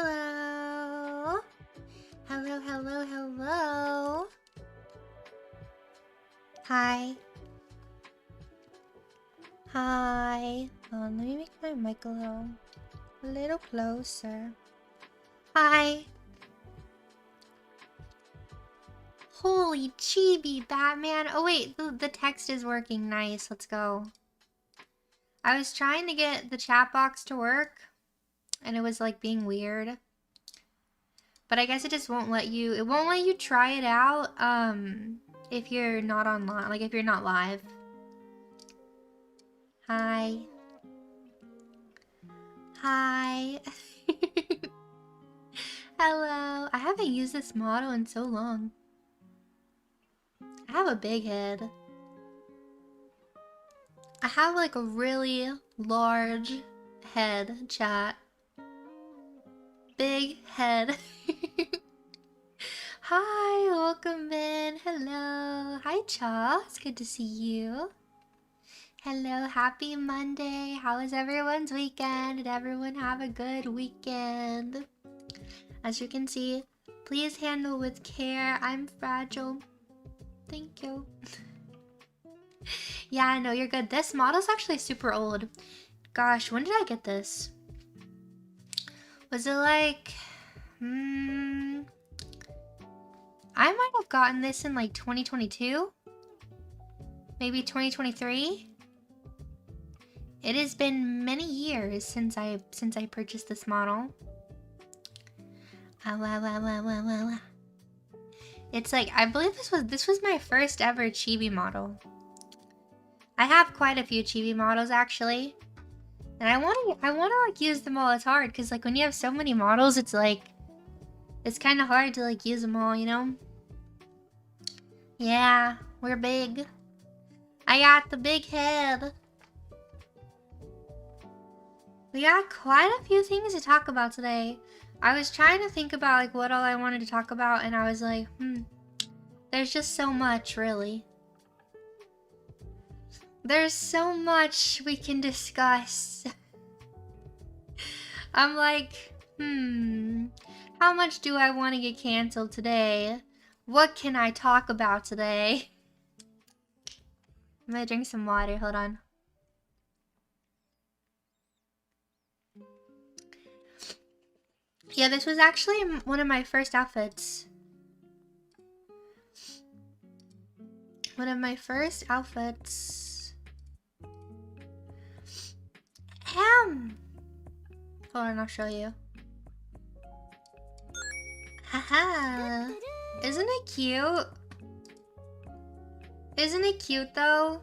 Hello. Hello, hello, hello. Hi. Hi. Let me make my mic a little closer. Hi. Holy chibi, Batman. Oh wait, the text is working. Nice, let's go. I was trying to get the chat box to work, and it was like being weird. But I guess it just won't let you, it won't let you try it out, if you're not online, like if you're not live. Hi. Hi. Hello. I haven't used this model in so long. I have a big head. I have like a really large head, chat. Big head. Hi, welcome in. Hello. Hi, Cha. It's good to see you. Hello, happy Monday. How was everyone's weekend? Did everyone have a good weekend? As you can see, please handle with care. I'm fragile. Thank you. Yeah, no, you're good. This model's actually super old. Gosh, when did I get this? Was it like... I might have gotten this in like 2022? Maybe 2023? It has been many years since I purchased this model. It's like, I believe this was my first ever chibi model. I have quite a few chibi models actually. And I wanna like use them all. It's hard because like when you have so many models, it's like it's kinda hard to like use them all, you know? Yeah, we're big. I got the big head. We got quite a few things to talk about today. I was trying to think about like what all I wanted to talk about, and I was like, there's just so much, really. There's so much we can discuss. I'm like, how much do I want to get canceled today? What can I talk about today? I'm gonna drink some water, hold on. Yeah, this was actually one of my first outfits. One of my first outfits. Hold on, I'll show you. Haha. Isn't it cute? Isn't it cute though?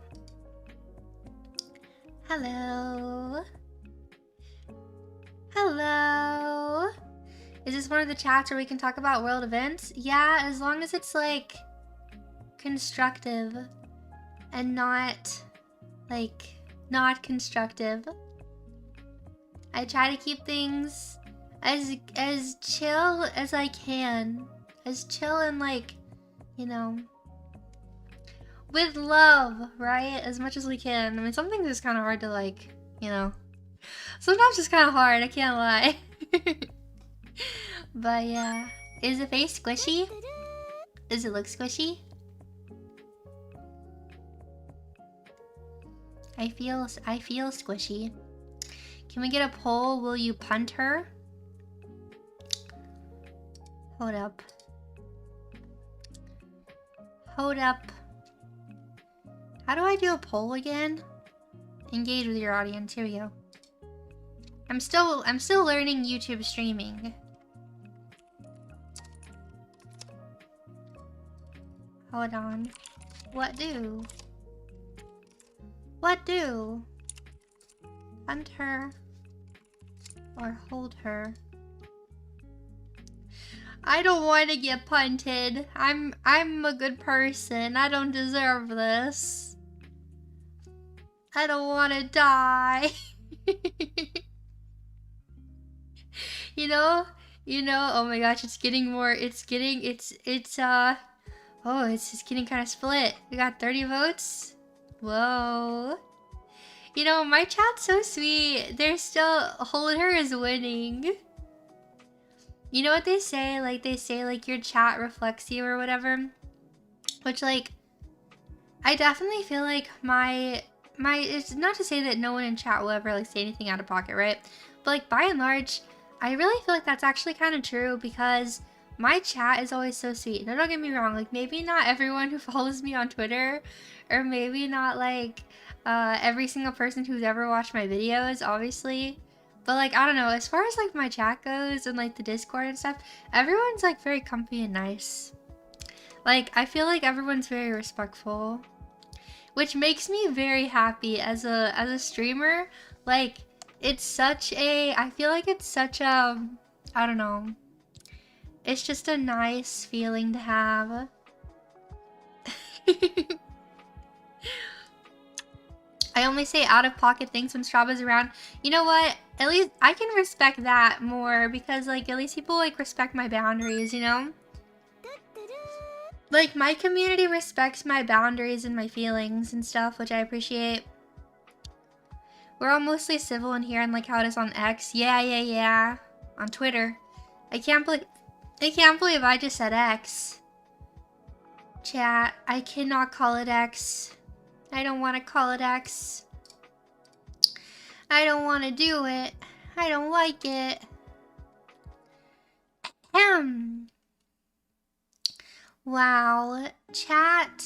Hello. Hello. Is this one of the chats where we can talk about world events? Yeah, as long as it's like constructive and not like not constructive. I try to keep things as chill as I can. As chill and like, you know, with love, right? As much as we can. I mean, some things is kind of hard to like, you know. Sometimes it's kind of hard, I can't lie. But yeah. Is the face squishy? Does it look squishy? I feel squishy. Can we get a poll? Will you punt her? Hold up. Hold up. How do I do a poll again? Engage with your audience. Here we go. I'm still learning YouTube streaming. Hold on. What do? What do? Hunt her or hold her? I don't want to get punted. I'm a good person. I don't deserve this. I don't want to die. You know, oh my gosh, it's getting more, it's just getting kind of split. We got 30 votes. Whoa. You know, my chat's so sweet. They're still, hold her is winning. You know what they say? Like, they say, like, your chat reflects you or whatever. Which, like, I definitely feel like my, it's not to say that no one in chat will ever, like, say anything out of pocket, right? But, like, by and large, I really feel like that's actually kind of true because my chat is always so sweet. Now, don't get me wrong. Like, maybe not everyone who follows me on Twitter, or maybe not, like, every single person who's ever watched my videos, obviously. But, like, I don't know, as far as, like, my chat goes and, like, the Discord and stuff, everyone's, like, very comfy and nice. Like, I feel like everyone's very respectful, which makes me very happy as a streamer. Like, it's such a, I feel like it's such a, I don't know, it's just a nice feeling to have. I only say out-of-pocket things when Strawb is around. You know what? At least I can respect that more because, like, at least people, like, respect my boundaries, you know? Like, my community respects my boundaries and my feelings and stuff, which I appreciate. We're all mostly civil in here, and like how it is on X. Yeah. On Twitter. I can't believe I just said X. Chat, I cannot call it X. I don't want to call it X. I don't want to do it. I don't like it. Wow. Chat.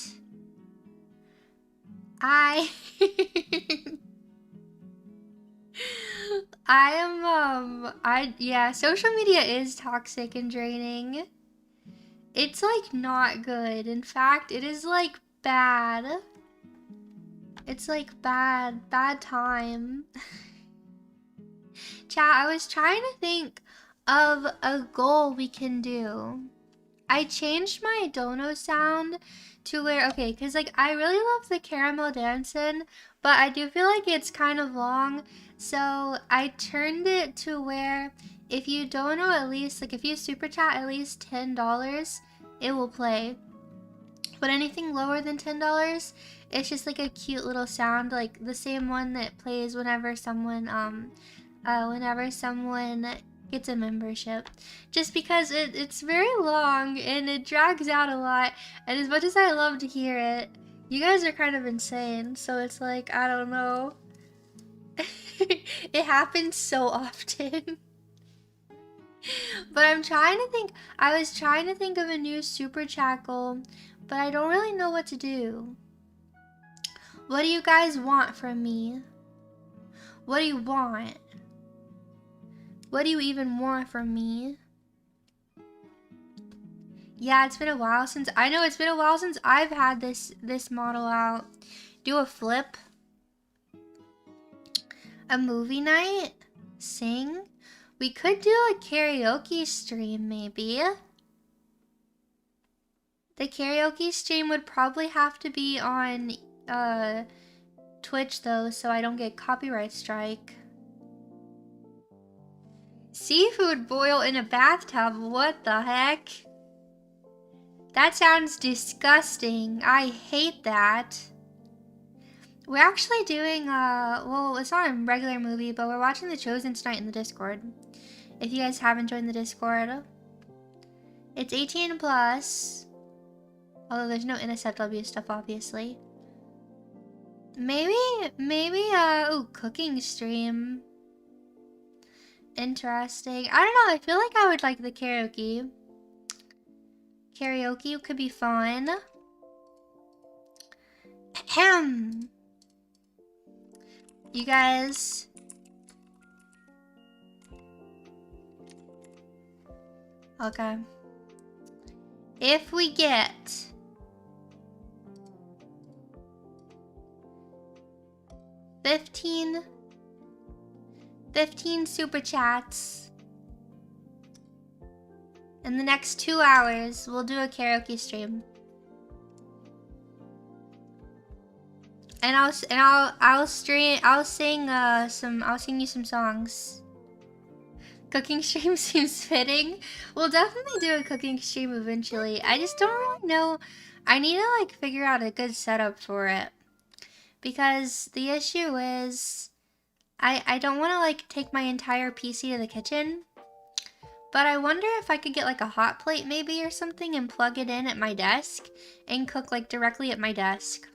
Yeah, social media is toxic and draining. It's like not good. In fact, it is like bad. It's like bad time. Chat, I was trying to think of a goal we can do. I changed my dono sound to where, okay, because like I really love the caramel dancing, but I do feel like it's kind of long. So I turned it to where if you dono at least, like if you super chat at least $10, it will play. But anything lower than $10, it's just like a cute little sound, like the same one that plays whenever someone gets a membership. Just because it's very long and it drags out a lot, and as much as I love to hear it, you guys are kind of insane, so it's like, I don't know. It happens so often. But I'm trying to think, I was trying to think of a new super chat goal, but I don't really know what to do. What do you guys want from me? What do you want? What do you even want from me? Yeah, it's been a while since, I know it's been a while since I've had this model out. Do a flip. A movie night? Sing? We could do a karaoke stream, maybe. The karaoke stream would probably have to be on Twitch though, so I don't get copyright strike. Seafood boil in a bathtub? What the heck? That sounds disgusting. I hate that. We're actually doing, well, it's not a regular movie, but we're watching The Chosen tonight in the Discord. If you guys haven't joined the Discord. It's 18 plus. Although there's no NSFW stuff, obviously. Maybe, ooh, cooking stream. Interesting. I don't know, I feel like I would like the karaoke. Karaoke could be fun. Ahem. You guys. Okay. If we get 15 super chats in the next 2 hours, we'll do a karaoke stream. And I'll sing you some songs. Cooking stream seems fitting. We'll definitely do a cooking stream eventually. I just don't really know. I need to like figure out a good setup for it. Because the issue is I don't want to like take my entire PC to the kitchen. But I wonder if I could get like a hot plate maybe or something and plug it in at my desk and cook like directly at my desk.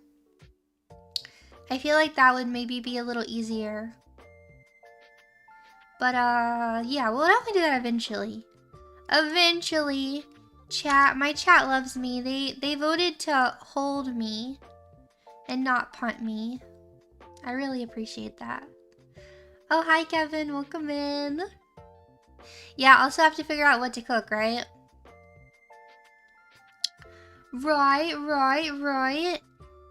I feel like that would maybe be a little easier. But yeah, we'll definitely do that eventually. Eventually. Chat, my chat loves me. They voted to hold me and not punt me. I really appreciate that. Oh, hi Kevin, welcome in. Yeah, also have to figure out what to cook, right? Right.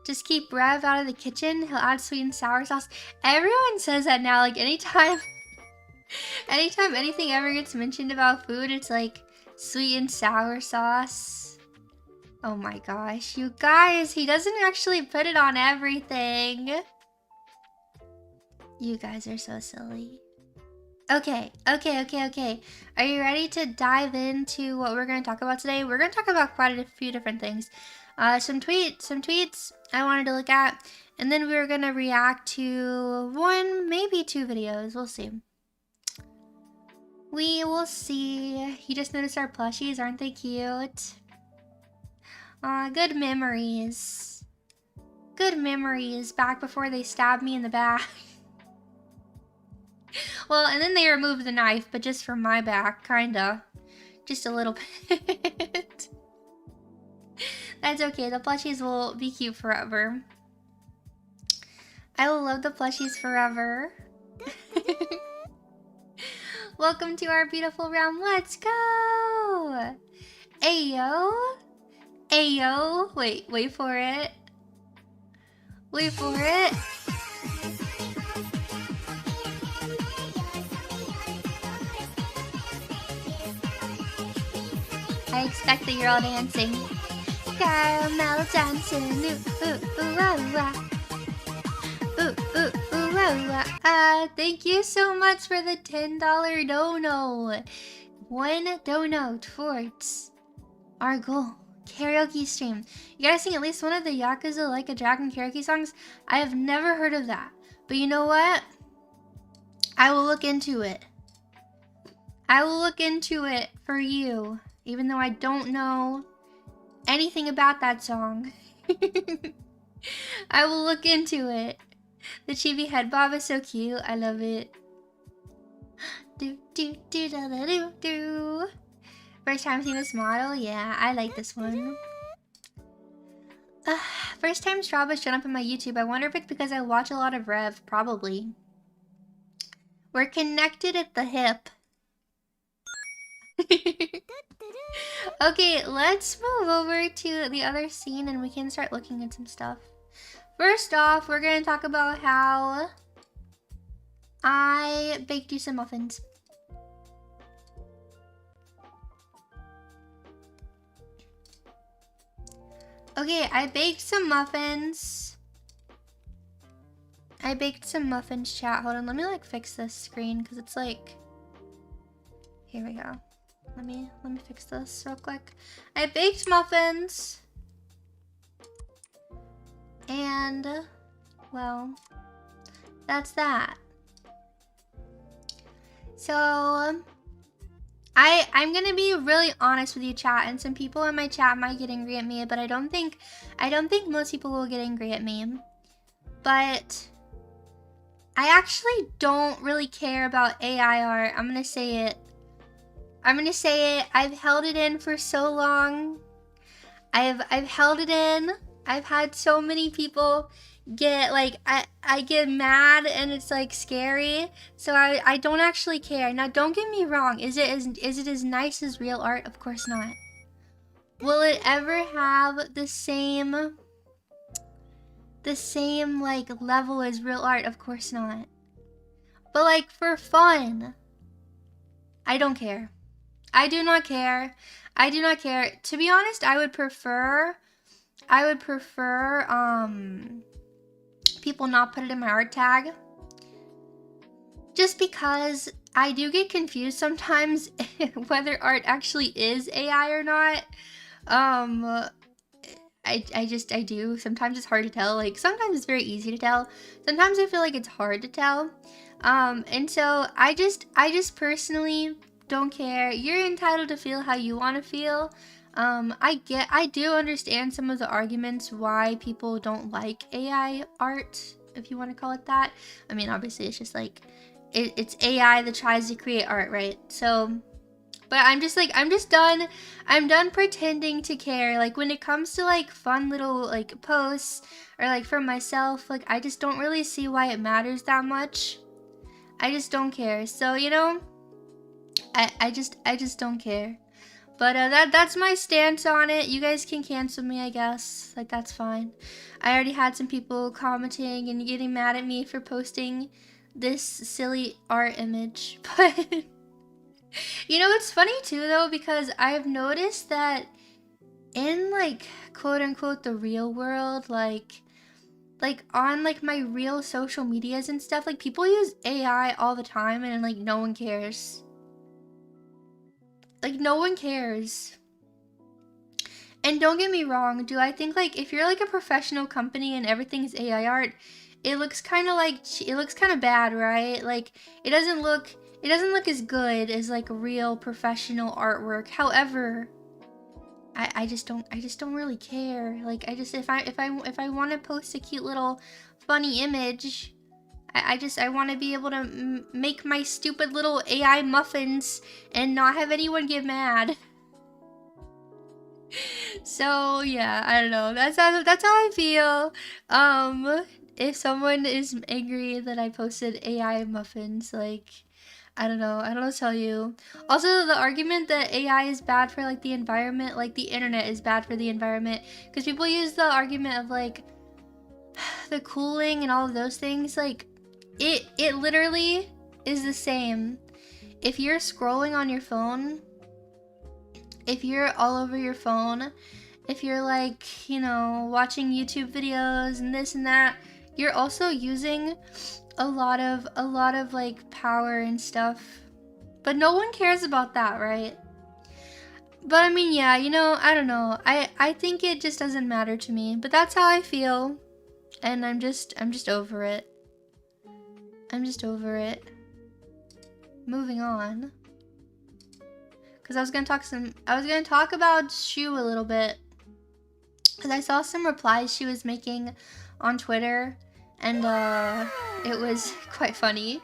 Just keep Rev out of the kitchen. He'll add sweet and sour sauce. Everyone says that now, like anytime anything ever gets mentioned about food, it's like sweet and sour sauce. Oh my gosh, you guys, he doesn't actually put it on everything. You guys are so silly. Okay. Are you ready to dive into what we're going to talk about today? We're going to talk about quite a few different things. Some tweets I wanted to look at, and then we're going to react to one, maybe two videos. We'll see. We will see. You just noticed our plushies, aren't they cute? Good memories. Good memories back before they stabbed me in the back. Well, and then they removed the knife, but just from my back, kinda. Just a little bit. That's okay, the plushies will be cute forever. I will love the plushies forever. Welcome to our beautiful realm, let's go! Ayo! Ayo! Wait for it. Wait for it. I expect that you're all dancing. Caramel dancing. Ooh, ooh, ooh, ah, ah. Ooh, ooh, ooh, ah, ah. Thank you so much for the $10 dono. One dono towards our goal. Karaoke stream. You gotta sing at least one of the Yakuza Like a Dragon karaoke songs. I have never heard of that. But you know what? I will look into it. I will look into it for you. Even though I don't know anything about that song. I will look into it. The chibi head bob is so cute. I love it. Do do do da da do do. First time seeing this model? Yeah, I like this one. First time strawb has shown up in my YouTube. I wonder if it's because I watch a lot of Rev. Probably. We're connected at the hip. Okay, let's move over to the other scene and we can start looking at some stuff. First off, we're going to talk about how I baked you some muffins. Okay, I baked some muffins. I baked some muffins, chat. Hold on, let me like fix this screen because it's like... Here we go. Let me fix this real quick. I baked muffins. And, well, that's that. So, I'm gonna be really honest with you, chat, and some people in my chat might get angry at me, but I don't think most people will get angry at me. But I actually don't really care about AI art. I'm gonna say it. I've held it in for so long. I've held it in. I've had so many people get like I get mad and it's like scary. So I don't actually care. Now don't get me wrong. Is it as nice as real art? Of course not. Will it ever have the same like level as real art? Of course not. But like for fun, I don't care. I do not care. I do not care. To be honest, I would prefer people not put it in my art tag. Just because I do get confused sometimes whether art actually is AI or not. I do. Sometimes it's hard to tell. Like sometimes it's very easy to tell. Sometimes I feel like it's hard to tell. And so I just personally don't care. You're entitled to feel how you want to feel. I do understand some of the arguments why people don't like AI art, if you want to call it that. I mean, obviously it's just like, it's AI that tries to create art, right? So, but I'm done pretending to care. Like, when it comes to like fun little like posts or like for myself, like I just don't really see why it matters that much. I just don't care. So, you know, I just don't care. But that's my stance on it. You guys can cancel me, I guess. Like, that's fine. I already had some people commenting and getting mad at me for posting this silly art image. But you know, it's funny too though, because I've noticed that in like quote unquote the real world, like on like my real social medias and stuff, like people use AI all the time and like no one cares. Like, no one cares. And don't get me wrong, do I think like if you're like a professional company and everything is AI art, it looks kind of like, it looks kind of bad, right? Like, it doesn't look as good as like real professional artwork. However, I just don't really care. Like, I just, if I want to post a cute little funny image, I want to be able to make my stupid little AI muffins and not have anyone get mad. So yeah, I don't know. That's how I feel. If someone is angry that I posted AI muffins, like, I don't know what to tell you. Also, the argument that AI is bad for like the environment, like the internet is bad for the environment, because people use the argument of like the cooling and all of those things. Like, it literally is the same. If you're scrolling on your phone, if you're all over your phone, if you're like, you know, watching YouTube videos and this and that, you're also using a lot of like power and stuff. But no one cares about that, right? But I mean, yeah, you know, I don't know. I think it just doesn't matter to me, but that's how I feel. And I'm just over it. I'm just over it. Moving on. Cause I was gonna talk about Shu a little bit. Cause I saw some replies she was making on Twitter, and it was quite funny.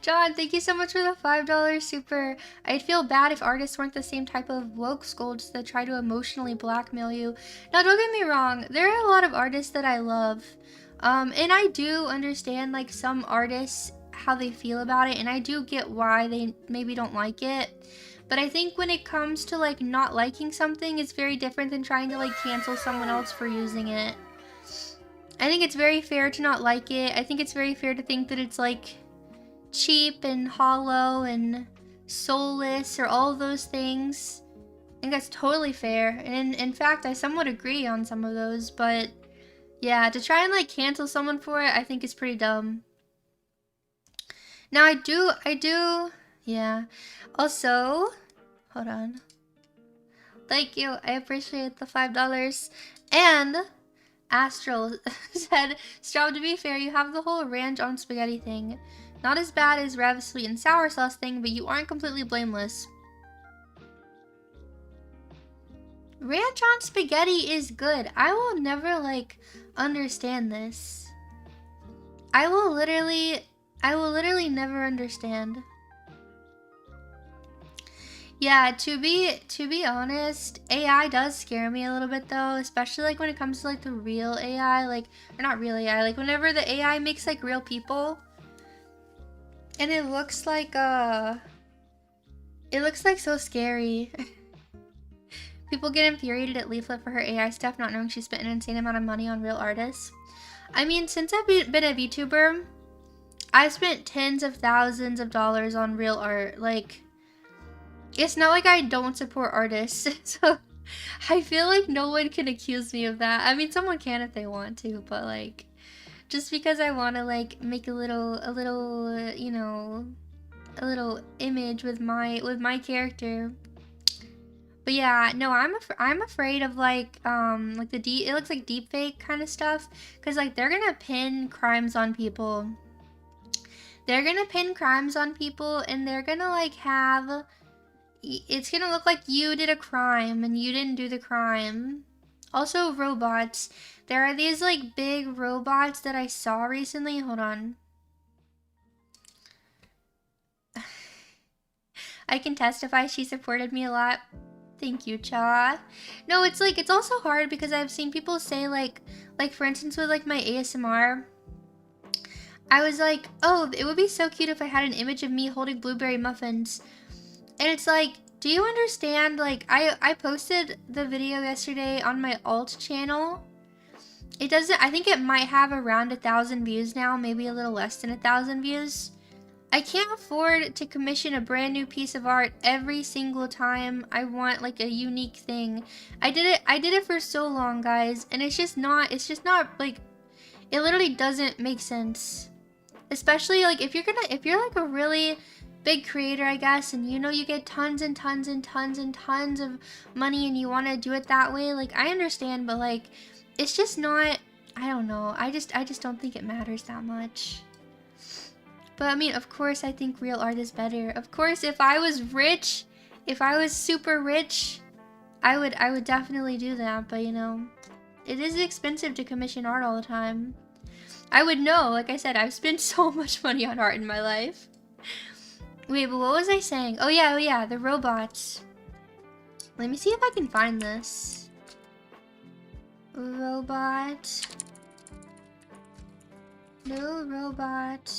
John, thank you so much for the $5 super. I'd feel bad if artists weren't the same type of woke scolds that try to emotionally blackmail you. Now, don't get me wrong, there are a lot of artists that I love. And I do understand like some artists, how they feel about it, and I do get why they maybe don't like it. But I think when it comes to like not liking something, it's very different than trying to like cancel someone else for using it. I think it's very fair to not like it. I think it's very fair to think that it's like cheap and hollow and soulless or all of those things. I think that's totally fair. And in fact, I somewhat agree on some of those, but yeah, to try and like cancel someone for it, I think is pretty dumb. Now I do, yeah. Also, hold on. Thank you, I appreciate the $5. And Astral said, Strawb, to be fair, you have the whole ranch on spaghetti thing. Not as bad as Rev's sweet and sour sauce thing, but you aren't completely blameless. Ranch on spaghetti is good. I will never like understand this. I will literally never understand. Yeah, to be honest, AI does scare me a little bit though, especially like when it comes to like the real AI, like, or not real AI, like whenever the AI makes like real people and it looks like so scary. People get infuriated at Leaflet for her AI stuff, not knowing she spent an insane amount of money on real artists. I mean, since I've been a VTuber, I've spent tens of thousands of dollars on real art. Like, it's not like I don't support artists, so I feel like no one can accuse me of that. I mean, someone can if they want to, but like, just because I want to like make a little, you know, a little image with my character. But yeah, no, I'm afraid of like the it looks like deepfake kind of stuff, because like they're gonna pin crimes on people. They're gonna pin crimes on people, and they're gonna like have It's gonna look like you did a crime and you didn't do the crime. Also, robots. There are these like big robots that I saw recently. Hold on. I can testify she supported me a lot. Thank you, Cha. No, it's like, it's also hard because I've seen people say like for instance with like my ASMR, I was like, oh, it would be so cute if I had an image of me holding blueberry muffins. And it's like, do you understand? Like, I posted the video yesterday on my alt channel. It doesn't, I think it might have around 1,000 views now, maybe a little less than 1,000 views. I can't afford to commission a brand new piece of art every single time I want like a unique thing. I did it for so long, guys, and it's just not like, it literally doesn't make sense. Especially like if you're like a really big creator, I guess, and you know you get tons and tons and tons and tons of money and you want to do it that way, like I understand, but like it's just not, I don't know, I just don't think it matters that much. But I mean, of course I think real art is better. Of course, if I was rich, if I was super rich, I would definitely do that, but you know, it is expensive to commission art all the time. I would know, like I said, I've spent so much money on art in my life. Wait, but what was I saying? Oh yeah, the robots. Let me see if I can find this. Robot. No robot.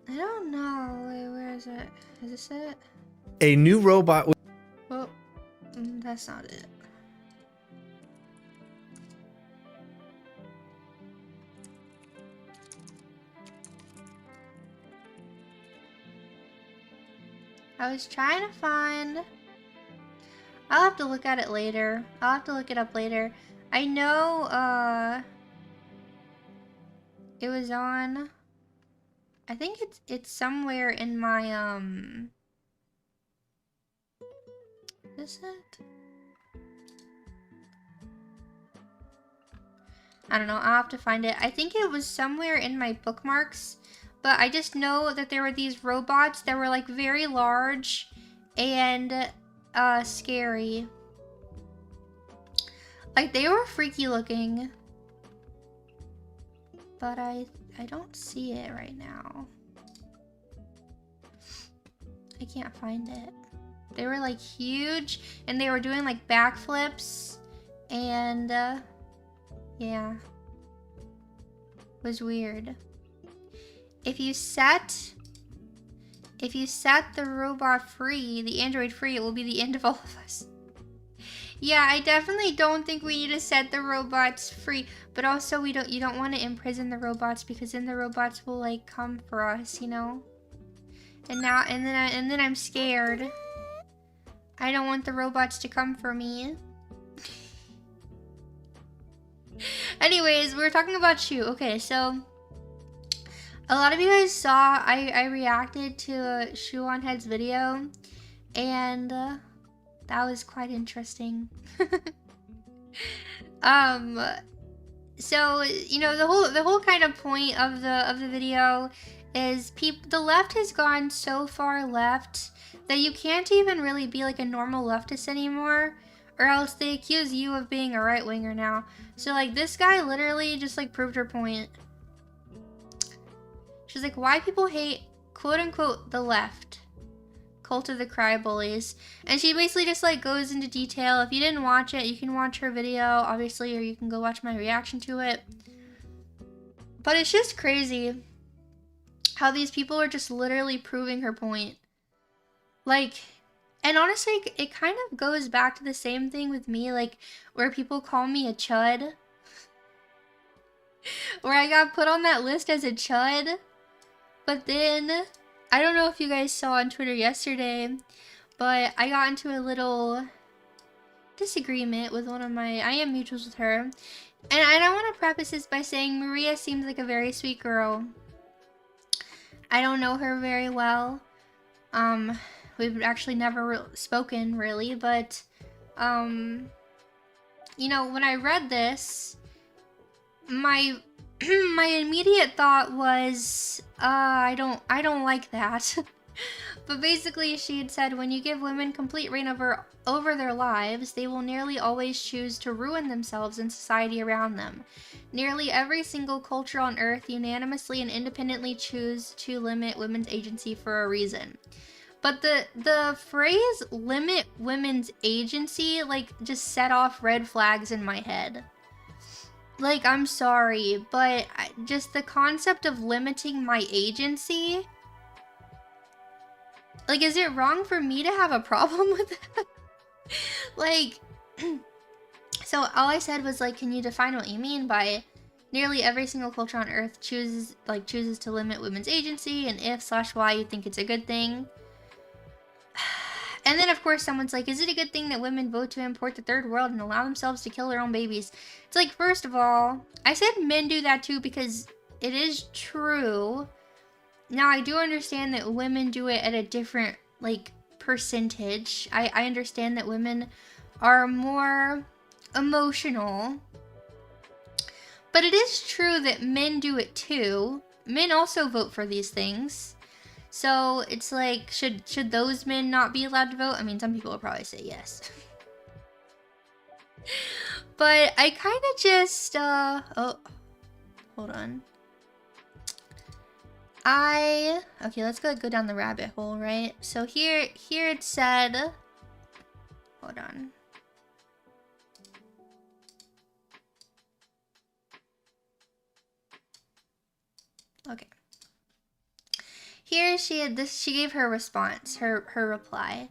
I don't know. Wait, where is it? Is this it? A new robot. Oh, that's not it. I was trying to find... I'll have to look at it later. I'll have to look it up later. I know, it was on... I think it's somewhere in my, is it? I don't know, I'll have to find it. I think it was somewhere in my bookmarks, but I just know that there were these robots that were like very large and, scary. Like they were freaky looking. But I don't see it right now. I can't find it. They were like huge and they were doing like backflips and yeah. It was weird. If you set the robot free, the android free, it will be the end of all of us. Yeah, I definitely don't think we need to set the robots free, but also you don't want to imprison the robots because then the robots will like come for us, you know? And then I'm scared. I don't want the robots to come for me. Anyways, we're talking about Shu. Okay, so a lot of you guys saw I reacted to Shu on Head's video, and that was quite interesting. So you know, the whole kind of point of the video is the left has gone so far left that you can't even really be like a normal leftist anymore, or else they accuse you of being a right-winger now. So like this guy literally just like proved her point. She's like, why people hate quote unquote the left. Cult of the Cry Bullies. And she basically just like goes into detail. If you didn't watch it, you can watch her video, obviously, or you can go watch my reaction to it. But it's just crazy how these people are just literally proving her point. Like, and honestly, it kind of goes back to the same thing with me, like, where people call me a chud. Where I got put on that list as a chud. But then, I don't know if you guys saw on Twitter yesterday, but I got into a little disagreement with one of my IM mutuals with her. And I want to preface this by saying Maria seems like a very sweet girl. I don't know her very well. We've actually never spoken really, but you know, when I read this, my my immediate thought was, I don't like that. But basically she had said, when you give women complete reign over their lives, they will nearly always choose to ruin themselves and society around them. Nearly every single culture on earth unanimously and independently choose to limit women's agency for a reason. But the phrase limit women's agency, like, just set off red flags in my head. Like, I'm sorry, but just the concept of limiting my agency, like, is it wrong for me to have a problem with that? Like, so all I said was, like, can you define what you mean by nearly every single culture on earth chooses to limit women's agency, and if/why you think it's a good thing. And then, of course, someone's like, is it a good thing that women vote to import the third world and allow themselves to kill their own babies? It's like, first of all, I said men do that too because it is true. Now, I do understand that women do it at a different, like, percentage. I understand that women are more emotional. But it is true that men do it too. Men also vote for these things. So it's like, should those men not be allowed to vote? I mean, some people will probably say yes. But I kind of just, oh, hold on. Okay, let's go down the rabbit hole, right? So here it said, hold on. Okay. Here she gave her response, her reply.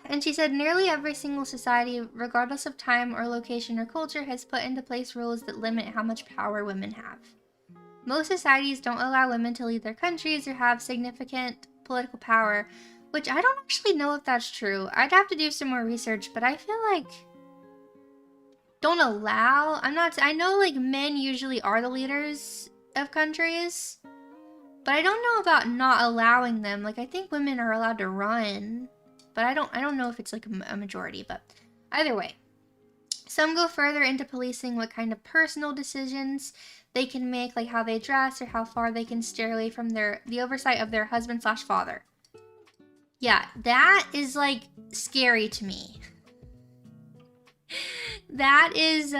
And she said, nearly every single society, regardless of time or location or culture, has put into place rules that limit how much power women have. Most societies don't allow women to lead their countries or have significant political power, which I don't actually know if that's true. I'd have to do some more research, but I feel like don't allow. I know, like, men usually are the leaders of countries, but I don't know about not allowing them. Like, I think women are allowed to run, but I don't know if it's like a majority. But either way, some go further into policing what kind of personal decisions they can make, like how they dress or how far they can steer away from the oversight of their husband/father. Yeah, that is, like, scary to me. That is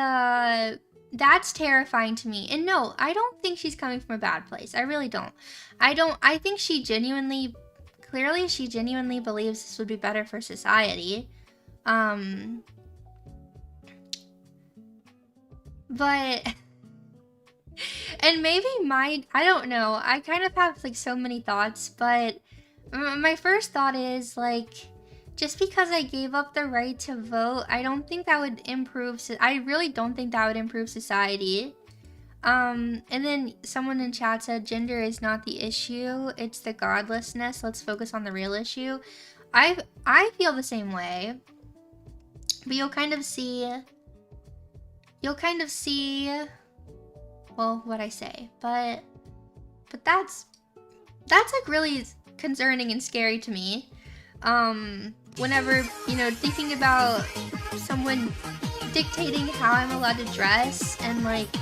that's terrifying to me. And no, I don't think she's coming from a bad place. I really don't. I think she genuinely believes this would be better for society. But and maybe I don't know. I kind of have, like, so many thoughts, but my first thought is, like, just because I gave up the right to vote, I don't think that would improve. I really don't think that would improve society. And then someone in chat said, gender is not the issue, it's the godlessness. Let's focus on the real issue. I feel the same way. But you'll kind of see, well, what I say. But that's like really concerning and scary to me. Whenever, you know, thinking about someone dictating how I'm allowed to dress and, like,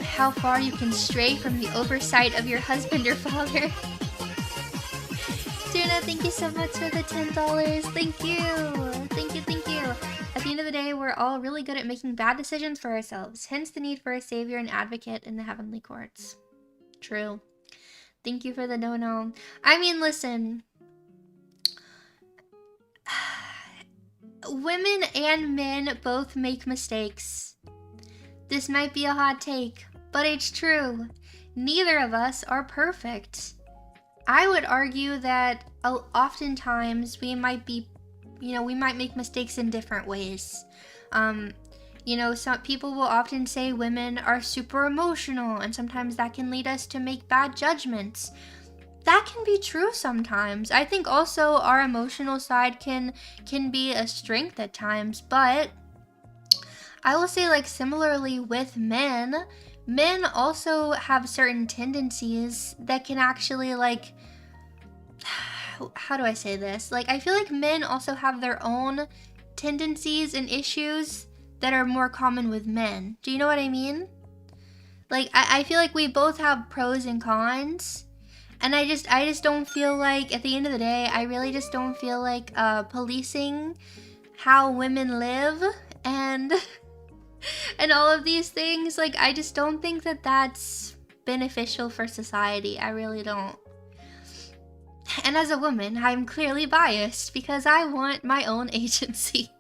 how far you can stray from the oversight of your husband or father. Tuna, thank you so much for the $10. Thank you. Thank you, thank you. At the end of the day, we're all really good at making bad decisions for ourselves, hence the need for a savior and advocate in the heavenly courts. True. Thank you for the no-no. I mean, listen. Women and men both make mistakes. This might be a hot take, but it's true. Neither of us are perfect. I would argue that oftentimes we might make mistakes in different ways. You know, some people will often say women are super emotional, and sometimes that can lead us to make bad judgments. That can be true sometimes. I think also our emotional side can be a strength at times, but I will say, like, similarly with men also have certain tendencies that can actually, like, how do I say this? Like, I feel like men also have their own tendencies and issues that are more common with men. Do you know what I mean? Like, I feel like we both have pros and cons. And I just don't feel like, at the end of the day, I really just don't feel like policing how women live and and all of these things. Like, I just don't think that that's beneficial for society. I really don't. And as a woman, I'm clearly biased because I want my own agency.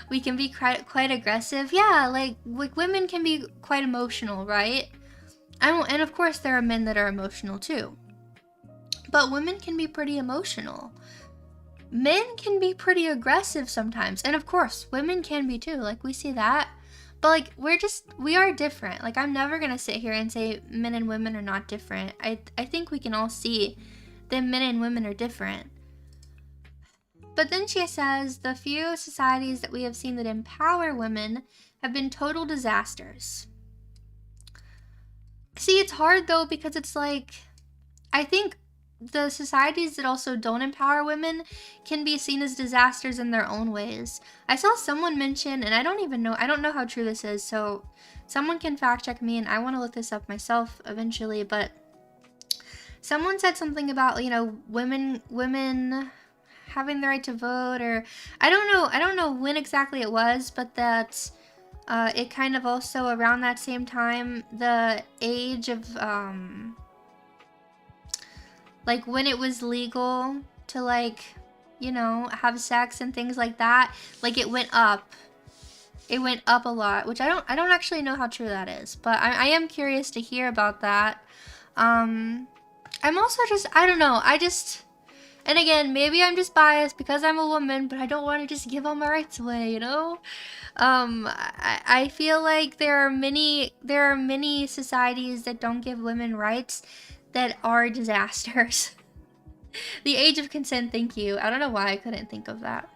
We can be quite aggressive. Yeah, like women can be quite emotional, right? And of course there are men that are emotional too. But women can be pretty emotional. Men can be pretty aggressive sometimes. And of course, women can be too. Like, we see that. But like, we are different. Like, I'm never gonna sit here and say men and women are not different. I think we can all see that men and women are different. But then she says, the few societies that we have seen that empower women have been total disasters. See, it's hard though, because it's like, I think the societies that also don't empower women can be seen as disasters in their own ways. I saw someone mention, and I don't know how true this is, so someone can fact check me, and I want to look this up myself eventually, but someone said something about, you know, women having the right to vote, or I don't know when exactly it was, but that it kind of also around that same time, the age of like when it was legal to, like, you know, have sex and things like that, like it went up a lot, which I don't actually know how true that is, but I am curious to hear about that. I'm also just, I don't know, and again, maybe I'm just biased because I'm a woman, but I don't want to just give all my rights away, you know? I feel like there are many societies that don't give women rights that are disasters. The age of consent, thank you. I don't know why I couldn't think of that.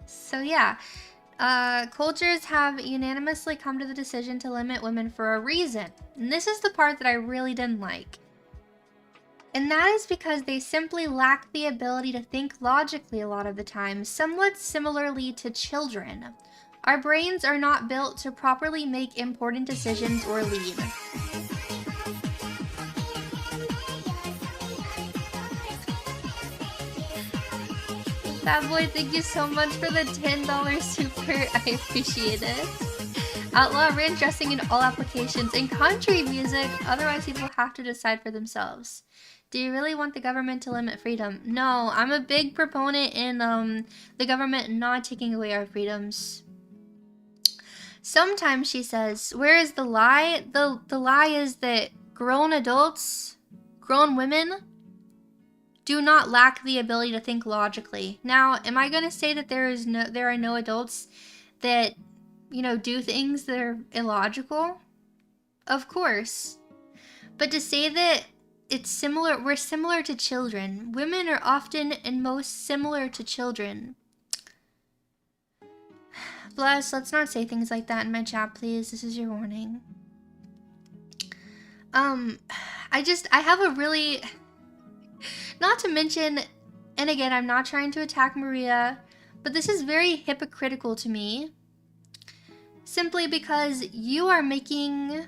So yeah. Cultures have unanimously come to the decision to limit women for a reason. And this is the part that I really didn't like. And that is because they simply lack the ability to think logically a lot of the time, somewhat similarly to children. Our brains are not built to properly make important decisions or lead. Bad boy, thank you so much for the $10 super. I appreciate it. Outlaw ran dressing in all applications in country music, otherwise people have to decide for themselves. Do you really want the government to limit freedom? No, I'm a big proponent in the government not taking away our freedoms. Sometimes, she says, where is the lie? The lie is that grown adults, grown women, do not lack the ability to think logically. Now, am I going to say that there are no adults that, you know, do things that are illogical? Of course. But to say that we're similar to children. Women are often and most similar to children. Bless, let's not say things like that in my chat, please. This is your warning. I have a really, not to mention, and again, I'm not trying to attack Maria, but this is very hypocritical to me. Simply because you are making,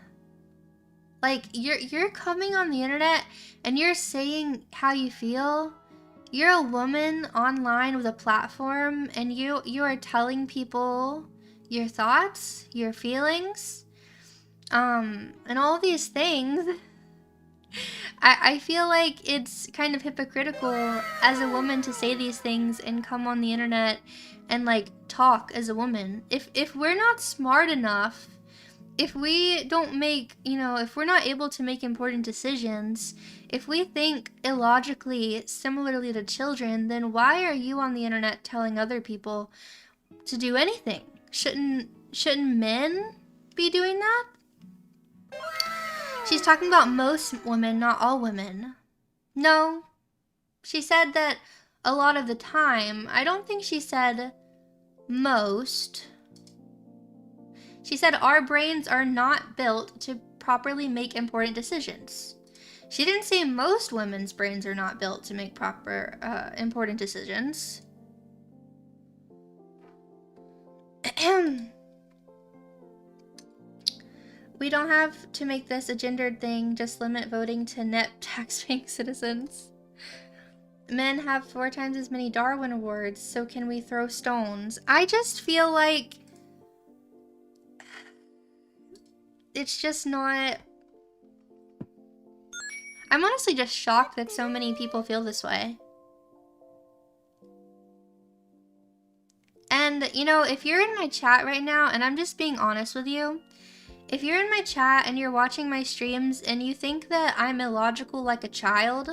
like, you're coming on the internet and you're saying how you feel. You're a woman online with a platform, and you are telling people your thoughts, your feelings, and all these things. I feel like it's kind of hypocritical as a woman to say these things and come on the internet and, like, talk as a woman. If we're not smart enough, if we don't make, you know, if we're not able to make important decisions, if we think illogically similarly to children, then why are you on the internet telling other people to do anything? Shouldn't men be doing that? She's talking about most women, not all women. No. She said that a lot of the time. I don't think she said most. She said our brains are not built to properly make important decisions. She didn't say most women's brains are not built to make proper, important decisions. We don't have to make this a gendered thing, just limit voting to net tax-paying citizens. Men have 4 times as many Darwin Awards, so can we throw stones? I just feel like it's just not... I'm honestly just shocked that so many people feel this way. And, you know, if you're in my chat right now, and I'm just being honest with you, if you're in my chat and you're watching my streams and you think that I'm illogical like a child,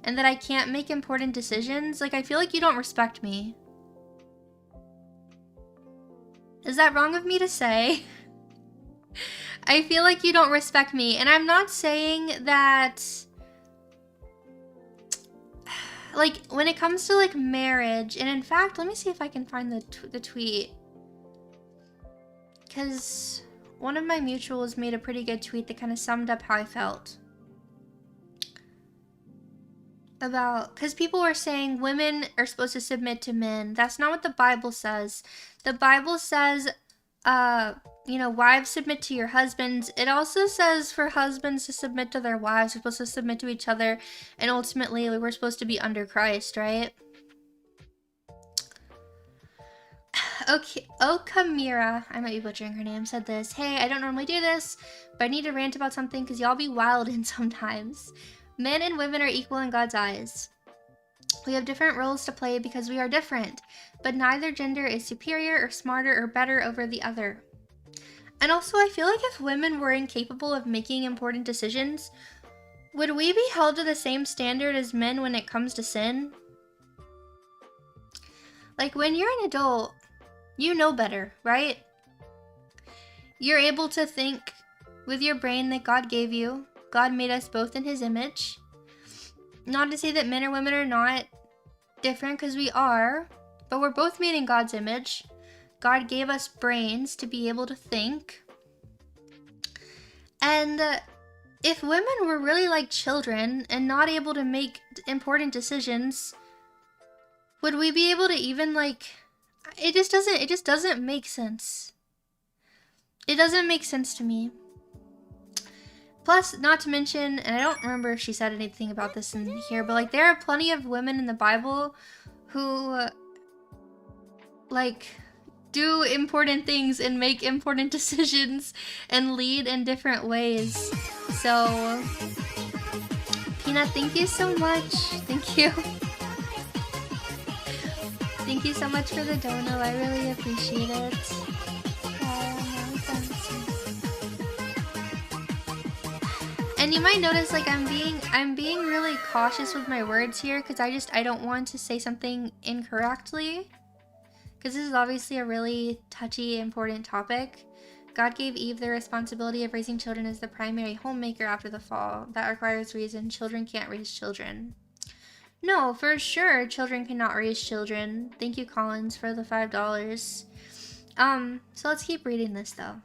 and that I can't make important decisions, like, I feel like you don't respect me. Is that wrong of me to say? I feel like you don't respect me, and I'm not saying that... Like, when it comes to, like, marriage, and in fact, let me see if I can find the tweet. Because one of my mutuals made a pretty good tweet that kind of summed up how I felt. About, because people were saying women are supposed to submit to men. That's not what the Bible says. The Bible says, you know, wives submit to your husbands. It also says for husbands to submit to their wives. We're supposed to submit to each other. And ultimately, we're supposed to be under Christ, right? Okay, Okamira, I might be butchering her name, said this. Hey, I don't normally do this, but I need to rant about something because y'all be wildin' sometimes. Men and women are equal in God's eyes. We have different roles to play because we are different, but neither gender is superior or smarter or better over the other. And also, I feel like if women were incapable of making important decisions, would we be held to the same standard as men when it comes to sin? Like, when you're an adult, you know better, right? You're able to think with your brain that God gave you. God made us both in his image. Not to say that men or women are not different, because we are, but we're both made in God's image. God gave us brains to be able to think. And if women were really like children and not able to make important decisions, would we be able to even, like, it just doesn't make sense. It doesn't make sense to me. Plus, not to mention, and I don't remember if she said anything about this in here, but, like, there are plenty of women in the Bible who, like, do important things and make important decisions and lead in different ways. So, Peanut, thank you so much. Thank you. Thank you so much for the dono. I really appreciate it. And you might notice, like, I'm being really cautious with my words here because I don't want to say something incorrectly. Because this is obviously a really touchy, important topic. God gave Eve the responsibility of raising children as the primary homemaker after the fall. That requires reason. Children can't raise children. No, for sure, children cannot raise children. Thank you, Collins, for the $5. So let's keep reading this, though.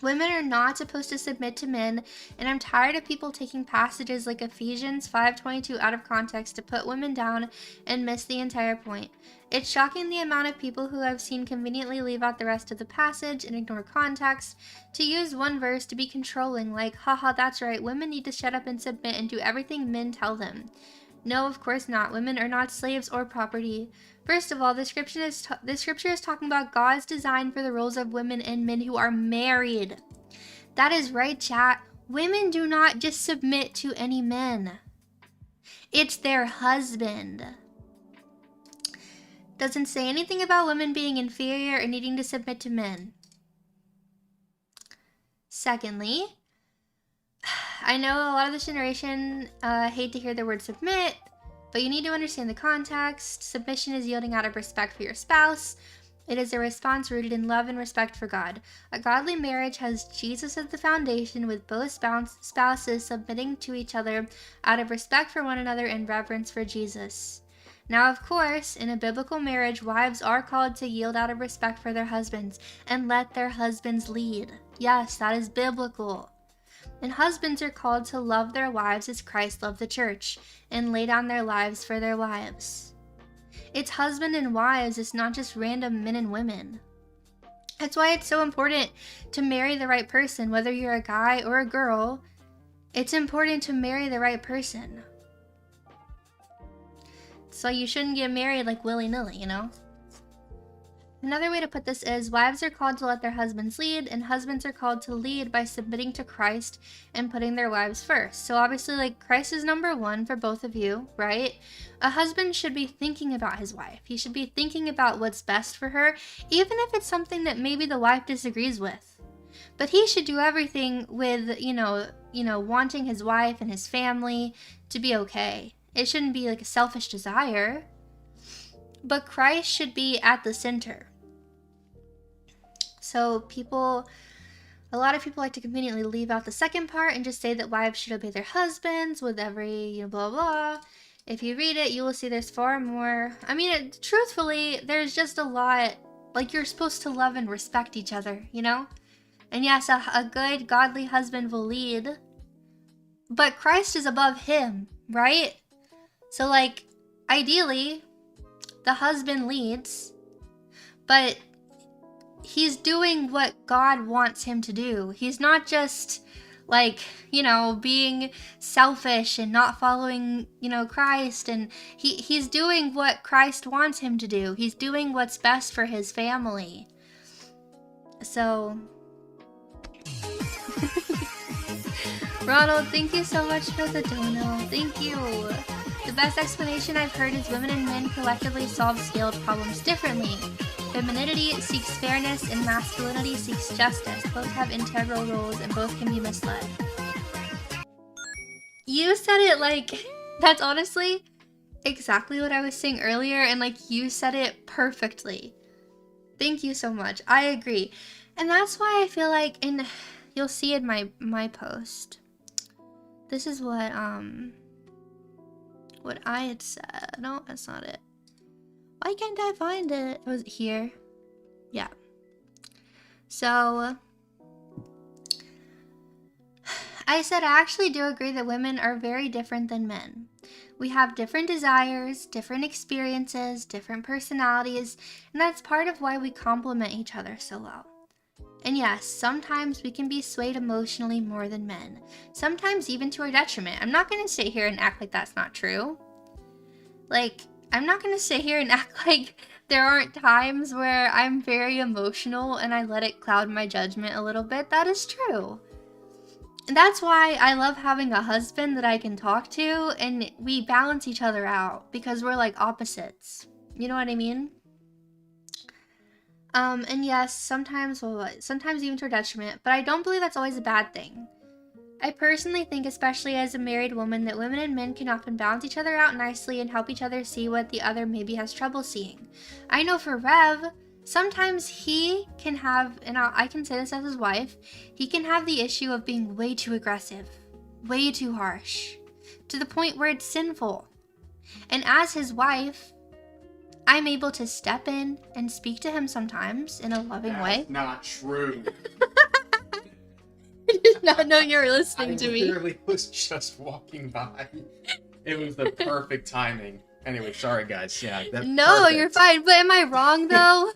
Women are not supposed to submit to men, and I'm tired of people taking passages like Ephesians 5:22 out of context to put women down and miss the entire point. It's shocking the amount of people who I've seen conveniently leave out the rest of the passage and ignore context to use one verse to be controlling, like, haha, that's right, women need to shut up and submit and do everything men tell them. No, of course not. Women are not slaves or property. First of all, this scripture is talking about God's design for the roles of women and men who are married. That is right, chat. Women do not just submit to any men. It's their husband. Doesn't say anything about women being inferior or needing to submit to men. Secondly, I know a lot of this generation hate to hear the word submit, but you need to understand the context. Submission is yielding out of respect for your spouse. It is a response rooted in love and respect for God. A godly marriage has Jesus as the foundation, with both spouses submitting to each other out of respect for one another and reverence for Jesus. Now, of course, in a biblical marriage, wives are called to yield out of respect for their husbands and let their husbands lead. Yes, that is biblical. And husbands are called to love their wives as Christ loved the church and lay down their lives for their wives. It's husband and wives, it's not just random men and women. That's why it's so important to marry the right person, whether you're a guy or a girl. It's important to marry the right person. So you shouldn't get married like willy-nilly, you know? Another way to put this is, wives are called to let their husbands lead, and husbands are called to lead by submitting to Christ and putting their wives first. So obviously, like, Christ is number one for both of you, right? A husband should be thinking about his wife. He should be thinking about what's best for her, even if it's something that maybe the wife disagrees with. But he should do everything with, you know, wanting his wife and his family to be okay. It shouldn't be like a selfish desire. But Christ should be at the center. So a lot of people like to conveniently leave out the second part and just say that wives should obey their husbands with every, blah, blah. If you read it, you will see there's far more. I mean, truthfully, there's just a lot. Like, you're supposed to love and respect each other, you know? And yes, a good, godly husband will lead. But Christ is above him, right? So, like, ideally, the husband leads, but he's doing what God wants him to do. He's not just, like, being selfish and not following, Christ. And he's doing what Christ wants him to do. He's doing what's best for his family. So, Ronald, thank you so much for the dono. Thank you. The best explanation I've heard is women and men collectively solve scaled problems differently. Femininity seeks fairness and masculinity seeks justice. Both have integral roles and both can be misled. You said it like, that's honestly exactly what I was saying earlier, and like you said it perfectly. Thank you so much. I agree. And that's why I feel like, and you'll see in my post, this is what I had said. No, that's not it. Why can't I find it? Was it here? Yeah. So, I said I actually do agree that women are very different than men. We have different desires, different experiences, different personalities, and that's part of why we complement each other so well. And yes, sometimes we can be swayed emotionally more than men. Sometimes even to our detriment. I'm not going to sit here and act like that's not true. Like, I'm not going to sit here and act like there aren't times where I'm very emotional and I let it cloud my judgment a little bit. That is true. And that's why I love having a husband that I can talk to, and we balance each other out because we're like opposites. You know what I mean? And yes, sometimes even to our detriment, but I don't believe that's always a bad thing. I personally think, especially as a married woman, that women and men can often balance each other out nicely and help each other see what the other maybe has trouble seeing. I know for Rev, sometimes he can have, and I can say this as his wife, he can have the issue of being way too aggressive, way too harsh, to the point where it's sinful. And as his wife, I'm able to step in and speak to him sometimes in a loving way. That's not true. I did not know you were listening to me. I literally was just walking by. It was the perfect timing. Anyway, sorry guys. Yeah. No, perfect. you're fine. But am I wrong though?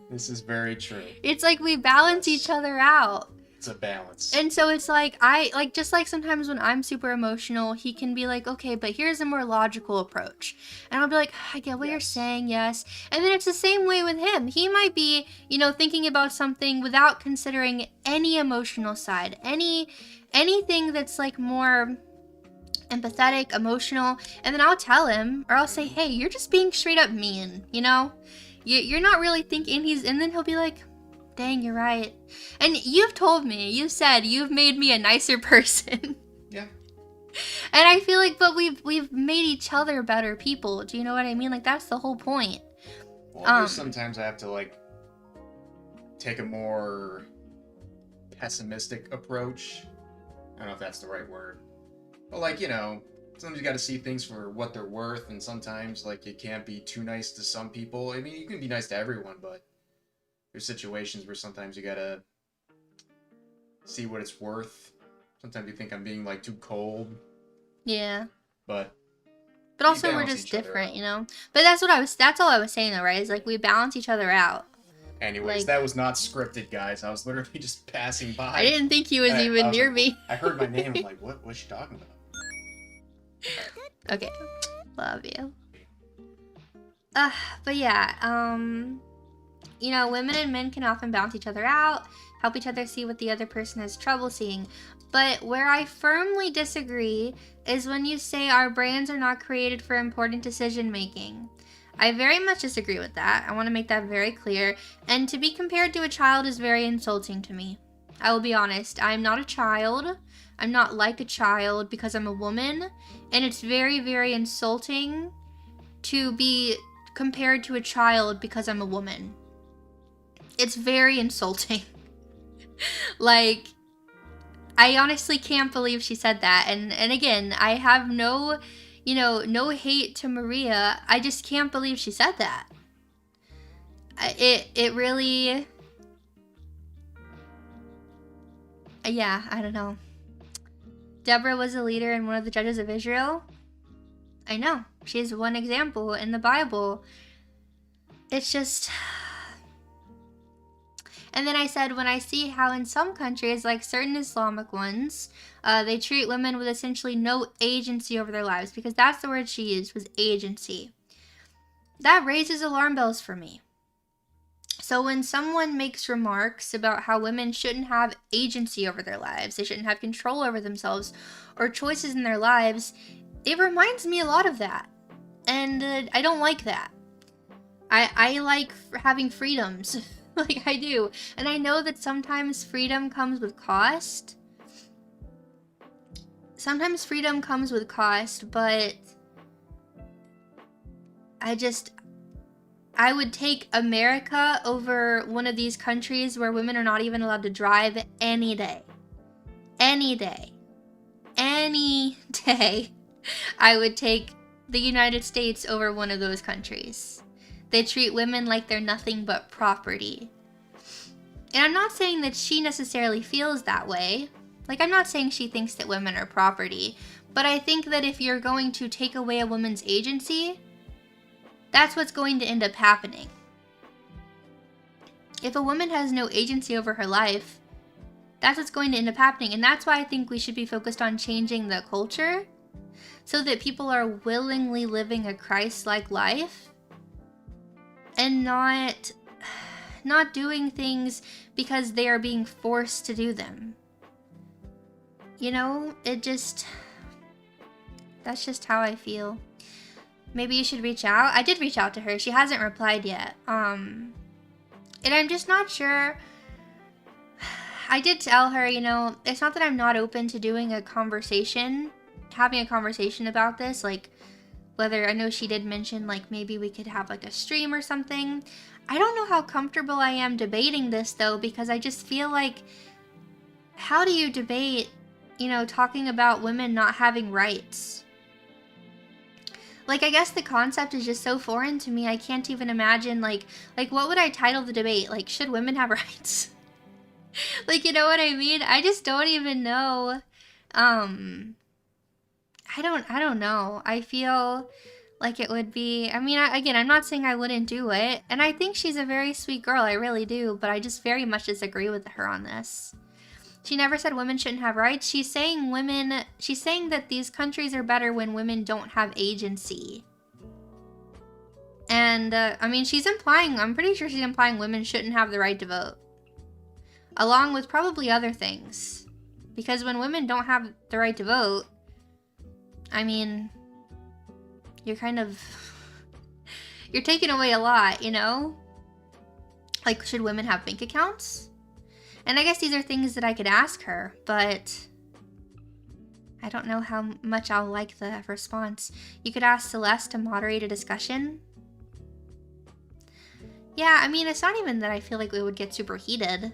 This is very true. It's like we balance each other out. It's a balance. And so it's like, just like sometimes when I'm super emotional, he can be like, okay, but here's a more logical approach. And I'll be like, I get what you're saying, yes. And then it's the same way with him. He might be, thinking about something without considering any emotional side, anything that's like more empathetic, emotional. And then I'll tell him, or I'll say, hey, you're just being straight up mean, You're not really thinking, and then he'll be like, dang, you're right. And you've told me, you said you've made me a nicer person. Yeah. And I feel like, but we've made each other better people. Do you know what I mean? Like, that's the whole point. Well, sometimes I have to, like, take a more pessimistic approach. I don't know if that's the right word. But, like, sometimes you got to see things for what they're worth, and sometimes, like, you can't be too nice to some people. I mean, you can be nice to everyone, but there's situations where sometimes you gotta see what it's worth. Sometimes you think I'm being, like, too cold. Yeah. But also we're just different, But that's all I was saying though, right? Is like we balance each other out. Anyways, Like, that was not scripted, guys. I was literally just passing by. I didn't think he was I even was near like, me. I heard my name. I'm like, what's she talking about? Okay, love you. But yeah, you know, women and men can often balance each other out, help each other see what the other person has trouble seeing. But where I firmly disagree is when you say our brains are not created for important decision making. I very much disagree with that. I want to make that very clear. And to be compared to a child is very insulting to me. I will be honest. I'm not a child. I'm not like a child because I'm a woman. And it's very, very insulting to be compared to a child because I'm a woman. It's very insulting. Like, I honestly can't believe she said that. And again, I have no, you know, no hate to Maria. I just can't believe she said that. It really, yeah, I don't know. Deborah was a leader and one of the judges of Israel. I know. She's one example in the Bible. It's just... And then I said, when I see how in some countries, like certain Islamic ones, they treat women with essentially no agency over their lives, because that's the word she used, was agency. That raises alarm bells for me. So when someone makes remarks about how women shouldn't have agency over their lives, they shouldn't have control over themselves or choices in their lives, it reminds me a lot of that. And I don't like that. I like having freedoms. Like, I do. And I know that sometimes freedom comes with cost. Sometimes freedom comes with cost, but I would take America over one of these countries where women are not even allowed to drive any day. Any day. Any day. I would take the United States over one of those countries. They treat women like they're nothing but property. And I'm not saying that she necessarily feels that way. Like, I'm not saying she thinks that women are property. But I think that if you're going to take away a woman's agency, that's what's going to end up happening. If a woman has no agency over her life, that's what's going to end up happening. And that's why I think we should be focused on changing the culture so that people are willingly living a Christ-like life. And not doing things because they are being forced to do them. You know, that's just how I feel. Maybe you should reach out. I did reach out to her. She hasn't replied yet. And I'm just not sure. I did tell her, you know, it's not that I'm not open to doing a conversation, having a conversation about this, like, whether, I know she did mention, like, maybe we could have, like, a stream or something. I don't know how comfortable I am debating this, though, because I just feel like, how do you debate, you know, talking about women not having rights? Like, I guess the concept is just so foreign to me, I can't even imagine, like, what would I title the debate? Like, should women have rights? Like, you know what I mean? I just don't even know. I don't know. I feel like it would be, I mean, again, I'm not saying I wouldn't do it, and I think she's a very sweet girl, I really do, but I just very much disagree with her on this. She never said women shouldn't have rights. She's saying that these countries are better when women don't have agency. And, I mean, I'm pretty sure she's implying women shouldn't have the right to vote. Along with probably other things. Because when women don't have the right to vote, I mean, you're taking away a lot, you know? Like, should women have bank accounts? And I guess these are things that I could ask her, but I don't know how much I'll like the response. You could ask Celeste to moderate a discussion. Yeah, I mean, it's not even that I feel like it would get super heated.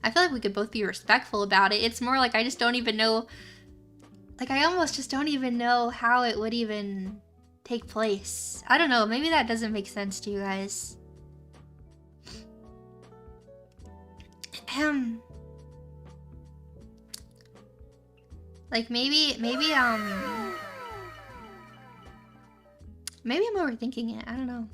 I feel like we could both be respectful about it. It's more like I just don't even know, like, I almost just don't even know how it would even take place. I don't know, maybe that doesn't make sense to you guys. Like, maybe I'm overthinking it. I don't know.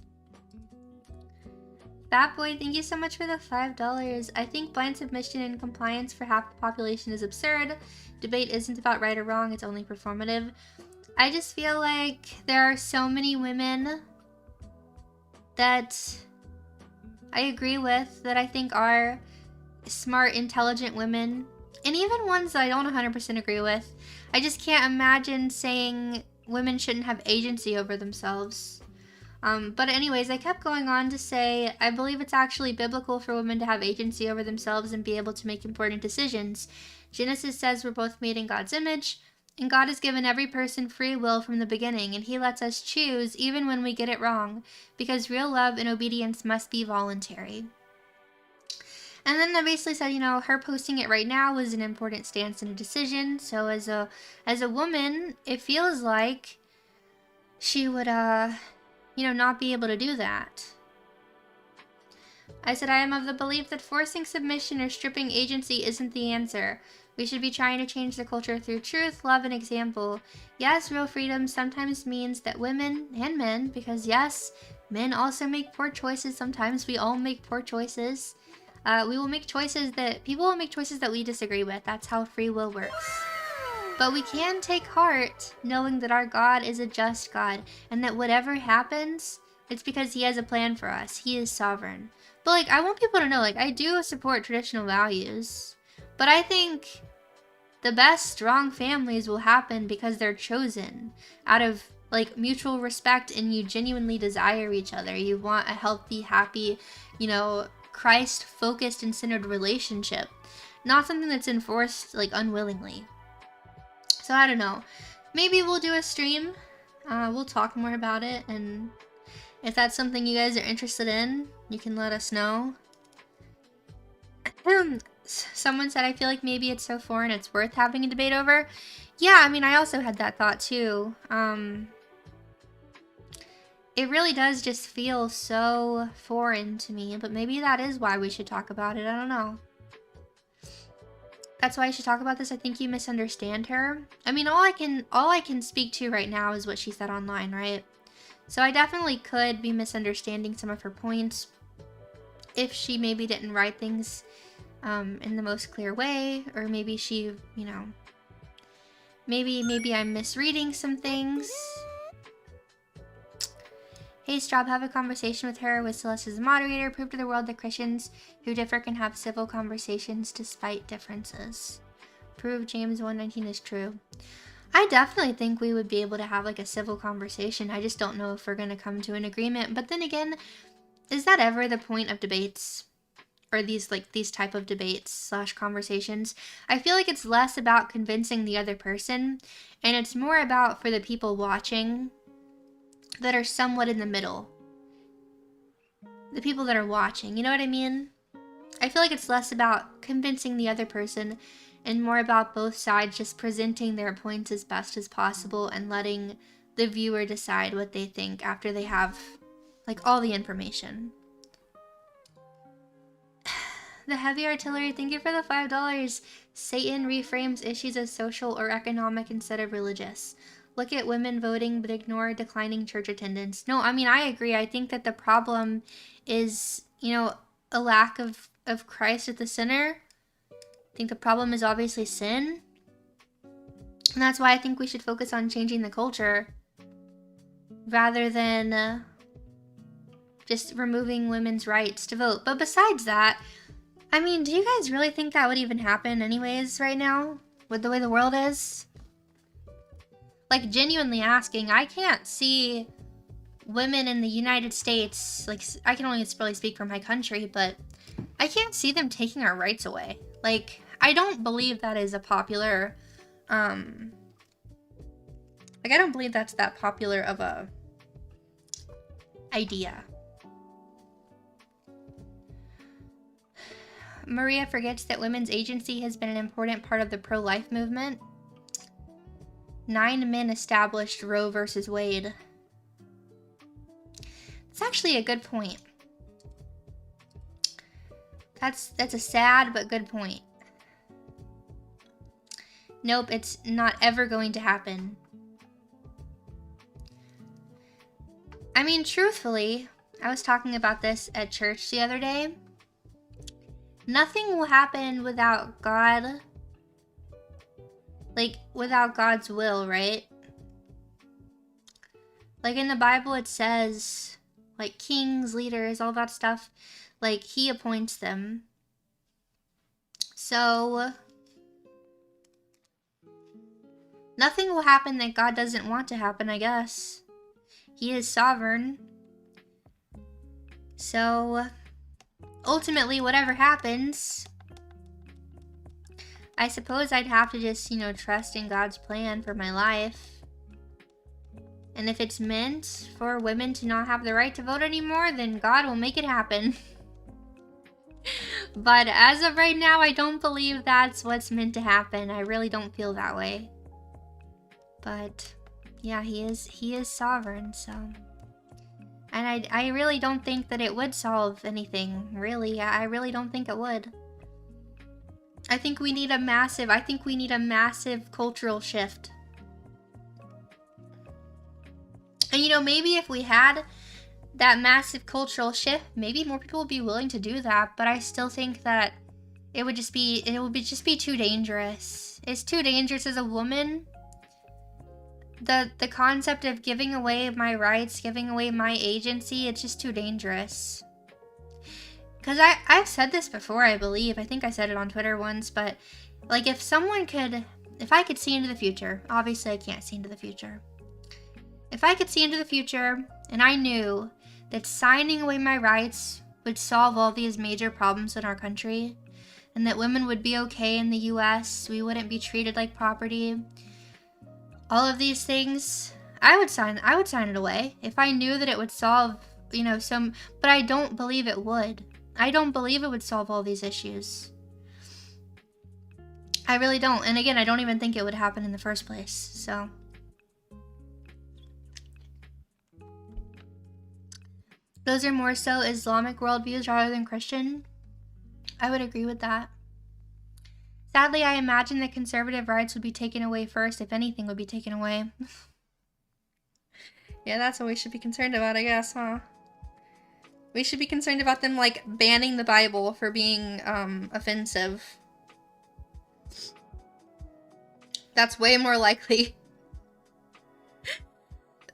Fat Boy, thank you so much for the $5. I think blind submission and compliance for half the population is absurd. Debate isn't about right or wrong, it's only performative. I just feel like there are so many women that I agree with, that I think are smart, intelligent women, and even ones that I don't 100% agree with. I just can't imagine saying women shouldn't have agency over themselves. But anyways, I kept going on to say, I believe it's actually biblical for women to have agency over themselves and be able to make important decisions. Genesis says we're both made in God's image, and God has given every person free will from the beginning, and he lets us choose even when we get it wrong, because real love and obedience must be voluntary. And then I basically said, you know, her posting it right now was an important stance and a decision. So as a woman, it feels like she would, you know, not be able to do that. I said, I am of the belief that forcing submission or stripping agency isn't the answer. We should be trying to change the culture through truth, love, and example. Yes, real freedom sometimes means that women and men, because yes, men also make poor choices. Sometimes we all make poor choices. People will make choices that we disagree with. That's how free will works. But we can take heart knowing that our God is a just God, and that whatever happens, it's because he has a plan for us. He is sovereign. But like, I want people to know, like, I do support traditional values, but I think the best strong families will happen because they're chosen out of like mutual respect, and you genuinely desire each other. You want a healthy, happy, you know, Christ-focused and centered relationship, not something that's enforced like unwillingly. So I don't know. Maybe we'll do a stream. We'll talk more about it, and if that's something you guys are interested in, you can let us know. Someone said, I feel like maybe it's so foreign it's worth having a debate over. Yeah, I mean, I also had that thought too. It really does just feel so foreign to me, but maybe that is why we should talk about it. I don't know. That's why I should talk about this. I think you misunderstand her. I mean, all I can speak to right now is what she said online, right? So I definitely could be misunderstanding some of her points if she maybe didn't write things in the most clear way, or maybe she, you know, maybe I'm misreading some things. Hey, Strawb, have a conversation with her with Celeste as a moderator. Prove to the world that Christians who differ can have civil conversations despite differences. Prove James 1:19 is true. I definitely think we would be able to have like a civil conversation. I just don't know if we're going to come to an agreement. But then again, is that ever the point of debates? Or these type of debates / conversations? I feel like it's less about convincing the other person, and it's more about for the people watching that are somewhat in the middle. The people that are watching, you know what I mean? I feel like it's less about convincing the other person and more about both sides just presenting their points as best as possible and letting the viewer decide what they think after they have like all the information. The Heavy Artillery, thank you for the $5. Satan reframes issues as social or economic instead of religious. Look at women voting but ignore declining church attendance. No, I mean, I agree. I think that the problem is, you know, a lack of Christ at the center. I think the problem is obviously sin. And that's why I think we should focus on changing the culture rather than just removing women's rights to vote. But besides that, I mean, do you guys really think that would even happen anyways right now with the way the world is? Like, genuinely asking, I can't see women in the United States, like, I can only really speak for my country, but I can't see them taking our rights away. Like, I don't believe that is a popular, like, I don't believe that's that popular of a idea. Maria forgets that women's agency has been an important part of the pro-life movement. 9 men established Roe versus Wade. It's actually a good point. That's a sad but good point. Nope, it's not ever going to happen. I mean, truthfully, I was talking about this at church the other day. Nothing will happen without God. Like, without God's will, right? Like, in the Bible it says, like, kings, leaders, all that stuff, like, he appoints them. So, nothing will happen that God doesn't want to happen, I guess. He is sovereign. So, ultimately, whatever happens, I suppose I'd have to just, trust in God's plan for my life. And if it's meant for women to not have the right to vote anymore, then God will make it happen. But as of right now, I don't believe that's what's meant to happen. I really don't feel that way. But yeah, he is sovereign, so. And I really don't think that it would solve anything, really. I really don't think it would. I think we need a massive cultural shift. And maybe if we had that massive cultural shift, maybe more people would be willing to do that, but I still think that it would just be too dangerous. It's too dangerous as a woman. The concept of giving away my rights, giving away my agency, it's just too dangerous. Because I've said this before, I believe. I think I said it on Twitter once, but like if I could see into the future, obviously I can't see into the future. If I could see into the future and I knew that signing away my rights would solve all these major problems in our country and that women would be okay in the US, we wouldn't be treated like property, all of these things, I would sign it away if I knew that it would solve, but I don't believe it would. I don't believe it would solve all these issues. I really don't. And again, I don't even think it would happen in the first place, so. Those are more so Islamic worldviews rather than Christian. I would agree with that. Sadly, I imagine that conservative rights would be taken away first, if anything would be taken away. Yeah, that's what we should be concerned about, I guess, huh? We should be concerned about them, like, banning the Bible for being, offensive. That's way more likely.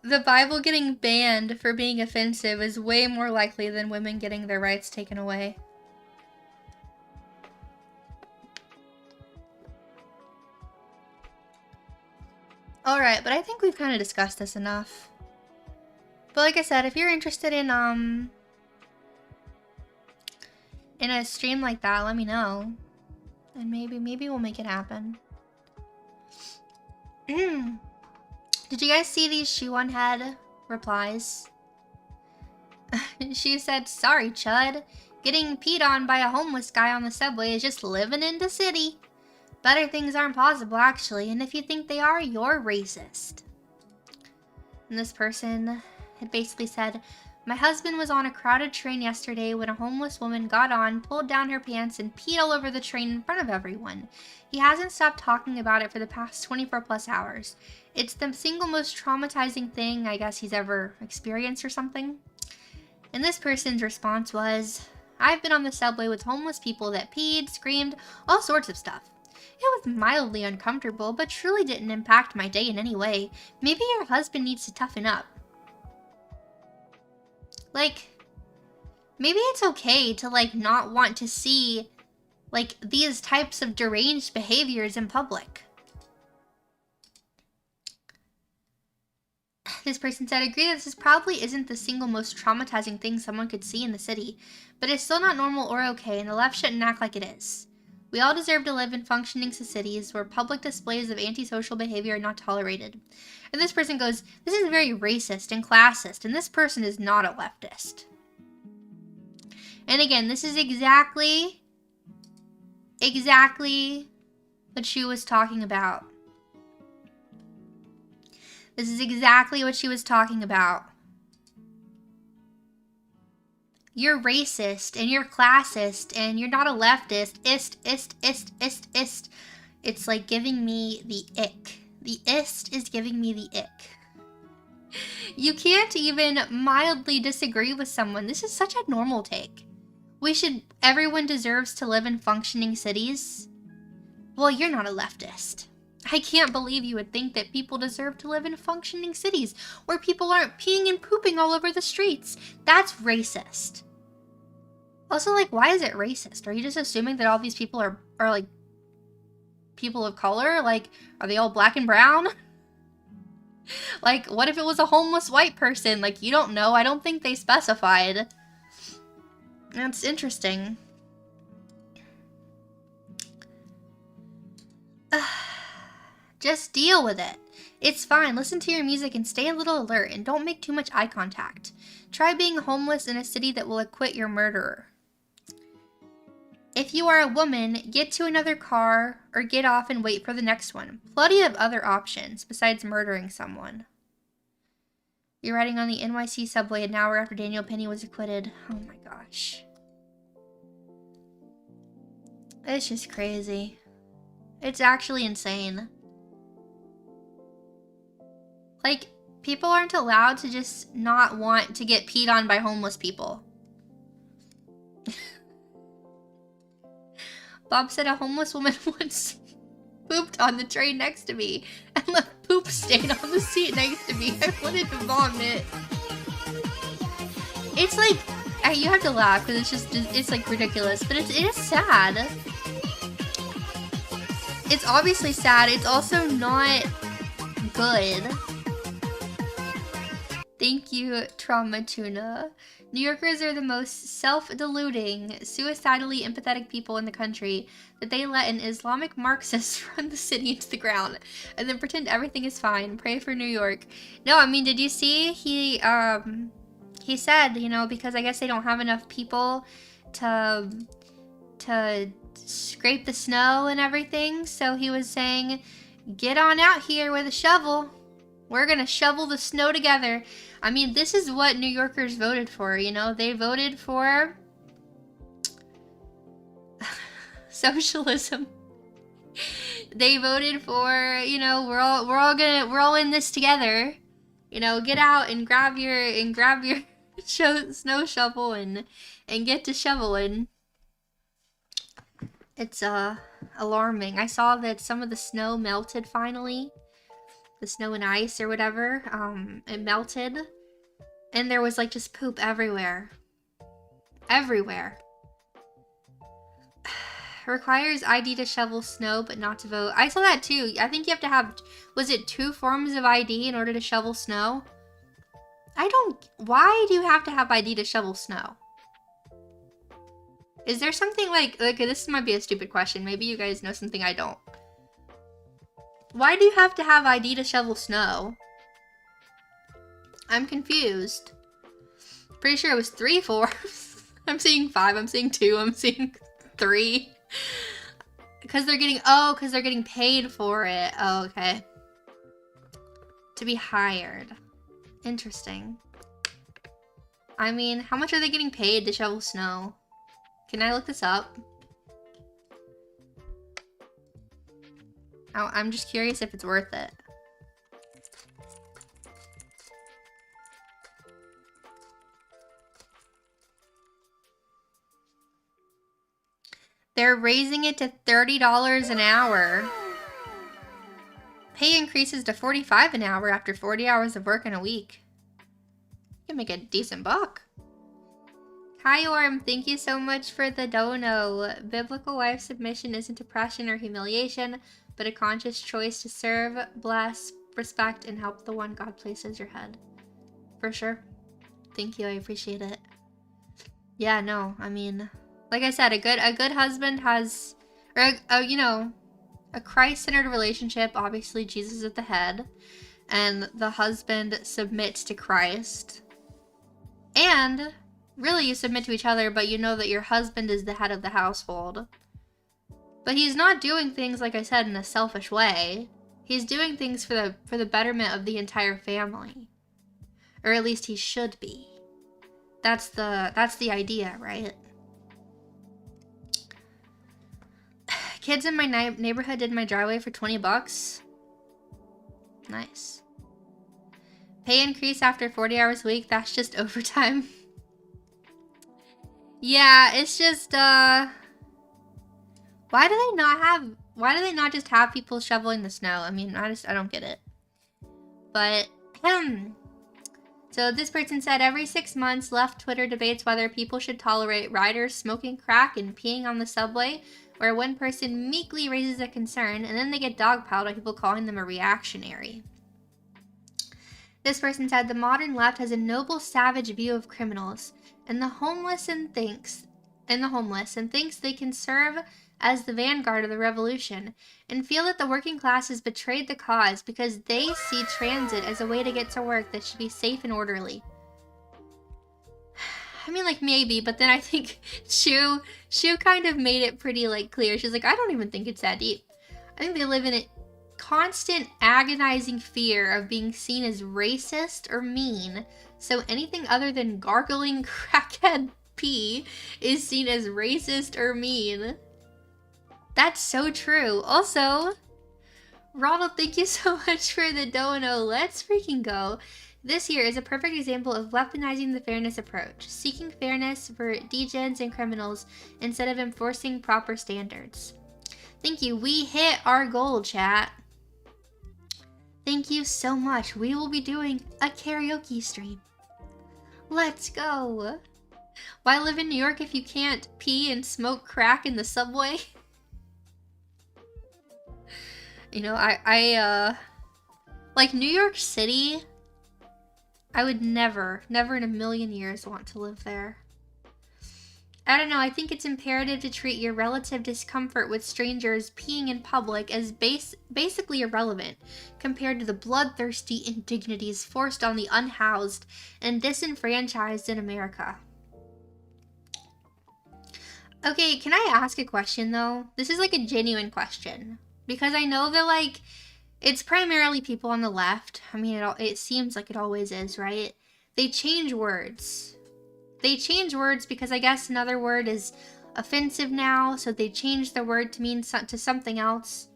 The Bible getting banned for being offensive is way more likely than women getting their rights taken away. Alright, but I think we've kind of discussed this enough. But like I said, if you're interested in a stream like that, let me know. And maybe we'll make it happen. Did you guys see these Shoe on Head replies? She said, "Sorry, Chud. Getting peed on by a homeless guy on the subway is just living in the city. Better things aren't possible, actually, and if you think they are, you're racist." And this person had basically said, "My husband was on a crowded train yesterday when a homeless woman got on, pulled down her pants, and peed all over the train in front of everyone. He hasn't stopped talking about it for the past 24 plus hours. It's the single most traumatizing thing I guess he's ever experienced or something." And this person's response was, "I've been on the subway with homeless people that peed, screamed, all sorts of stuff. It was mildly uncomfortable, but truly didn't impact my day in any way. Maybe your husband needs to toughen up." Like, maybe it's okay to, like, not want to see, like, these types of deranged behaviors in public. This person said, "Agree that this probably isn't the single most traumatizing thing someone could see in the city, but it's still not normal or okay, and the left shouldn't act like it is. We all deserve to live in functioning societies where public displays of antisocial behavior are not tolerated." And this person goes, "This is very racist and classist, and this person is not a leftist." And again, this is exactly what she was talking about. This is exactly what she was talking about. You're racist, and you're classist, and you're not a leftist. Ist. It's like giving me the ick. The ist is giving me the ick. You can't even mildly disagree with someone. This is such a normal take. Everyone deserves to live in functioning cities. Well, you're not a leftist. I can't believe you would think that people deserve to live in functioning cities where people aren't peeing and pooping all over the streets. That's racist. Also, like, why is it racist? Are you just assuming that all these people are like, people of color? Like, are they all black and brown? Like, what if it was a homeless white person? Like, you don't know. I don't think they specified. That's interesting. Just deal with it. It's fine. Listen to your music and stay a little alert and don't make too much eye contact. Try being homeless in a city that will acquit your murderer. If you are a woman, get to another car or get off and wait for the next one. Plenty of other options besides murdering someone. You're riding on the NYC subway an hour after Daniel Penny was acquitted. Oh my gosh. It's just crazy. It's actually insane. Like, people aren't allowed to just not want to get peed on by homeless people. Bob said a homeless woman once pooped on the train next to me and left poop stain on the seat next to me. I wanted to vomit. It's like, you have to laugh because it's like ridiculous, but it is sad. It's obviously sad. It's also not good. Thank you, Trauma Tuna. New Yorkers are the most self-deluding, suicidally empathetic people in the country that they let an Islamic Marxist run the city into the ground and then pretend everything is fine. Pray for New York. No, I mean, did you see? He said, you know, because I guess they don't have enough people to scrape the snow and everything, so he was saying, get on out here with a shovel. We're gonna shovel the snow together. I mean, this is what New Yorkers voted for, you know? They voted for socialism. They voted for, you know, we're all in this together. You know, get out and grab your snow shovel and get to shoveling. It's alarming. I saw that some of the snow melted finally. The snow and ice or whatever, it melted, and there was like just poop everywhere. Everywhere. Requires ID to shovel snow, but not to vote. I saw that too. I think you have to have, was it 2 forms of ID in order to shovel snow? Why do you have to have ID to shovel snow? Is there something like, okay, this might be a stupid question. Maybe you guys know something I don't. Why do you have to have ID to shovel snow? I'm confused. Pretty sure it was 3 forms. I'm seeing 5, I'm seeing 2, I'm seeing 3. Because they're getting paid for it. Oh, okay. To be hired. Interesting. I mean, how much are they getting paid to shovel snow? Can I look this up? I'm just curious if it's worth it. They're raising it to $30 an hour. Pay increases to $45 an hour after 40 hours of work in a week. You can make a decent buck. Hi Orm, thank you so much for the dono. Biblical wife submission isn't oppression or humiliation, but a conscious choice to serve, bless, respect, and help the one God places your head. For sure. Thank you, I appreciate it. Yeah, no, I mean, like I said, a good husband has, or you know, a Christ-centered relationship. Obviously, Jesus is at the head, and the husband submits to Christ. And really, you submit to each other, but you know that your husband is the head of the household. But he's not doing things, like I said, in a selfish way. He's doing things for the betterment of the entire family. Or at least he should be. That's the idea, right? Kids in my neighborhood did my driveway for 20 bucks. Nice. Pay increase after 40 hours a week. That's just overtime. Yeah, it's just, why do they not just have people shoveling the snow? I mean, I don't get it. But, so this person said, every 6 months, left Twitter debates whether people should tolerate riders smoking crack and peeing on the subway, where one person meekly raises a concern, and then they get dogpiled by people calling them a reactionary. This person said, the modern left has a noble, savage view of criminals, and the homeless and thinks they can serve as the vanguard of the revolution, and feel that the working class has betrayed the cause because they see transit as a way to get to work that should be safe and orderly. I mean, like, maybe, but then I think Shu kind of made it pretty, like, clear. She's like, I don't even think it's that deep. I think they live in a constant agonizing fear of being seen as racist or mean, so anything other than gargling crackhead pee is seen as racist or mean. That's so true. Also, Ronald, thank you so much for the dono. Let's freaking go. This here is a perfect example of weaponizing the fairness approach, seeking fairness for degens and criminals instead of enforcing proper standards. Thank you. We hit our goal, chat. Thank you so much. We will be doing a karaoke stream. Let's go. Why live in New York if you can't pee and smoke crack in the subway? You know, I like New York City, I would never in a million years want to live there. I don't know, I think it's imperative to treat your relative discomfort with strangers peeing in public as basically irrelevant compared to the bloodthirsty indignities forced on the unhoused and disenfranchised in America. Okay, can I ask a question though? This is like a genuine question. Because I know that, like, it's primarily people on the left. I mean, it seems like it always is, right? They change words. They change words because I guess another word is offensive now, so they change the word to mean to something else.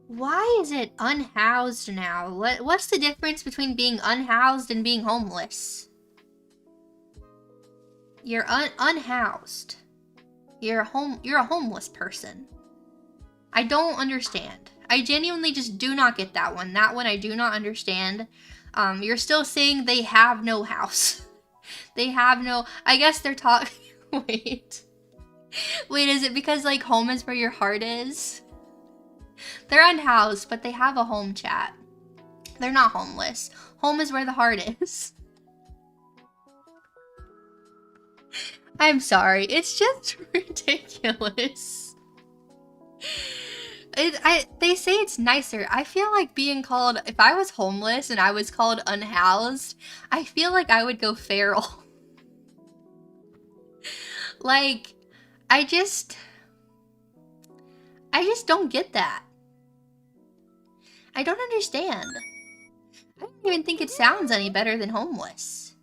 Why is it unhoused now? What's the difference between being unhoused and being homeless? You're unhoused. You're a homeless person. I don't understand. I genuinely just do not get that one. That one I do not understand. You're still saying they have no house. They have no... I guess they're talking... Wait, is it because, like, home is where your heart is? They're unhoused, but they have a home, chat. They're not homeless. Home is where the heart is. I'm sorry. It's just ridiculous. They say it's nicer. I feel like being called, if I was homeless and I was called unhoused, I feel like I would go feral. Like, I just don't get that. I don't understand. I don't even think it sounds any better than homeless.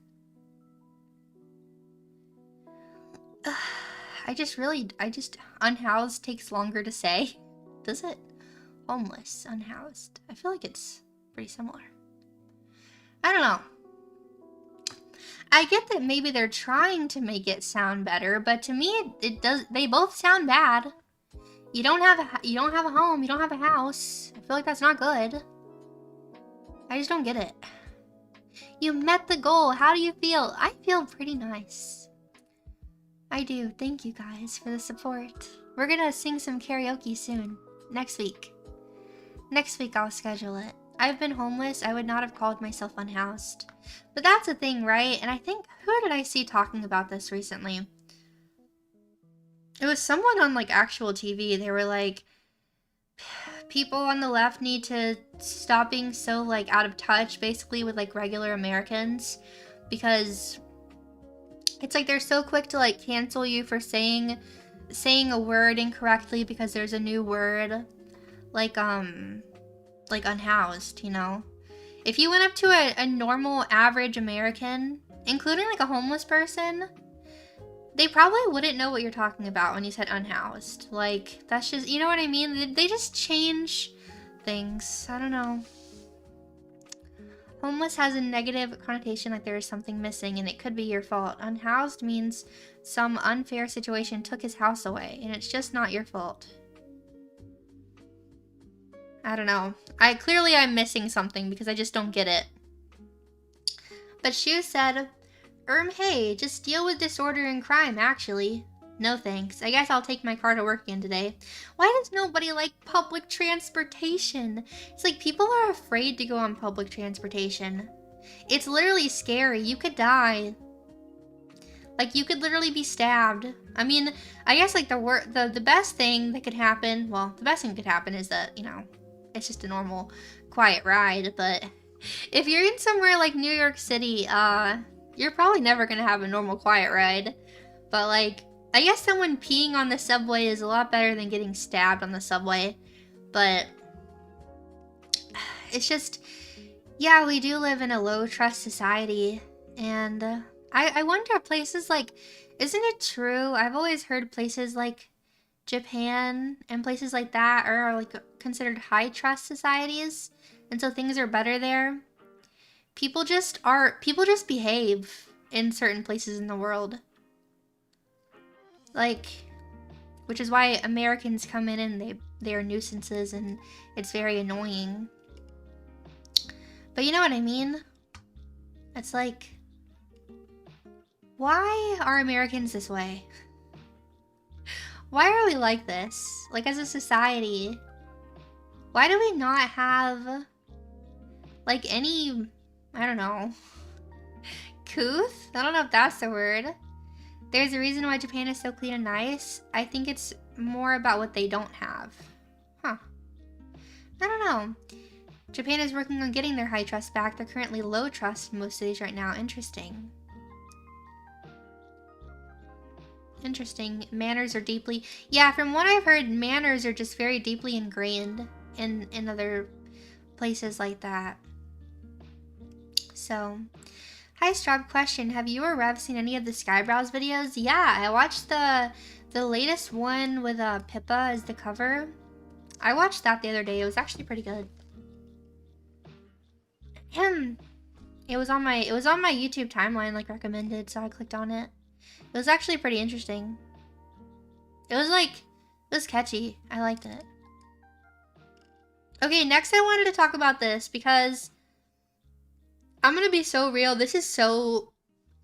Unhoused takes longer to say. Does it? Homeless, unhoused. I feel like it's pretty similar. I don't know. I get that maybe they're trying to make it sound better, but to me, they both sound bad. You don't have a home, you don't have a house. I feel like that's not good. I just don't get it. You met the goal. How do you feel? I feel pretty nice. I do. Thank you guys for the support. We're gonna sing some karaoke soon. Next week. Next week I'll schedule it. I've been homeless. I would not have called myself unhoused. But that's a thing, right? And I think, who did I see talking about this recently? It was someone on, like, actual TV. They were like, people on the left need to stop being so, like, out of touch, basically, with, like, regular Americans. Because it's like they're so quick to, like, cancel you for saying a word incorrectly because there's a new word, like unhoused, you know? If you went up to a normal average American, including like a homeless person, they probably wouldn't know what you're talking about when you said unhoused. Like, that's just, you know what I mean? They just change things. I don't know. Homeless has a negative connotation, like there is something missing and it could be your fault. Unhoused means some unfair situation took his house away and it's just not your fault. I don't know. Clearly I'm missing something because I just don't get it. But Shu said, hey, just deal with disorder and crime, actually. No thanks. I guess I'll take my car to work again today. Why does nobody like public transportation? It's like people are afraid to go on public transportation. It's literally scary. You could die. Like, you could literally be stabbed. I mean, I guess like the best thing that could happen, well, the best thing that could happen is that, you know, it's just a normal quiet ride. But if you're in somewhere like New York City, you're probably never gonna have a normal quiet ride. But like, I guess someone peeing on the subway is a lot better than getting stabbed on the subway. But it's just, yeah, we do live in a low trust society. And I wonder, places like, isn't it true? I've always heard places like Japan and places like that are like considered high trust societies. And so things are better there. People just behave in certain places in the world. Like, which is why Americans come in and they're nuisances and it's very annoying. But you know what I mean? It's like, why are Americans this way? Why are we like this? Like, as a society, why do we not have like any, I don't know, couth? I don't know if that's the word. There's a reason why Japan is so clean and nice. I think it's more about what they don't have. Huh. I don't know. Japan is working on getting their high trust back. They're currently low trust in most cities right now. Interesting. Interesting. Manners are deeply... Yeah, from what I've heard, manners are just very deeply ingrained in other places like that. So... Hi, Strawb. Question. Have you or Rev seen any of the Skybrows videos? Yeah, I watched the latest one with Pippa as the cover. I watched that the other day. It was actually pretty good. It was on my YouTube timeline, like, recommended, so I clicked on it. It was actually pretty interesting. It was catchy. I liked it. Okay, next I wanted to talk about this because I'm gonna be so real. This is so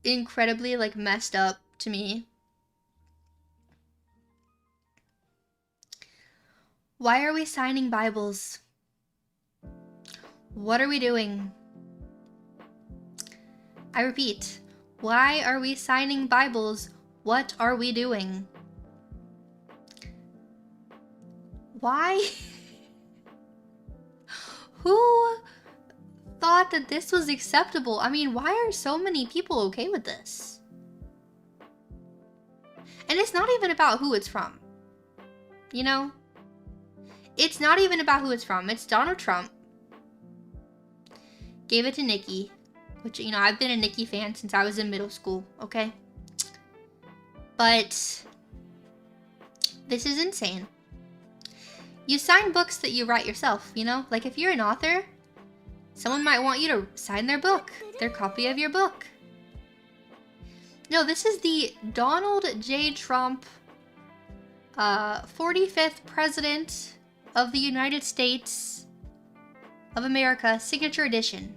incredibly, like, messed up to me. Why are we signing Bibles? What are we doing? I repeat, why are we signing Bibles? What are we doing? Why? Who thought that this was acceptable? I mean, why are so many people okay with this? And it's not even about who it's from. You know? It's not even about who it's from. It's Donald Trump. Gave it to Nikki. Which, you know, I've been a Nikki fan since I was in middle school, okay? But this is insane. You sign books that you write yourself, you know? Like, if you're an author, someone might want you to sign their book, their copy of your book. No, this is the Donald J. Trump, 45th President of the United States of America, signature edition.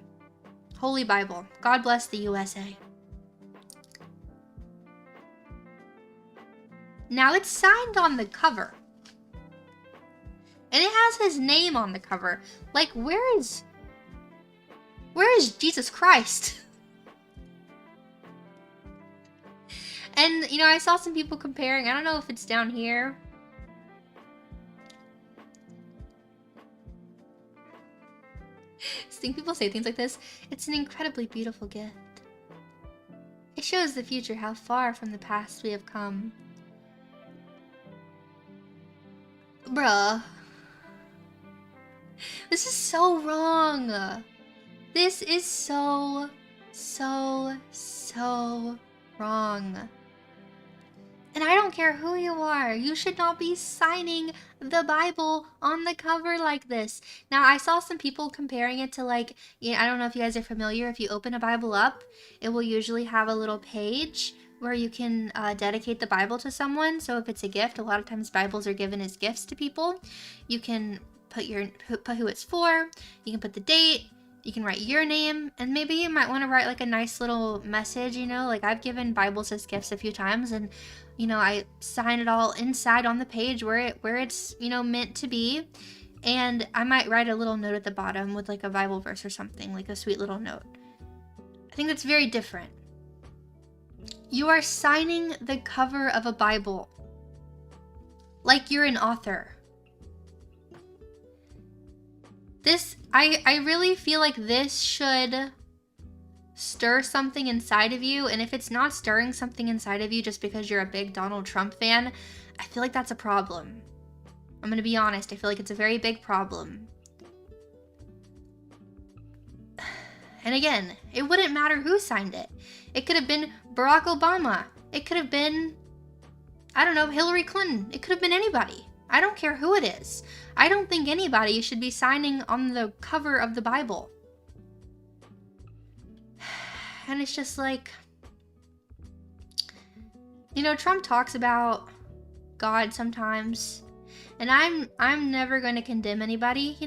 Holy Bible. God bless the USA. Now it's signed on the cover. And it has his name on the cover. Like, where is Jesus Christ? And, you know, I saw some people comparing. I don't know if it's down here. Seeing people say things like this, it's an incredibly beautiful gift. It shows the future how far from the past we have come. Bruh. This is so wrong. This is so wrong. And I don't care who you are. You should not be signing the Bible on the cover like this. Now, I saw some people comparing it to like, I don't know if you guys are familiar. If you open a Bible up, it will usually have a little page where you can dedicate the Bible to someone. So if it's a gift, a lot of times Bibles are given as gifts to people. You can put who it's for. You can put the date. You can write your name, and maybe you might want to write like a nice little message, like I've given Bibles as gifts a few times, and I sign it all inside on the page where it's meant to be, and I might write a little note at the bottom with like a Bible verse or something, like a sweet little note. I think that's very different. You are signing the cover of a Bible like you're an author. I really feel like this should stir something inside of you, and if it's not stirring something inside of you just because you're a big Donald Trump fan, I feel like that's a problem. I'm gonna be honest, I feel like it's a very big problem. And again, it wouldn't matter who signed it. It could have been Barack Obama. It could have been, I don't know, Hillary Clinton. It could have been anybody. I don't care who it is. I don't think anybody should be signing on the cover of the Bible. And it's just like, Trump talks about God sometimes, and I'm never going to condemn anybody,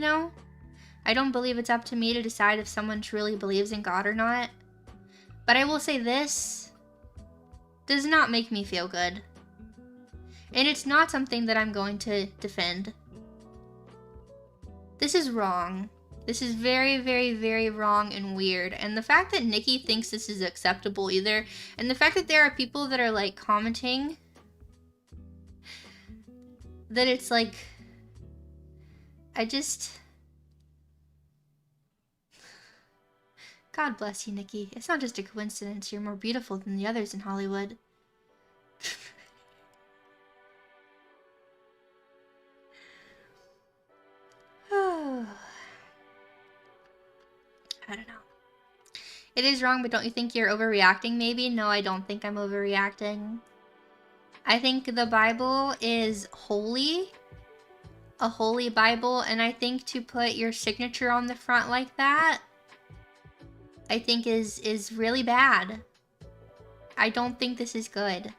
I don't believe it's up to me to decide if someone truly believes in God or not. But I will say this does not make me feel good. And it's not something that I'm going to defend. This is wrong. This is very, very, very wrong and weird. And the fact that Nikki thinks this is acceptable either, and the fact that there are people that are like commenting that it's like, God bless you, Nikki. It's not just a coincidence. You're more beautiful than the others in Hollywood. I don't know. It is wrong, but don't you think you're overreacting maybe? No, I don't think I'm overreacting. I think the Bible is holy. A holy Bible, and I think to put your signature on the front like that, I think is really bad. I don't think this is good.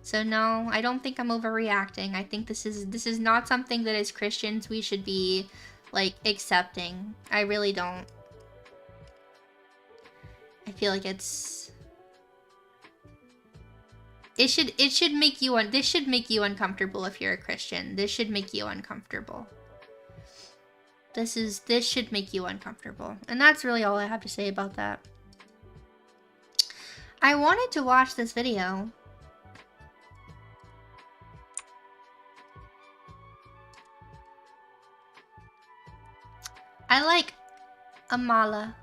So no, I don't think I'm overreacting. I think this is not something that as Christians we should be like accepting. I really don't. I feel like this should make you uncomfortable if you're a Christian. This should make you uncomfortable. This should make you uncomfortable. And that's really all I have to say about that. I wanted to watch this video. I like Amala.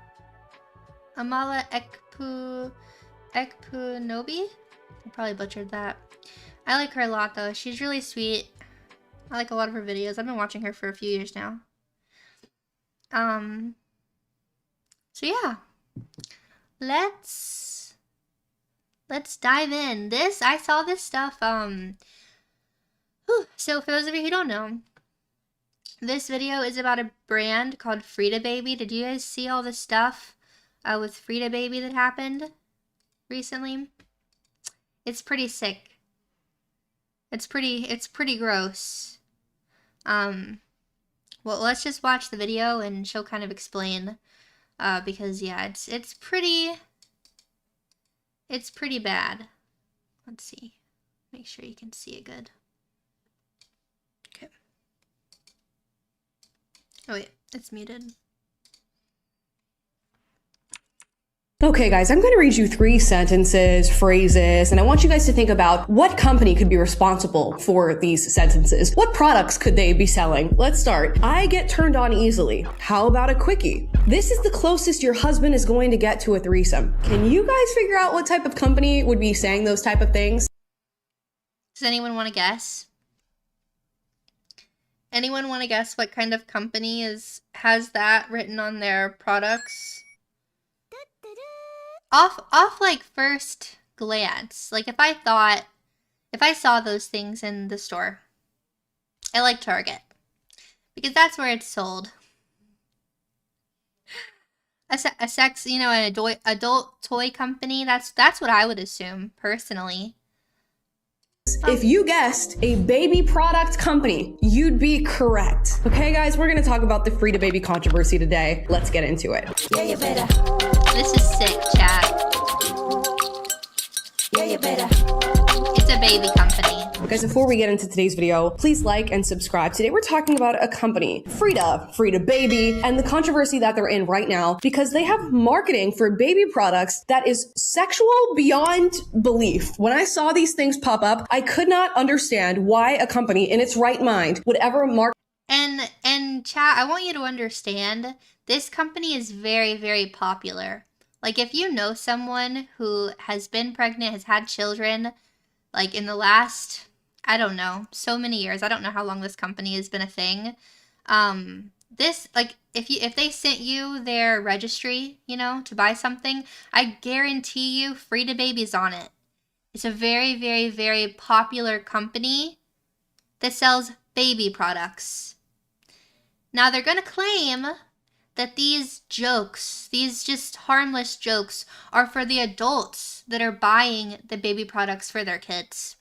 Amala Ekpunobi? I probably butchered that. I like her a lot though. She's really sweet. I like a lot of her videos. I've been watching her for a few years now. So yeah. Let's dive in. I saw this stuff, so for those of you who don't know, this video is about a brand called SpiriTsularis. Did you guys see all the stuff with SpiriTsularis that happened recently? It's pretty sick. It's pretty gross. Well, let's just watch the video and she'll kind of explain, because yeah, it's pretty bad. Let's see. Make sure you can see it good. Okay. Oh wait, it's muted. Okay guys, I'm going to read you 3 sentences, phrases, and I want you guys to think about what company could be responsible for these sentences. What products could they be selling? Let's start. I get turned on easily. How about a quickie? This is the closest your husband is going to get to a threesome. Can you guys figure out what type of company would be saying those type of things? Does anyone want to guess? Anyone want to guess what kind of company has that written on their products? Off like first glance, like if I thought If I saw those things in the store, I like Target because that's where it's sold. A sex, you know, an adult toy company. That's what I would assume personally. If you guessed a baby product company, you'd be correct. Okay, guys, we're gonna talk about the Frida Baby controversy today. Let's get into it. Yeah, you better. This is sick, chat. Yeah, you better. It's a baby company. Guys, before we get into today's video, please like and subscribe. Today we're talking about a company, Frida Baby, and the controversy that they're in right now because they have marketing for baby products that is sexual beyond belief. When I saw these things pop up, I could not understand why a company in its right mind would ever market. And chat, I want you to understand, this company is very, very popular. Like, if you know someone who has been pregnant, has had children, like in the last, I don't know, so many years. I don't know how long this company has been a thing. This, like, if they sent you their registry, you know, to buy something, I guarantee you Frida Baby's on it. It's a very, very, very popular company that sells baby products. Now, they're going to claim that these jokes, these just harmless jokes, are for the adults that are buying the baby products for their kids.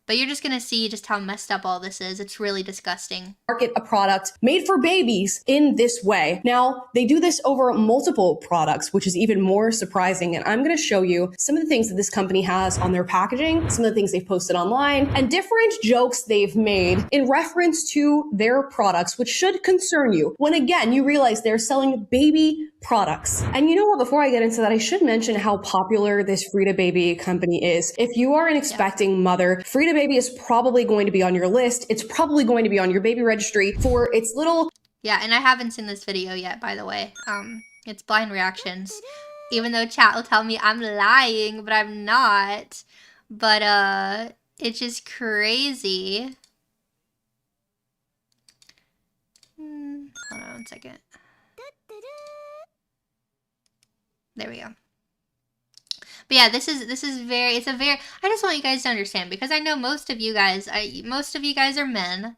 But you're just going to see just how messed up all this is. It's really disgusting. Market a product made for babies in this way. Now, they do this over multiple products, which is even more surprising. And I'm going to show you some of the things that this company has on their packaging, some of the things they've posted online, and different jokes they've made in reference to their products, which should concern you when, again, you realize they're selling baby products. And you know what? Before I get into that, I should mention how popular this Frida Baby company is. If you are an expecting mother, Frida Baby is probably going to be on your list. It's probably going to be on your baby registry for its little... Yeah, and I haven't seen this video yet, by the way. It's blind reactions. Even though chat will tell me I'm lying, but I'm not. But, it's just crazy. Hold on one second. There we go. But yeah, this is I just want you guys to understand, because I know most of you guys are men,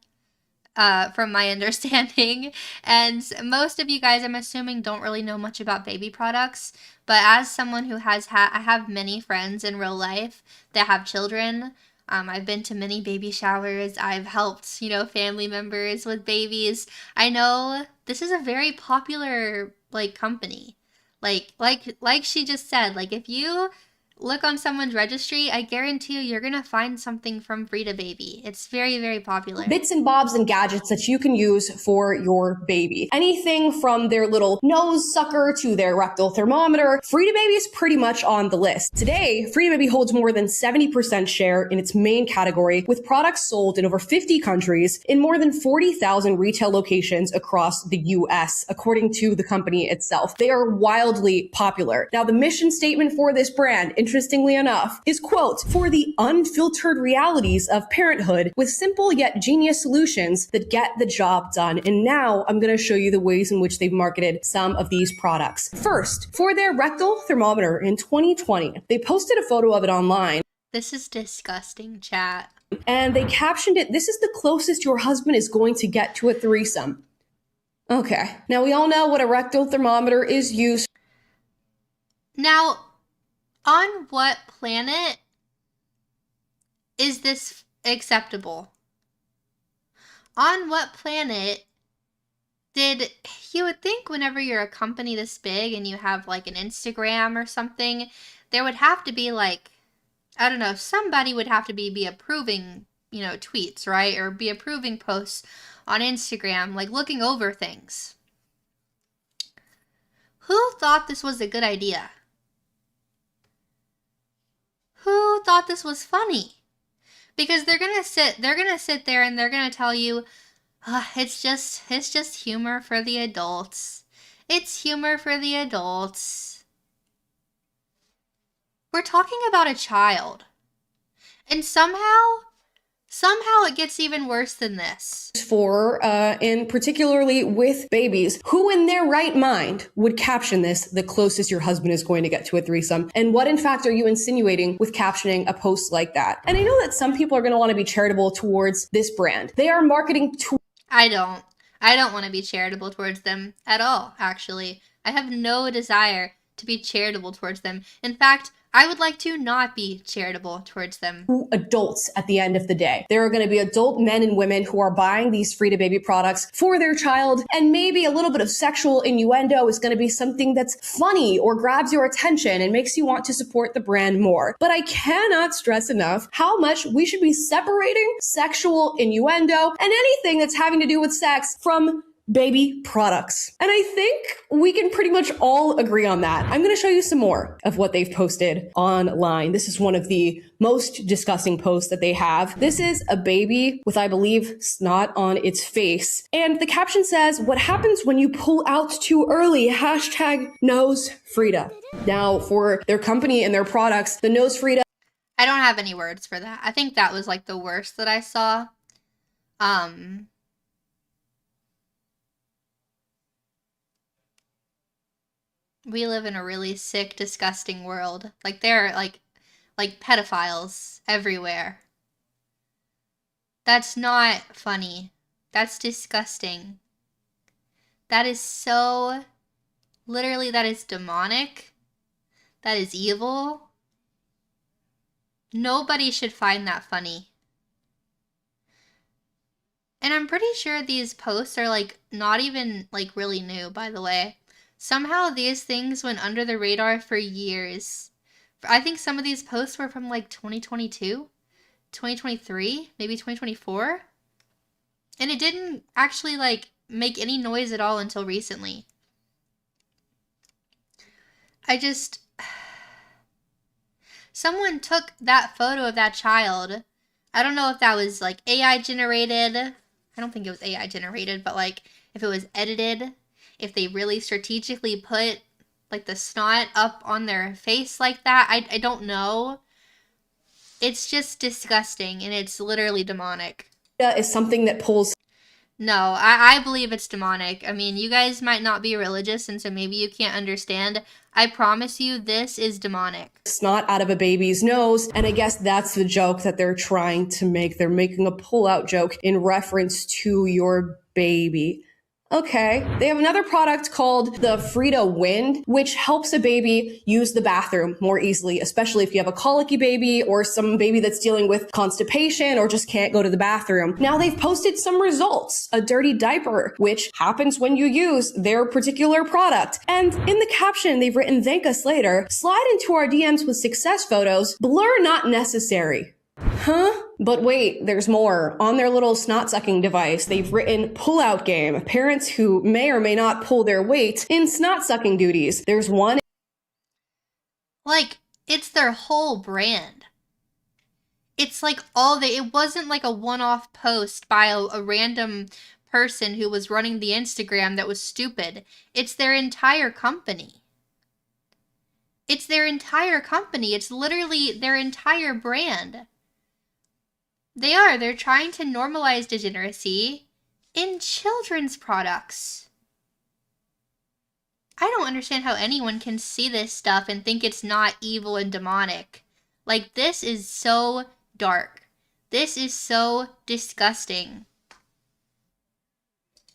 from my understanding, and most of you guys, I'm assuming, don't really know much about baby products. But as someone who I have many friends in real life that have children. I've been to many baby showers. I've helped, you know, family members with babies. I know this is a very popular, like, company. Like she just said, like, if you look on someone's registry, I guarantee you're gonna find something from Frida Baby. It's very, very popular. Bits and bobs and gadgets that you can use for your baby. Anything from their little nose sucker to their rectal thermometer, Frida Baby is pretty much on the list. Today, Frida Baby holds more than 70% share in its main category, with products sold in over 50 countries in more than 40,000 retail locations across the US, according to the company itself. They are wildly popular. Now, the mission statement for this brand, interestingly enough, is, quote, for the unfiltered realities of parenthood with simple yet genius solutions that get the job done. And now I'm going to show you the ways in which they've marketed some of these products. First, for their rectal thermometer in 2020, they posted a photo of it online. This is disgusting, chat. And they captioned it, "This is the closest your husband is going to get to a threesome." Okay. Now, we all know what a rectal thermometer is used. Now, on what planet is this acceptable? On what planet you would think whenever you're a company this big and you have like an Instagram or something, there would have to be like, I don't know, somebody would have to be approving, you know, tweets, right? Or be approving posts on Instagram, like looking over things. Who thought this was a good idea? Who thought this was funny? Because they're gonna sit there and they're gonna tell you, it's just humor for the adults. It's humor for the adults. We're talking about a child. And somehow Somehow it gets even worse than this. For, and particularly with babies, who in their right mind would caption this the closest your husband is going to get to a threesome? And what in fact are you insinuating with captioning a post like that? And I know that some people are going to want to be charitable towards this brand. They are marketing to. I don't want to be charitable towards them at all, actually. I have no desire to be charitable towards them. In fact, I would like to not be charitable towards them. Adults at the end of the day. There are going to be adult men and women who are buying these free-to-baby products for their child, and maybe a little bit of sexual innuendo is going to be something that's funny or grabs your attention and makes you want to support the brand more. But I cannot stress enough how much we should be separating sexual innuendo and anything that's having to do with sex from baby products. And I think we can pretty much all agree on that. I'm going to show you some more of what they've posted online. This is one of the most disgusting posts that they have. This is a baby with, I believe, snot on its face. And the caption says, "What happens when you pull out too early? Hashtag nose Frida." Now, for their company and their products, the nose Frida. I don't have any words for that. I think that was like the worst that I saw. We live in a really sick, disgusting world. Like, there are, like pedophiles everywhere. That's not funny. That's disgusting. That is so... Literally, that is demonic. That is evil. Nobody should find that funny. And I'm pretty sure these posts are, like, not even, like, really new, by the way. Somehow these things went under the radar for years. I think some of these posts were from like 2022, 2023, maybe 2024. And it didn't actually like make any noise at all until recently. Someone took that photo of that child. I don't know if that was like AI generated. I don't think it was AI generated, but like if it was edited. If they really strategically put like the snot up on their face like that, I don't know. It's just disgusting and it's literally demonic. Is something that pulls. No, I believe it's demonic. I mean, you guys might not be religious and so maybe you can't understand. I promise you this is demonic. Snot out of a baby's nose. And I guess that's the joke that they're trying to make. They're making a pull-out joke in reference to your baby. Okay, they have another product called the Frida Wind, which helps a baby use the bathroom more easily, especially if you have a colicky baby or some baby that's dealing with constipation or just can't go to the bathroom. Now they've posted some results, a dirty diaper, which happens when you use their particular product. And in the caption, they've written, "Thank us later. Slide into our DMs with success photos. Blur not necessary." Huh? But wait, there's more. On their little snot-sucking device, they've written pull-out game. Parents who may or may not pull their weight in snot-sucking duties. There's one... Like, it's their whole brand. It's like all they... It wasn't like a one-off post by a random person who was running the Instagram that was stupid. It's their entire company. It's their entire company. It's literally their entire brand. They're trying to normalize degeneracy in children's products. I don't understand how anyone can see this stuff and think it's not evil and demonic. Like, this is so dark. This is so disgusting.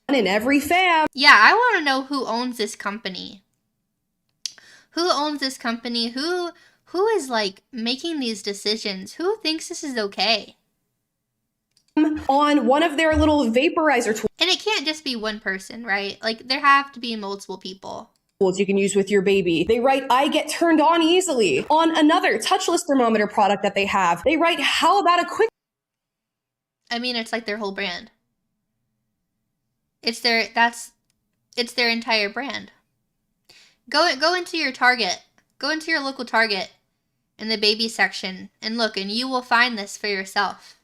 In every fam. Yeah, I want to know who owns this company. Who owns this company? Who is, like, making these decisions? Who thinks this is okay? On one of their little vaporizer tools. And it can't just be one person, right? Like, there have to be multiple people. You can use with your baby. They write, "I get turned on easily." On another touchless thermometer product that they have, they write, "How about a quick..." I mean, it's like their whole brand. It's their entire brand. Go into your Target. Go into your local Target in the baby section and look, and you will find this for yourself.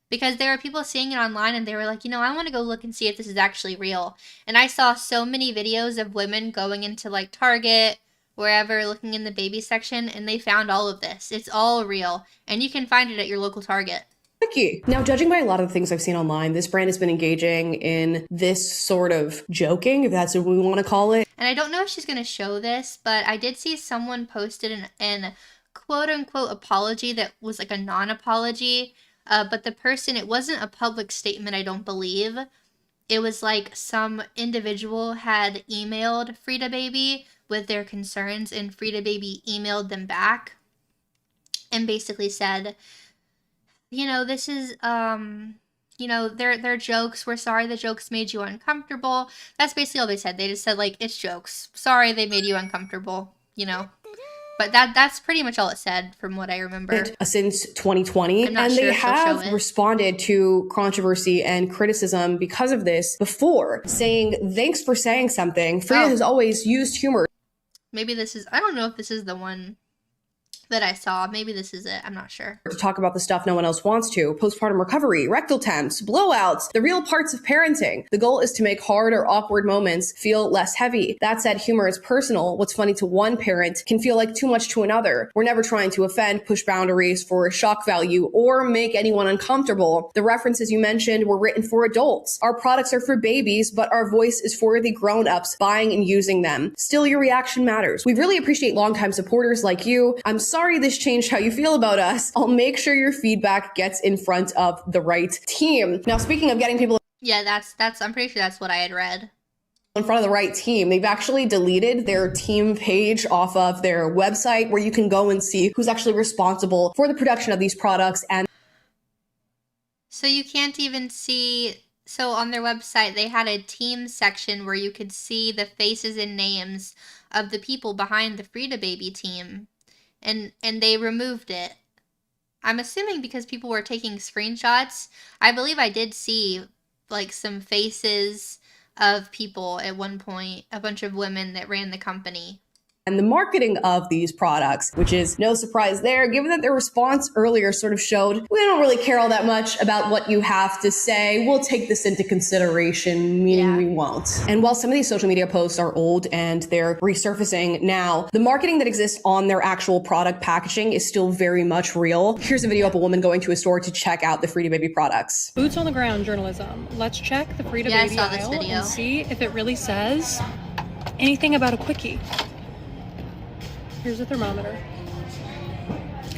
Because there were people seeing it online and they were like, I want to go look and see if this is actually real. And I saw so many videos of women going into like Target, wherever, looking in the baby section, and they found all of this. It's all real. And you can find it at your local Target. quickie. Now, judging by a lot of the things I've seen online, this brand has been engaging in this sort of joking, if that's what we want to call it. And I don't know if she's going to show this, but I did see someone posted an quote-unquote apology that was like a non-apology. But the person, it wasn't a public statement, I don't believe. It was like some individual had emailed Frida Baby with their concerns, and Frida Baby emailed them back and basically said, you know, this is, you know, they're jokes. We're sorry the jokes made you uncomfortable. That's basically all they said. They just said, like, it's jokes. Sorry they made you uncomfortable, you know. But that's pretty much all it said from what I remember. Since 2020. And they have responded to controversy and criticism because of this before, saying, thanks for saying something. Frida has always used humor. Maybe this is, I don't know if this is the one that I saw. Maybe this is it. I'm not sure. To talk about the stuff no one else wants to. Postpartum recovery, rectal temps, blowouts, the real parts of parenting. The goal is to make hard or awkward moments feel less heavy. That said, humor is personal. What's funny to one parent can feel like too much to another. We're never trying to offend, push boundaries for shock value, or make anyone uncomfortable. The references you mentioned were written for adults. Our products are for babies, but our voice is for the grown-ups buying and using them. Still, your reaction matters. We really appreciate longtime supporters like you. I'm sorry this changed how you feel about us. I'll make sure your feedback gets in front of the right team. Now, speaking of getting people... Yeah, that's I'm pretty sure that's what I had read. In front of the right team, they've actually deleted their team page off of their website where you can go and see who's actually responsible for the production of these products. And so you can't even see... So on their website, they had a team section where you could see the faces and names of the people behind the Frida Baby team. And they removed it. I'm assuming because people were taking screenshots. I believe I did see like some faces of people at one point, a bunch of women that ran the company. And the marketing of these products, which is no surprise there, given that their response earlier sort of showed, we don't really care all that much about what you have to say. We'll take this into consideration, meaning we won't. And while some of these social media posts are old and they're resurfacing now, the marketing that exists on their actual product packaging is still very much real. Here's a video of a woman going to a store to check out the Frida Baby products. Boots on the ground journalism. Let's check the Frida Baby aisle and see if it really says anything about a quickie. Here's a thermometer.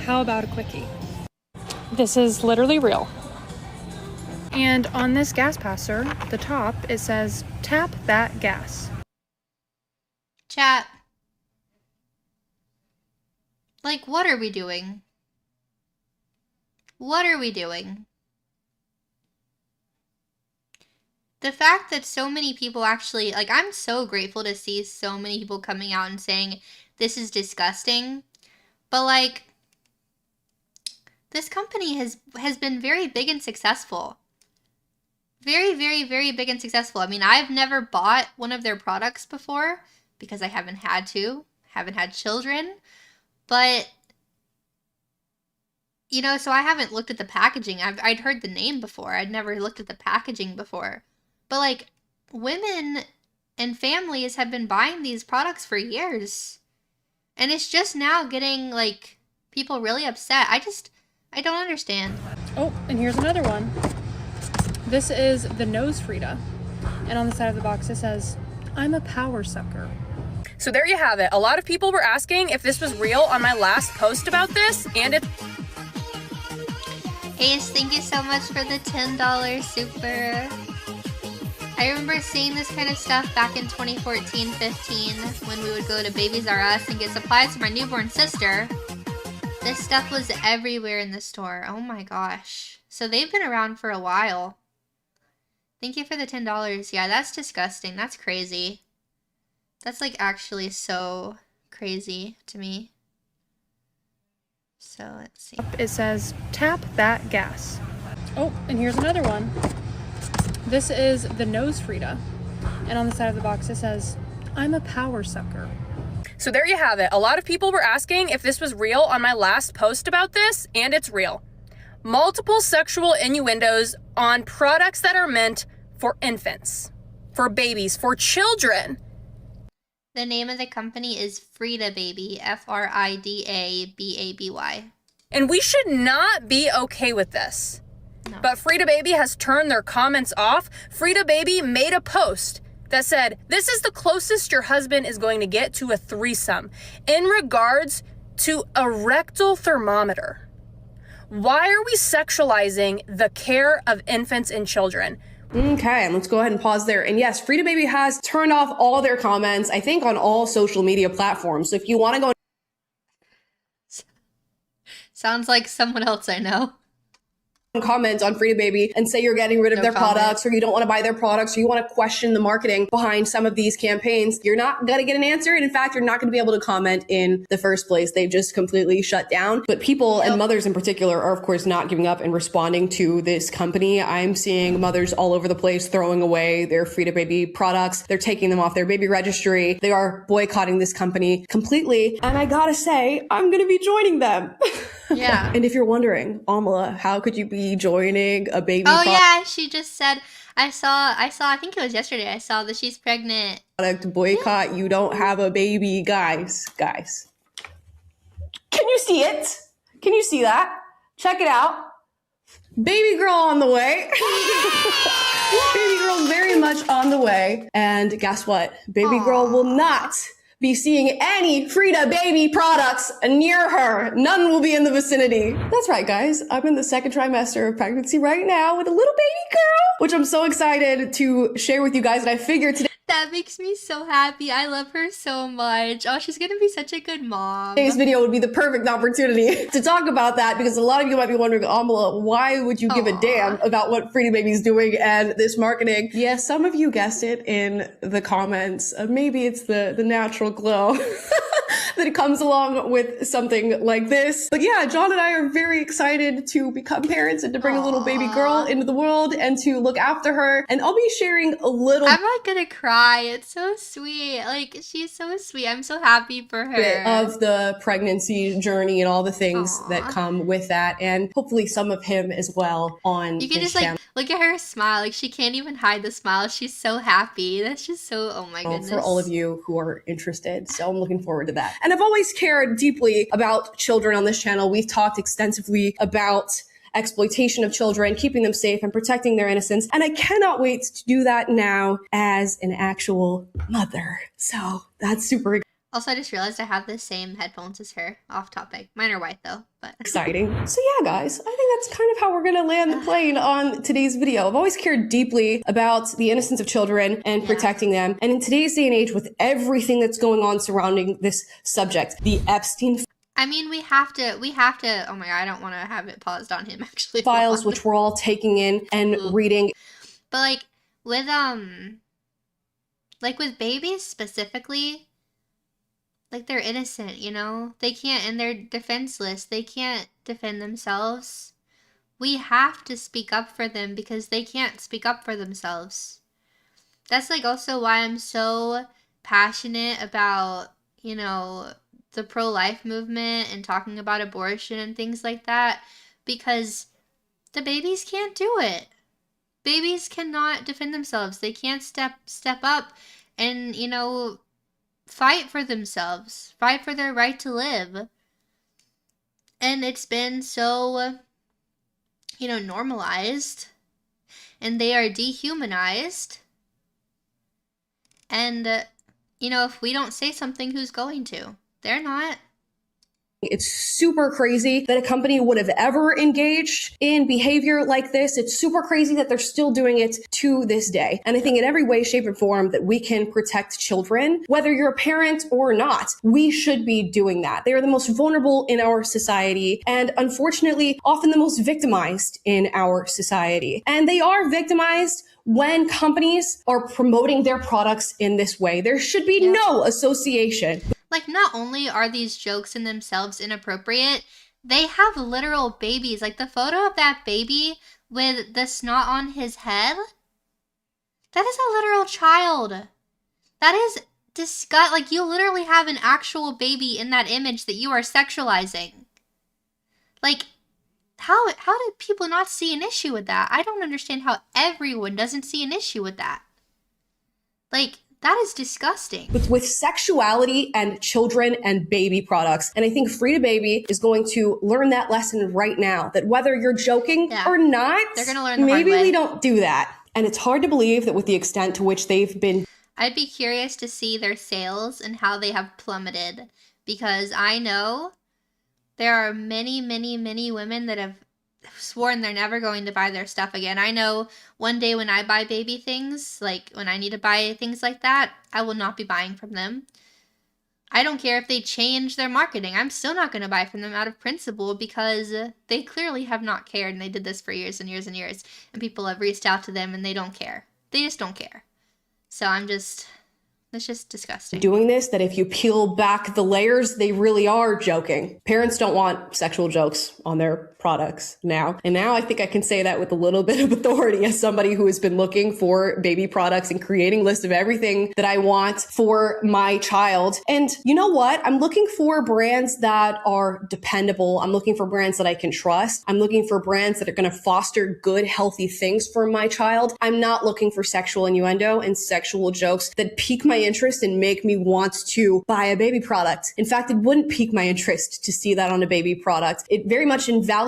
How about a quickie? This is literally real. And on this gas passer, the top, it says, tap that gas. Chat. Like, what are we doing? What are we doing? The fact that so many people actually, like, I'm so grateful to see so many people coming out and saying, this is disgusting. But, like, this company has been very big and successful. Very, very, very big and successful. I mean, I've never bought one of their products before because I haven't had to. Haven't had children. But, you know, so I haven't looked at the packaging. I'd heard the name before. I'd never looked at the packaging before. But, like, women and families have been buying these products for years. And it's just now getting, like, people really upset. I don't understand. Oh, and here's another one. This is the nose Frida. And on the side of the box, it says, I'm a power sucker. So there you have it. A lot of people were asking if this was real on my last post about this, and it's... Ace, thank you so much for the $10 super. I remember seeing this kind of stuff back in 2014-15 when we would go to Babies R Us and get supplies for my newborn sister. This stuff was everywhere in the store. Oh my gosh. So they've been around for a while. Thank you for the $10. Yeah, that's disgusting. That's crazy. That's like actually so crazy to me. So let's see. It says, tap that gas. Oh, and here's another one. This is the nose Frida. And on the side of the box, it says, I'm a power sucker. So there you have it. A lot of people were asking if this was real on my last post about this, and it's real. Multiple sexual innuendos on products that are meant for infants, for babies, for children. The name of the company is Frida Baby, Fridababy. And we should not be okay with this. No. But Frida Baby has turned their comments off. Frida Baby made a post that said, "This is the closest your husband is going to get to a threesome in regards to a rectal thermometer. Why are we sexualizing the care of infants and children?" Okay, let's go ahead and pause there. And yes, Frida Baby has turned off all their comments, I think on all social media platforms. So if you want to go Sounds like someone else I know. comment on Frida Baby and say you're getting rid of their products, or you don't want to buy their products, or you want to question the marketing behind some of these campaigns, you're not going to get an answer. And in fact, you're not going to be able to comment in the first place. They've just completely shut down. But people and mothers in particular are, of course, not giving up and responding to this company. I'm seeing mothers all over the place throwing away their Frida Baby products. They're taking them off their baby registry. They are boycotting this company completely. And I gotta say, I'm going to be joining them. Yeah. And if you're wondering, Amala, how could you be joining a baby yeah, she just said, I saw, I think it was yesterday, I saw that she's pregnant. product boycott? You don't have a baby. Guys. Can you see it? Can you see that? Check it out. Baby girl on the way. Baby girl very much on the way. And guess what? Baby girl will not be seeing any Frida Baby products near her. None will be in the vicinity. That's right, guys. I'm in the second trimester of pregnancy right now with a little baby girl, which I'm so excited to share with you guys. And I figured today That makes me so happy. I love her so much. Oh, she's gonna be such a good mom. today's video would be the perfect opportunity to talk about that, because a lot of you might be wondering, Amala, why would you give a damn about what Frida Baby's doing and this marketing? Yes, some of you guessed it in the comments. Maybe it's the natural glow that comes along with something like this. But yeah, John and I are very excited to become parents and to bring a little baby girl into the world and to look after her. And I'll be sharing a little I'm not gonna cry. It's so sweet. Like, she's so sweet. I'm so happy for her. bit of the pregnancy journey and all the things that come with that, and hopefully some of him as well on You can this just channel. like look at her smile. Like, she can't even hide the smile. She's so happy. That's just so, oh my goodness. For all of you who are interested. So I'm looking forward to that. And I've always cared deeply about children on this channel. We've talked extensively about exploitation of children, keeping them safe and protecting their innocence. And I cannot wait to do that now as an actual mother. So that's super Also, I just realized I have the same headphones as her. Off topic. Mine are white though, but exciting. So yeah, guys, I think that's kind of how we're going to land the plane on today's video. I've always cared deeply about the innocence of children and protecting them. And in today's day and age, with everything that's going on surrounding this subject, the Epstein I mean, we have to, oh my god, I don't want to have it paused on him actually. files, which we're all taking in and reading. But like with babies specifically, like, they're innocent, you know? They can't, and they're defenseless. They can't defend themselves. We have to speak up for them because they can't speak up for themselves. That's like also why I'm so passionate about, you know, the pro-life movement and talking about abortion and things like that, because the babies can't do it. Babies cannot defend themselves. They can't step up and, you know, fight for themselves, fight for their right to live. And it's been so, you know, normalized, and they are dehumanized. And, you know, if we don't say something, who's going to? They're not. It's super crazy that a company would have ever engaged in behavior like this. It's super crazy that they're still doing it to this day. And I think in every way, shape, and form that we can protect children, whether you're a parent or not, we should be doing that. They are the most vulnerable in our society, and unfortunately, often the most victimized in our society. And they are victimized when companies are promoting their products in this way. There should be no association. Like, not only are these jokes in themselves inappropriate, they have literal babies. Like, the photo of that baby with the snot on his head, that is a literal child. That is disgust. Like, you literally have an actual baby in that image that you are sexualizing. Like, how do people not see an issue with that? I don't understand how everyone doesn't see an issue with that. Like, That is disgusting. With sexuality and children and baby products. And I think Frida Baby is going to learn that lesson right now, that whether you're joking or not, they're gonna learn the maybe hard way. we don't do that. And it's hard to believe that with the extent to which they've been. I'd be curious to see their sales and how they have plummeted, because I know there are many, many, many women that have sworn they're never going to buy their stuff again. I know one day when I buy baby things, like when I need to buy things like that, I will not be buying from them. I don't care if they change their marketing. I'm still not going to buy from them out of principle, because they clearly have not cared, and they did this for years and years and years, and people have reached out to them and they don't care. They just don't care. So it's just disgusting. Doing this, that if you peel back the layers, they really are joking. Parents don't want sexual jokes on their products now. And now I think I can say that with a little bit of authority as somebody who has been looking for baby products and creating a list of everything that I want for my child. And you know what? I'm looking for brands that are dependable. I'm looking for brands that I can trust. I'm looking for brands that are going to foster good, healthy things for my child. I'm not looking for sexual innuendo and sexual jokes that pique my interest and make me want to buy a baby product. In fact, it wouldn't pique my interest to see that on a baby product. It very much invalidates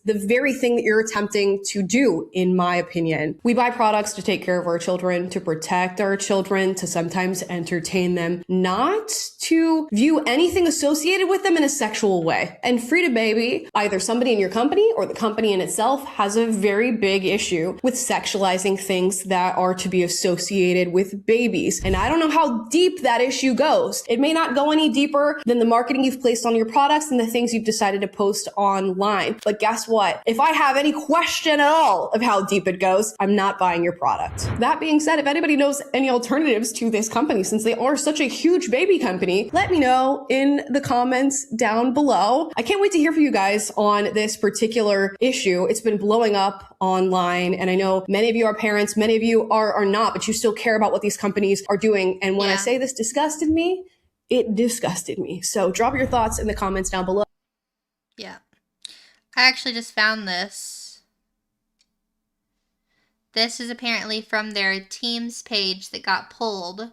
the very thing that you're attempting to do, in my opinion. We buy products to take care of our children, to protect our children, to sometimes entertain them, not to view anything associated with them in a sexual way. And Frida Baby, either somebody in your company or the company in itself, has a very big issue with sexualizing things that are to be associated with babies. And I don't know how deep that issue goes. It may not go any deeper than the marketing you've placed on your products and the things you've decided to post online. But guess what? If I have any question at all of how deep it goes, I'm not buying your product. That being said, if anybody knows any alternatives to this company, since they are such a huge baby company, let me know in the comments down below. I can't wait to hear from you guys on this particular issue. It's been blowing up online, and I know many of you are parents, many of you are not, but you still care about what these companies are doing. And when I say this disgusted me, it disgusted me. So drop your thoughts in the comments down below. Yeah. I actually just found this. This is apparently from their Teams page that got pulled.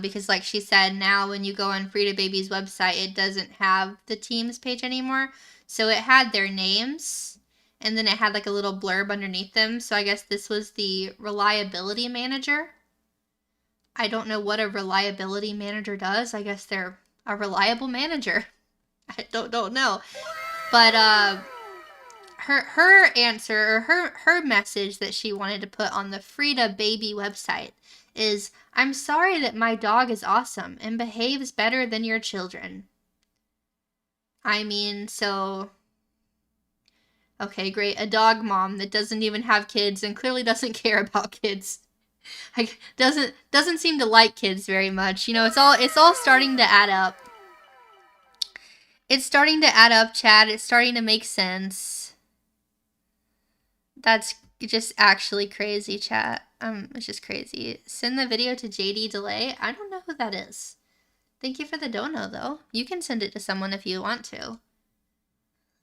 Because like she said, now when you go on Frida Baby's website, it doesn't have the Teams page anymore. So it had their names, and then it had like a little blurb underneath them. So I guess this was the reliability manager. I don't know what a reliability manager does. I guess they're a reliable manager. I don't know. But her answer, or her message that she wanted to put on the Frida Baby website is, "I'm sorry that my dog is awesome and behaves better than your children." I mean, so okay, great. A dog mom that doesn't even have kids and clearly doesn't care about kids. Like doesn't seem to like kids very much. You know, it's all starting to add up. It's starting to add up, Chad. It's starting to make sense. That's just actually crazy, chat. It's just crazy. Send the video to JD Delay. I don't know who that is. Thank you for the dono, though. You can send it to someone if you want to.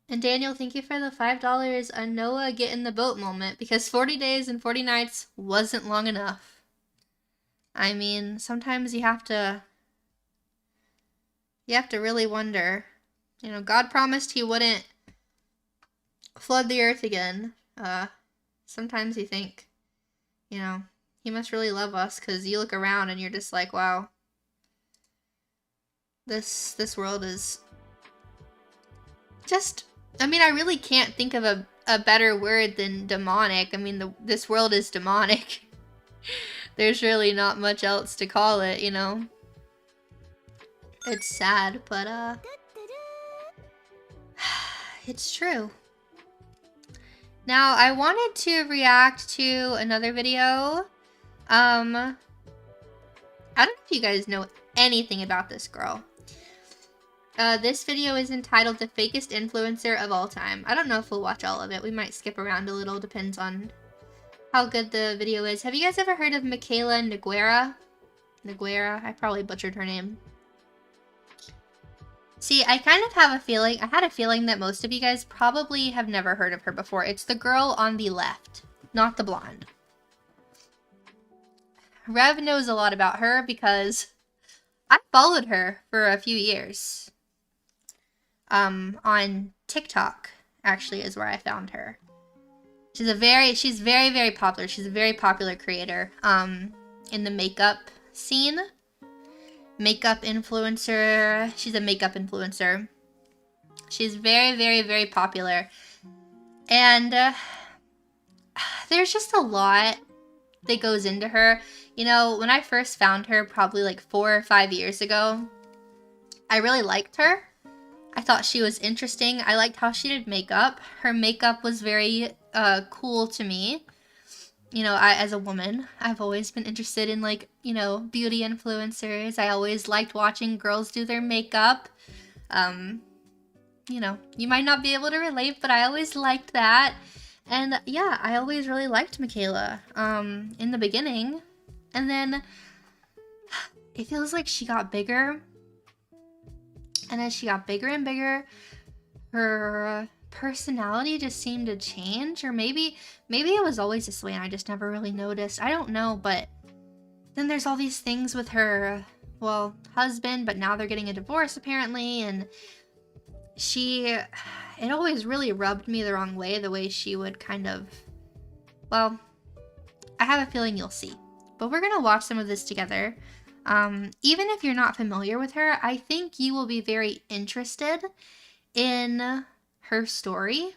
And Daniel, thank you for the $5 a Noah get in the boat moment, because 40 days and 40 nights wasn't long enough. I mean, sometimes you have to really wonder. You know, God promised he wouldn't flood the earth again. Sometimes you think, you know, he must really love us, because you look around and you're just like, wow, this world is just, I mean, I really can't think of a better word than demonic. I mean, this world is demonic. There's really not much else to call it, you know. It's sad, but it's true. Now, I wanted to react to another video. I don't know if you guys know anything about this girl. This video is entitled "The Fakest Influencer of All Time." I don't know if we'll watch all of it. We might skip around a little, depends on how good the video is. Have you guys ever heard of Michaela Noguera? I probably butchered her name. See, I kind of have a feeling, I had a feeling that most of you guys probably have never heard of her before. It's the girl on the left, not the blonde. Rev knows a lot about her because I followed her for a few years. On TikTok, actually, is where I found her. She's very, very popular. She's a very popular creator, in the makeup scene. Makeup influencer. She's a makeup influencer. She's very, very, very popular. And, there's just a lot that goes into her. You know, when I first found her, probably like 4 or 5 years ago, I really liked her. I thought she was interesting. I liked how she did makeup. Her makeup was very cool to me. You know, as a woman, I've always been interested in, like, you know, beauty influencers. I always liked watching girls do their makeup. You know, you might not be able to relate, but I always liked that. And yeah, I always really liked Michaela in the beginning. And then it feels like she got bigger. And as she got bigger and bigger, her personality just seemed to change. Or maybe it was always this way and I just never really noticed. I don't know, but then there's all these things with her, well, husband, but now they're getting a divorce apparently. And it always really rubbed me the wrong way, the way she would kind of, well, I have a feeling you'll see. But we're going to watch some of this together. Even if you're not familiar with her, I think you will be very interested in her story,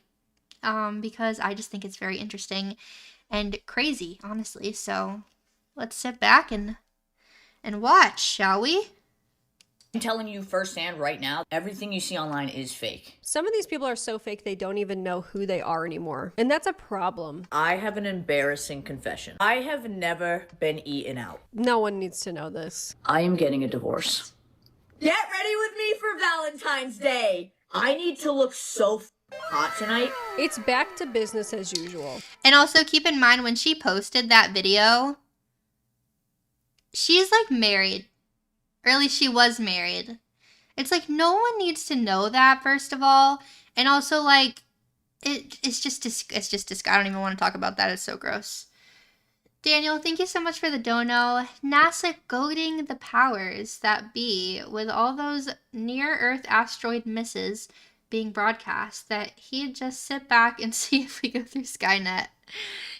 because I just think it's very interesting and crazy, honestly. So let's sit back and watch, shall we? I'm telling you firsthand right now, everything you see online is fake. Some of these people are so fake they don't even know who they are anymore. And that's a problem. I have an embarrassing confession. I have never been eaten out. No one needs to know this. I am getting a divorce. Get ready with me for Valentine's Day. I need to look so hot tonight. It's back to business as usual. And also keep in mind, when she posted that video, she's like married. Or at least she was married. It's like, no one needs to know that, first of all. And also, like, it's just I don't even want to talk about that. It's so gross. Daniel, thank you so much for the dono. NASA goading the powers that be with all those near-Earth asteroid misses being broadcast, that he'd just sit back and see if we go through Skynet.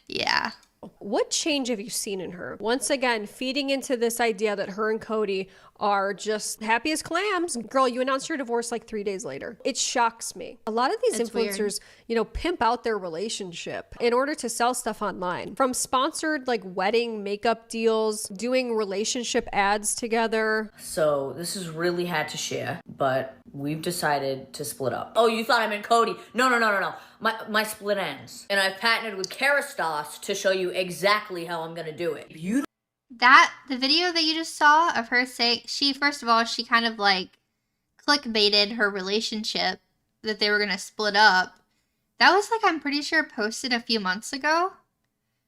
Yeah. What change have you seen in her? Once again, feeding into this idea that her and Cody are just happy as clams. Girl, you announced your divorce like 3 days later. It shocks me. A lot of these influencers, you know, pimp out their relationship in order to sell stuff online. From sponsored like wedding makeup deals, doing relationship ads together. So this is really hard to share, but we've decided to split up. Oh, you thought I meant Cody. No. My split ends. And I've partnered with Kerastase to show you exactly how I'm gonna do it. The video that you just saw of her say, first of all, she kind of like clickbaited her relationship that they were going to split up. That was like, I'm pretty sure posted a few months ago.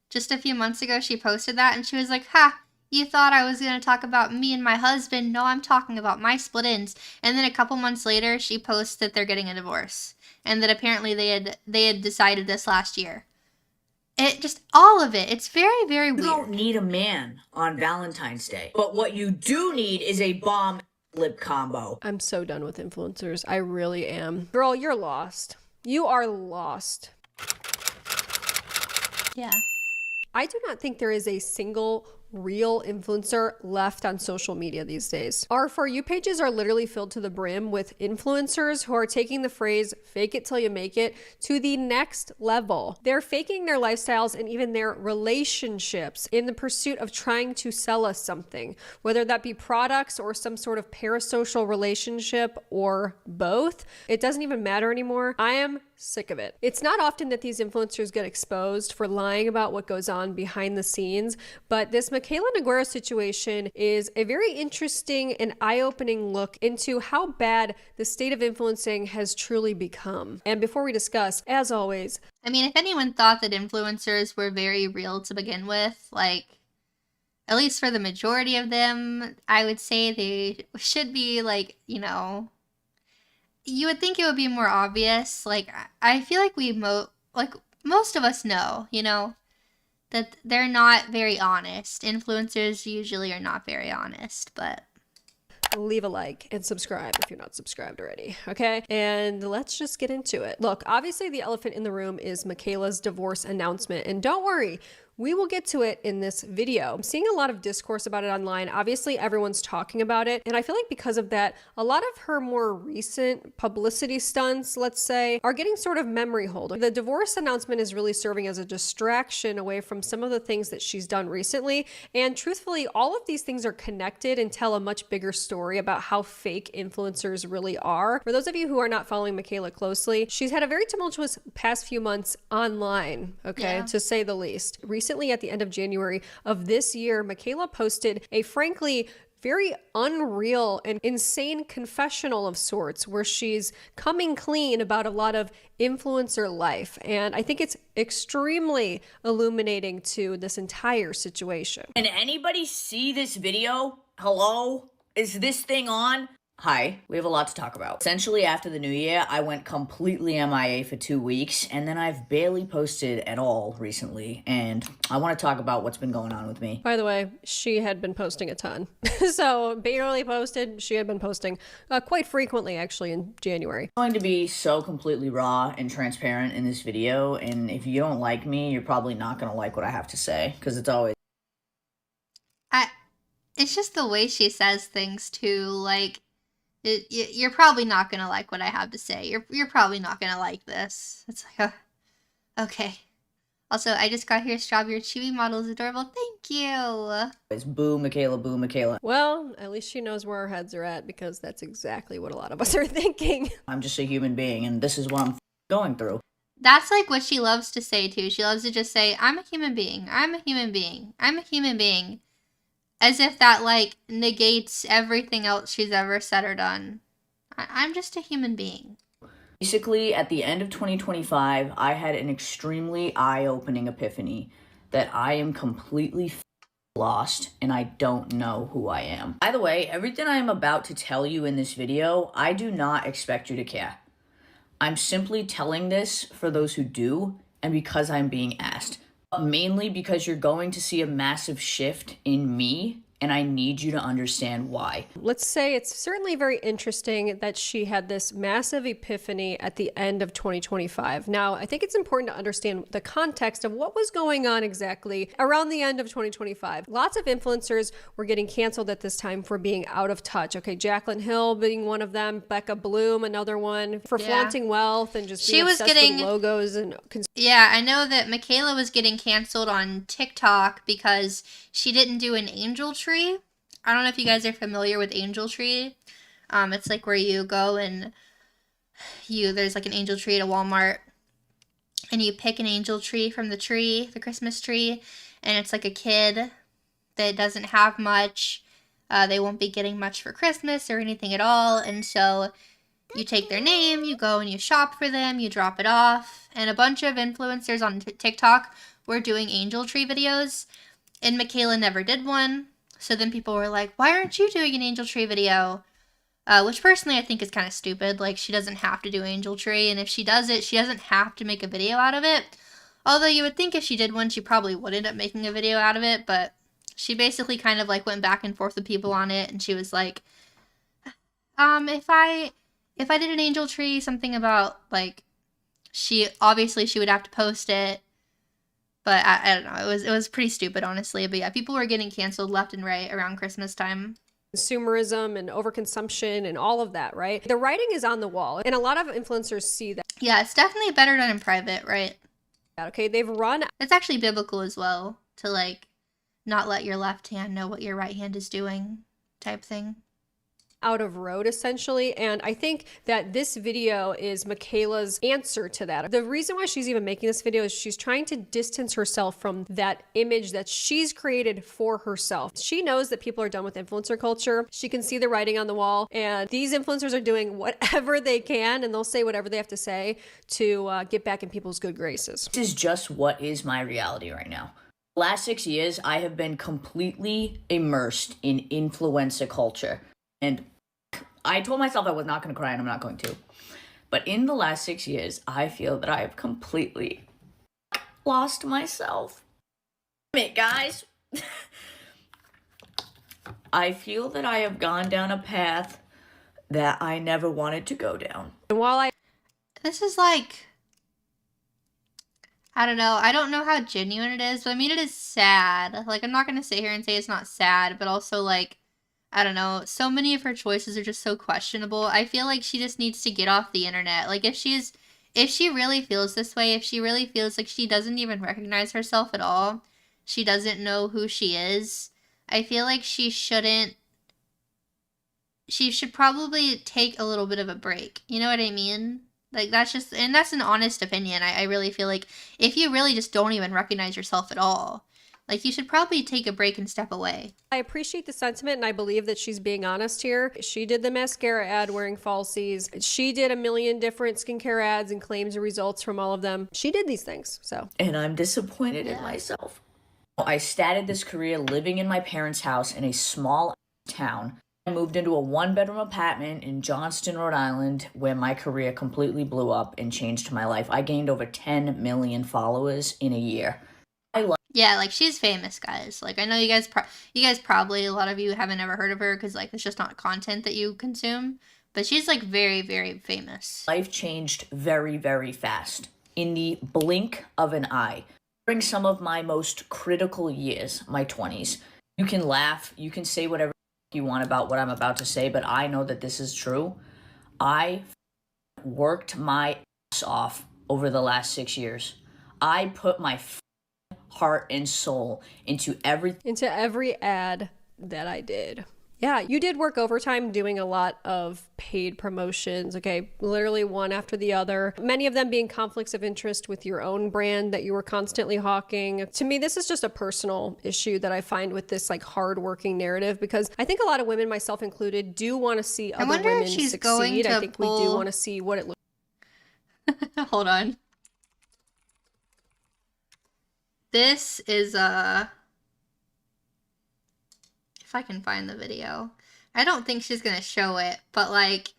Just a few months ago, she posted that and she was like, ha, you thought I was going to talk about me and my husband. No, I'm talking about my split ends. And then a couple months later, she posts that they're getting a divorce and that apparently they had decided this last year. It just, all of it. It's very, very weird. You don't need a man on Valentine's Day. But what you do need is a bomb lip combo. I'm so done with influencers. I really am. Girl, you're lost. You are lost. Yeah. I do not think there is a single real influencer left on social media these days. Our For You pages are literally filled to the brim with influencers who are taking the phrase fake it till you make it to the next level. They're faking their lifestyles and even their relationships in the pursuit of trying to sell us something, whether that be products or some sort of parasocial relationship or both. It doesn't even matter anymore. I am sick of it. It's not often that these influencers get exposed for lying about what goes on behind the scenes, but this Michaela Noguera situation is a very interesting and eye-opening look into how bad the state of influencing has truly become. And before we discuss, as always, I mean, if anyone thought that influencers were very real to begin with, like, at least for the majority of them, I would say they should be, like, you know, you would think it would be more obvious. Like, I feel like most of us know, you know, that they're not very honest. Influencers usually are not very honest, but leave a like and subscribe if you're not subscribed already, okay? And let's just get into it. Look, obviously the elephant in the room is Michaela's divorce announcement, and don't worry, we will get to it in this video. I'm seeing a lot of discourse about it online. Obviously, everyone's talking about it. And I feel like because of that, a lot of her more recent publicity stunts, let's say, are getting sort of memory hold. The divorce announcement is really serving as a distraction away from some of the things that she's done recently. And truthfully, all of these things are connected and tell a much bigger story about how fake influencers really are. For those of you who are not following Michaela closely, she's had a very tumultuous past few months online, okay, to say the least. Recently, at the end of January of this year, Michaela posted a frankly very unreal and insane confessional of sorts where she's coming clean about a lot of influencer life. And I think it's extremely illuminating to this entire situation. Can anybody see this video? Hello? Is this thing on? Hi, we have a lot to talk about. Essentially, after the new year, I went completely MIA for 2 weeks, and then I've barely posted at all recently, and I want to talk about what's been going on with me. By the way, she had been posting a ton. So, barely posted, she had been posting quite frequently, actually, in January. I'm going to be so completely raw and transparent in this video, and if you don't like me, you're probably not going to like what I have to say, because it's always... It's just the way she says things, too, like... You're probably not gonna like what I have to say. You're probably not gonna like this. It's like, okay. Also, I just got here. Strawberry Chewy model is adorable. Thank you. It's boo, Michaela, boo, Michaela. Well, at least she knows where our heads are at, because that's exactly what a lot of us are thinking. I'm just a human being, and this is what I'm going through. That's like what she loves to say, too. She loves to just say, I'm a human being. I'm a human being. I'm a human being. As if that, like, negates everything else she's ever said or done. I'm just a human being. Basically, at the end of 2025, I had an extremely eye-opening epiphany that I am completely lost and I don't know who I am. By the way, everything I am about to tell you in this video, I do not expect you to care. I'm simply telling this for those who do and because I'm being asked. Mainly because you're going to see a massive shift in me, and I need you to understand why. Let's say it's certainly very interesting that she had this massive epiphany at the end of 2025. Now, I think it's important to understand the context of what was going on exactly around the end of 2025. Lots of influencers were getting canceled at this time for being out of touch. Okay, Jaclyn Hill being one of them, Becca Bloom, another one, for flaunting wealth and just being obsessed with logos and... Yeah, I know that Michaela was getting canceled on TikTok because she didn't do an angel tree. I don't know if you guys are familiar with angel tree. It's like where you go and there's like an angel tree at a Walmart and you pick an angel tree from the tree, the Christmas tree, and it's like a kid that doesn't have much. They won't be getting much for Christmas or anything at all, and so you take their name, you go and you shop for them, you drop it off, and a bunch of influencers on TikTok were doing angel tree videos, and Michaela never did one. So then people were like, why aren't you doing an angel tree video? Which personally I think is kind of stupid. Like, she doesn't have to do angel tree, and if she does it, she doesn't have to make a video out of it. Although you would think if she did one, she probably would end up making a video out of it, but she basically kind of like went back and forth with people on it, and she was like, if I did an angel tree, something about, like, she would have to post it. But I don't know. It was pretty stupid, honestly. But yeah, people were getting canceled left and right around Christmas time. Consumerism and overconsumption and all of that, right? The writing is on the wall, and a lot of influencers see that. Yeah, it's definitely better done in private, right? Okay, they've run... It's actually biblical as well, to, like, not let your left hand know what your right hand is doing, type thing. Out of road, essentially, and I think that this video is Michaela's answer to that. The reason why she's even making this video is she's trying to distance herself from that image that she's created for herself. She knows that people are done with influencer culture. She can see the writing on the wall, and these influencers are doing whatever they can, and they'll say whatever they have to say to get back in people's good graces. This is just what is my reality right now. The last 6 years, I have been completely immersed in influencer culture, and I told myself I was not going to cry, and I'm not going to. But in the last 6 years, I feel that I have completely lost myself. Guys, I feel that I have gone down a path that I never wanted to go down. And while This is like, I don't know. I don't know how genuine it is, but I mean, it is sad. Like, I'm not going to sit here and say it's not sad, but also, like, I don't know. So many of her choices are just so questionable. I feel like she just needs to get off the internet. Like, if she really feels this way, if she really feels like she doesn't even recognize herself at all, she doesn't know who she is, I feel like she should probably take a little bit of a break. You know what I mean? Like, that's just, and that's an honest opinion. I really feel like if you really just don't even recognize yourself at all, like, you should probably take a break and step away. I appreciate the sentiment, and I believe that she's being honest here. She did the mascara ad wearing falsies. She did a million different skincare ads and claims the results from all of them. She did these things, so. And I'm disappointed in myself. I started this career living in my parents' house in a small town. I moved into a one-bedroom apartment in Johnston, Rhode Island, where my career completely blew up and changed my life. I gained over 10 million followers in a year. Yeah, like, she's famous, guys. Like, I know you guys probably, a lot of you haven't ever heard of her because, like, it's just not content that you consume. But she's, like, very, very famous. Life changed very, very fast. In the blink of an eye. During some of my most critical years, my 20s, you can laugh, you can say whatever you want about what I'm about to say, but I know that this is true. I worked my ass off over the last 6 years. I put my heart and soul into every ad that I did. Yeah, you did work overtime doing a lot of paid promotions, okay? Literally one after the other. Many of them being conflicts of interest with your own brand that you were constantly hawking. To me, this is just a personal issue that I find with this, like, hardworking narrative, because I think a lot of women, myself included, do want to see other women succeed. I think we do want to see what it looks like. Hold on. This is, if I can find the video. I don't think she's gonna show it, but, like,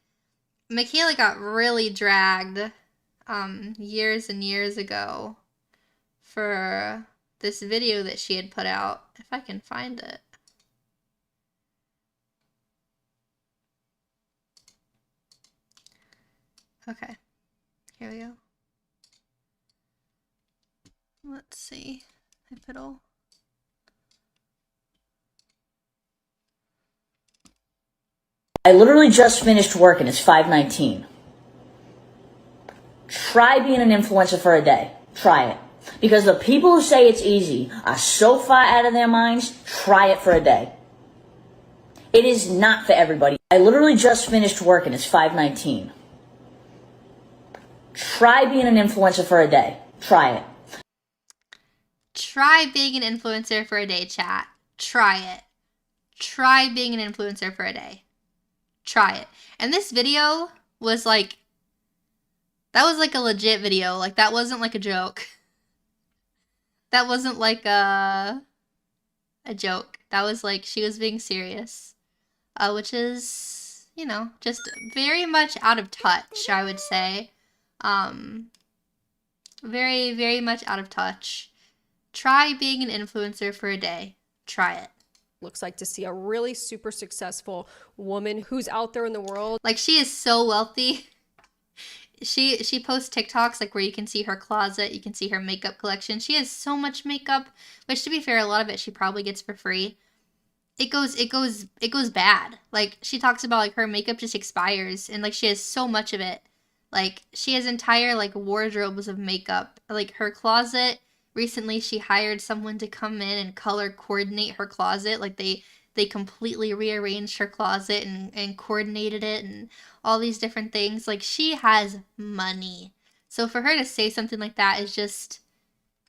Michaela got really dragged, years and years ago for this video that she had put out. If I can find it. Okay, here we go. Let's see if it'll... I literally just finished work and it's 5:19. Try being an influencer for a day. Try it. Because the people who say it's easy are so far out of their minds, try it for a day. It is not for everybody. I literally just finished work and it's 5:19. Try being an influencer for a day. Try it. Try being an influencer for a day, chat. Try it. Try being an influencer for a day. Try it. And this video was like, that was like a legit video. Like, that wasn't like a joke. That wasn't like a joke. That was like, she was being serious. Which is, you know, just very much out of touch, I would say. Very, very much out of touch. Try being an influencer for a day. Try it. Looks like to see a really super successful woman who's out there in the world. Like, she is so wealthy. She posts TikToks, like, where you can see her closet, you can see her makeup collection. She has so much makeup, which, to be fair, a lot of it she probably gets for free. It goes bad. Like, she talks about, like, her makeup just expires, and, like, she has so much of it. Like, she has entire, like, wardrobes of makeup. Like, her closet, recently she hired someone to come in and color coordinate her closet. Like, they completely rearranged her closet and coordinated it and all these different things. Like, she has money. So for her to say something like that is just,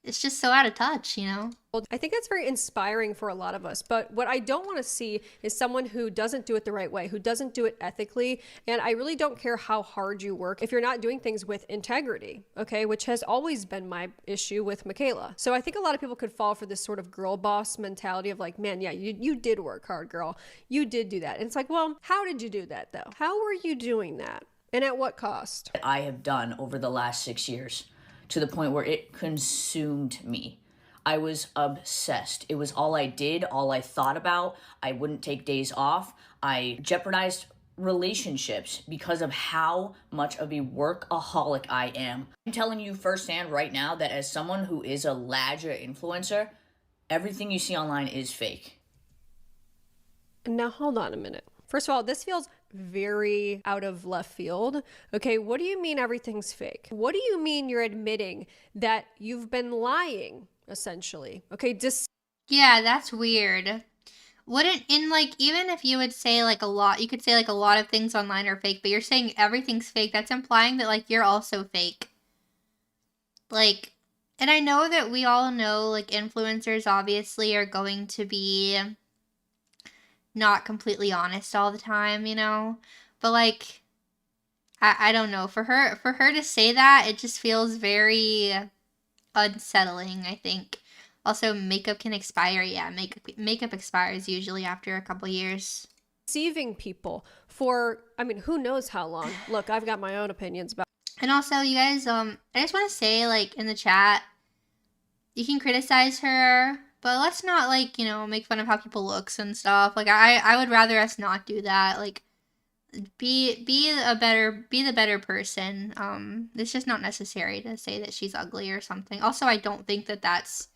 it's just so out of touch, you know? I think that's very inspiring for a lot of us. But what I don't want to see is someone who doesn't do it the right way, who doesn't do it ethically. And I really don't care how hard you work if you're not doing things with integrity, okay? Which has always been my issue with Michaela. So I think a lot of people could fall for this sort of girl boss mentality of like, man, yeah, you did work hard, girl. You did do that. And it's like, well, how did you do that though? How were you doing that? And at what cost? I have done over the last 6 years to the point where it consumed me. I was obsessed. It was all I did, all I thought about. I wouldn't take days off. I jeopardized relationships because of how much of a workaholic I am. I'm telling you firsthand right now that as someone who is a larger influencer, everything you see online is fake. Now, hold on a minute. First of all, this feels very out of left field. Okay, what do you mean everything's fake? What do you mean you're admitting that you've been lying, essentially? Okay, yeah, that's weird. Wouldn't, in like, even if you would say like a lot, you could say like a lot of things online are fake, but you're saying everything's fake. That's implying that like you're also fake. Like, and I know that we all know like influencers obviously are going to be not completely honest all the time, you know? But like, I don't know. For her to say that, it just feels very unsettling, I think. Also, makeup can expire. Yeah, makeup expires usually after a couple years. Deceiving people for, I mean, who knows how long. Look, I've got my own opinions about. And also, you guys, I just want to say, like, in the chat, you can criticize her, but let's not, like, you know, make fun of how people looks and stuff. Like, I would rather us not do that. Like, be the better person. It's just not necessary to say that she's ugly or something. Also, I don't think that that's,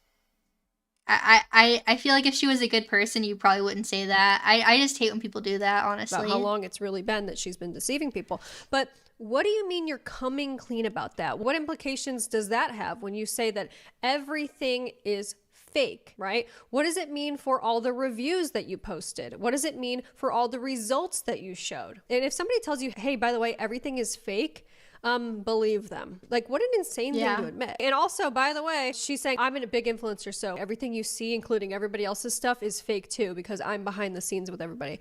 I feel like if she was a good person, you probably wouldn't say that. I just hate when people do that, honestly. About how long it's really been that she's been deceiving people. But what do you mean you're coming clean about that? What implications does that have when you say that everything is fake, right? What does it mean for all the reviews that you posted? What does it mean for all the results that you showed? And if somebody tells you, hey, by the way, everything is fake, believe them. Like, what an insane thing to admit. And also, by the way, she's saying, I'm a big influencer, so everything you see, including everybody else's stuff, is fake too, because I'm behind the scenes with everybody.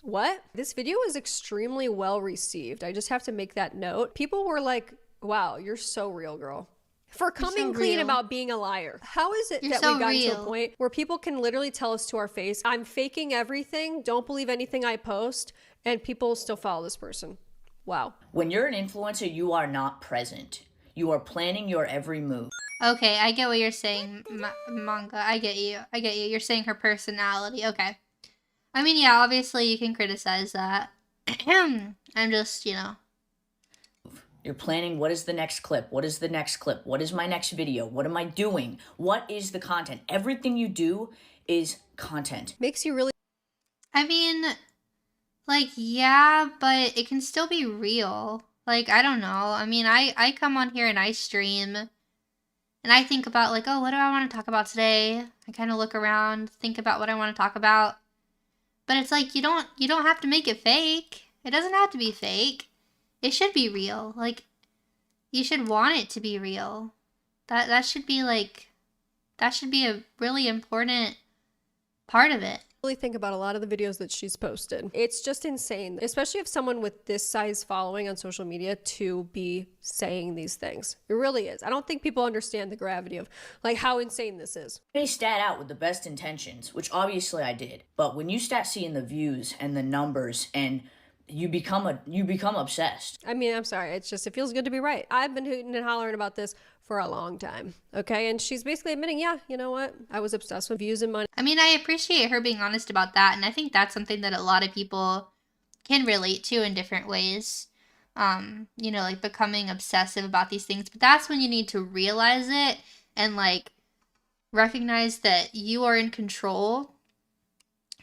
What? This video was extremely well received. I just have to make that note. People were like, wow, you're so real, girl. For coming clean about being a liar. How is it that we got to a point where people can literally tell us to our face, I'm faking everything, don't believe anything I post, and people still follow this person? Wow. When you're an influencer, you are not present. You are planning your every move. Okay, I get what you're saying, Manga. I get you. You're saying her personality. Okay. I mean, yeah, obviously you can criticize that. I'm just, you know. You're planning, what is the next clip? What is the next clip? What is my next video? What am I doing? What is the content? Everything you do is content. Makes you really... I mean, like, yeah, but it can still be real. Like, I don't know. I mean, I come on here and I stream. And I think about, like, oh, what do I want to talk about today? I kind of look around, think about what I want to talk about. But it's like, you don't have to make it fake. It doesn't have to be fake. It should be real. Like, you should want it to be real. That should be, like, that should be a really important part of it. Really think about a lot of the videos that she's posted. It's just insane, especially if someone with this size following on social media to be saying these things. It really is. I don't think people understand the gravity of like how insane this is. They stat out with the best intentions, which obviously I did. But when you start seeing the views and the numbers and you become obsessed. I mean, I'm sorry. It's just, it feels good to be right. I've been hooting and hollering about this for a long time. Okay. And she's basically admitting, yeah, you know what? I was obsessed with views and money. I mean, I appreciate her being honest about that. And I think that's something that a lot of people can relate to in different ways. You know, like becoming obsessive about these things. But that's when you need to realize it and like recognize that you are in control.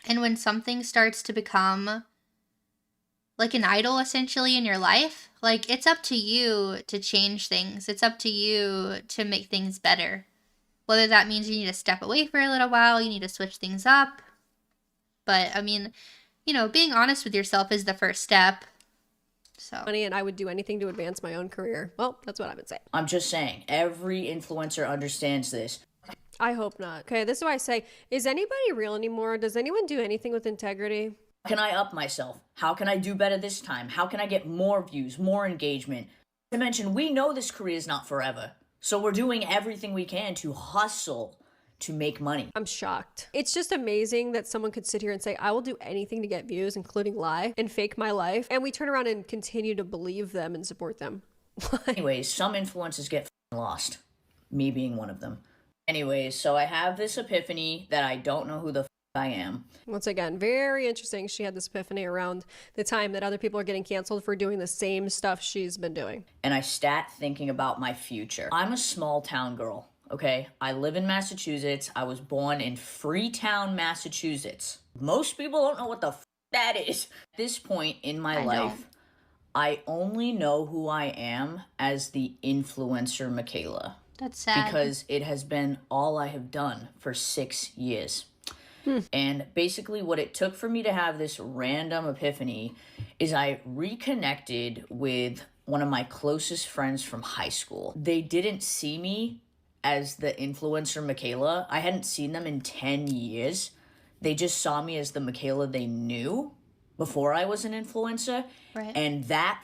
And when something starts to become like an idol essentially in your life, like it's up to you to change things. It's up to you to make things better. Whether that means you need to step away for a little while, you need to switch things up. But I mean, you know, being honest with yourself is the first step. So. And I would do anything to advance my own career. Well, that's what I would say. I'm just saying, every influencer understands this. I hope not. Okay, this is why I say, is anybody real anymore? Does anyone do anything with integrity? How can I up myself? How can I do better this time? How can I get more views, more engagement? To mention, we know this career is not forever. So we're doing everything we can to hustle to make money. I'm shocked. It's just amazing that someone could sit here and say, I will do anything to get views, including lie and fake my life. And we turn around and continue to believe them and support them. Anyways, some influencers get lost. Me being one of them. Anyways, so I have this epiphany that I don't know who the I am. Once again, very interesting. She had this epiphany around the time that other people are getting canceled for doing the same stuff she's been doing. And I sat thinking about my future. I'm a small town girl, okay? I live in Massachusetts. I was born in Freetown, Massachusetts. Most people don't know what the that is. At this point in my life, I only know who I am as the influencer Michaela. That's sad. Because it has been all I have done for 6 years. And basically what it took for me to have this random epiphany is I reconnected with one of my closest friends from high school. They didn't see me as the influencer Michaela. I hadn't seen them in 10 years. They just saw me as the Michaela they knew before I was an influencer. Right. And that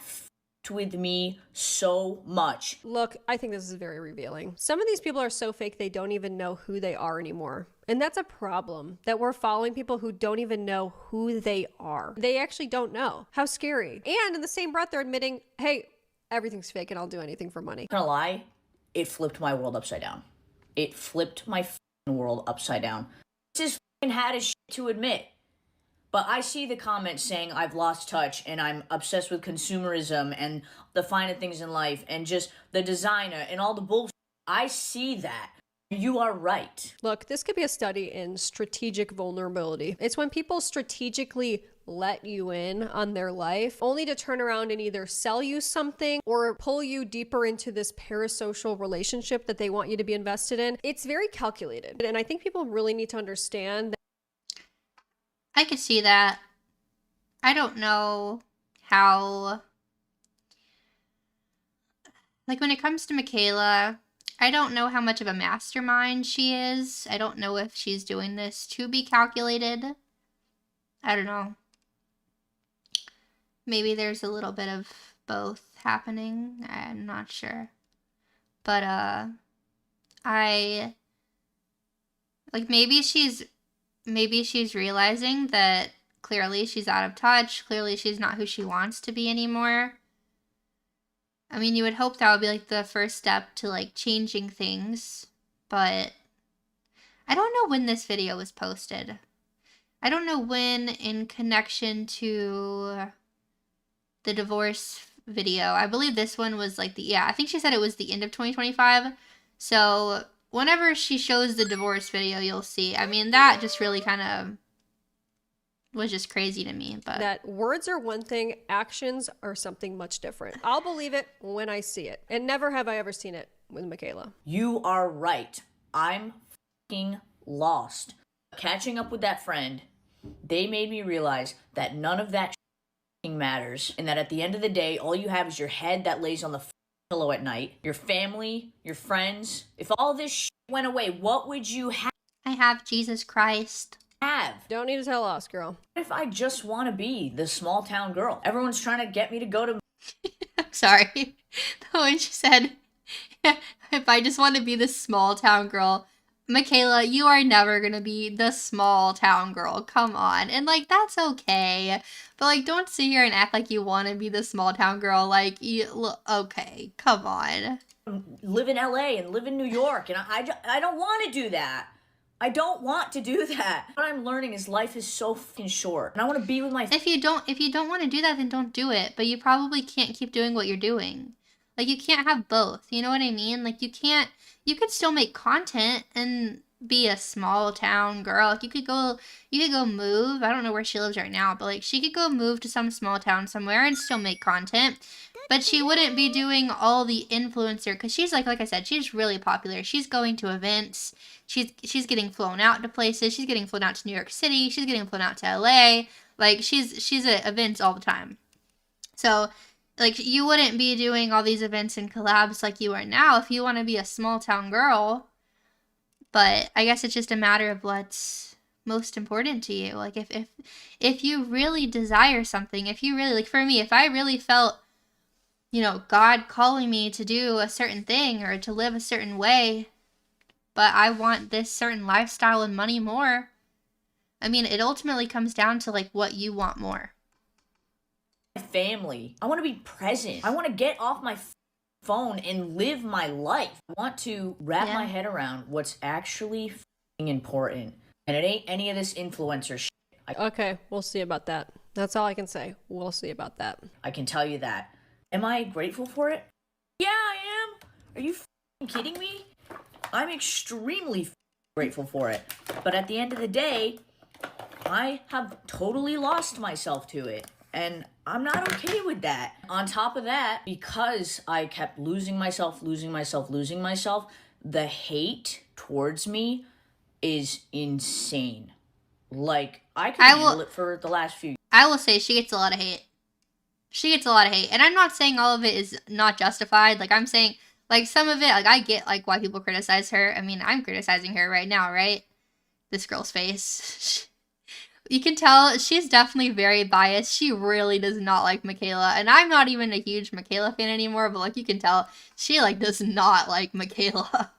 with me so much. Look, I think this is very revealing. Some of these people are so fake they don't even know who they are anymore. And that's a problem, that we're following people who don't even know who they are. They actually don't know. How scary. And in the same breath, they're admitting, hey, everything's fake and I'll do anything for money. I'm not gonna lie, it flipped my world upside down. It flipped my world upside down. This is hard as shit to admit. But I see the comments saying I've lost touch and I'm obsessed with consumerism and the finer things in life and just the designer and all the bullshit. I see that. You are right. Look, this could be a study in strategic vulnerability. It's when people strategically let you in on their life only to turn around and either sell you something or pull you deeper into this parasocial relationship that they want you to be invested in. It's very calculated. And I think people really need to understand that I could see that. I don't know how... Like, when it comes to Michaela, I don't know how much of a mastermind she is. I don't know if she's doing this to be calculated. I don't know. Maybe there's a little bit of both happening. I'm not sure. But, like, maybe she's realizing that clearly she's out of touch. Clearly she's not who she wants to be anymore. I mean, you would hope that would be like the first step to like changing things. But I don't know when this video was posted. I don't know when in connection to the divorce video. I believe this one was like I think she said it was the end of 2025. So whenever she shows the divorce video, you'll see. I mean, that just really kind of was just crazy to me. But that words are one thing, actions are something much different. I'll believe it when I see it. And never have I ever seen it with Michaela. You are right. I'm fucking lost. Catching up with that friend, they made me realize that none of that matters. And that at the end of the day, all you have is your head that lays on the pillow at night, your family, your friends. If all this shit went away, what would you have? I have Jesus Christ. Don't need to tell us, girl. What if I just want to be the small town girl? Everyone's trying to get me to go to... I'm sorry. When she said, if I just want to be the small town girl, Michaela, you are never going to be the small town girl. Come on. And, like, that's okay. But, like, don't sit here and act like you want to be the small town girl. Like, okay, come on. Live in LA and live in New York. And I don't want to do that. I don't want to do that. What I'm learning is life is so fucking short. And I want to be with my... If you don't want to do that, then don't do it. But you probably can't keep doing what you're doing. Like, you can't have both. You know what I mean? Like, you could still make content and be a small town girl. Like, you could go move. I don't know where she lives right now, but like she could go move to some small town somewhere and still make content. But she wouldn't be doing all the influencer, because she's like I said, she's really popular. She's going to events. She's getting flown out to places. She's getting flown out to New York City. She's getting flown out to LA. Like, she's at events all the time. So, like, you wouldn't be doing all these events and collabs like you are now if you want to be a small town girl. But I guess it's just a matter of what's most important to you. Like, if you really desire something, if you really, like, for me, if I really felt, you know, God calling me to do a certain thing or to live a certain way, but I want this certain lifestyle and money more, I mean, it ultimately comes down to, like, what you want more. Family. I want to be present. I want to get off my phone and live my life. I want to wrap my head around what's actually important. And it ain't any of this influencer shit. Okay, we'll see about that. That's all I can say. We'll see about that. I can tell you that. Am I grateful for it? Yeah, I am. Are you kidding me? I'm extremely grateful for it. But at the end of the day, I have totally lost myself to it. And I'm not okay with that. On top of that, because I kept losing myself, the hate towards me is insane. Like, I can handle it for the last few years. I will say she gets a lot of hate. She gets a lot of hate. And I'm not saying all of it is not justified. Like, I'm saying, like, some of it, like, I get, like, why people criticize her. I mean, I'm criticizing her right now, right? This girl's face. You can tell she's definitely very biased. She really does not like Michaela. And I'm not even a huge Michaela fan anymore, but, like, you can tell she, like, does not like Michaela.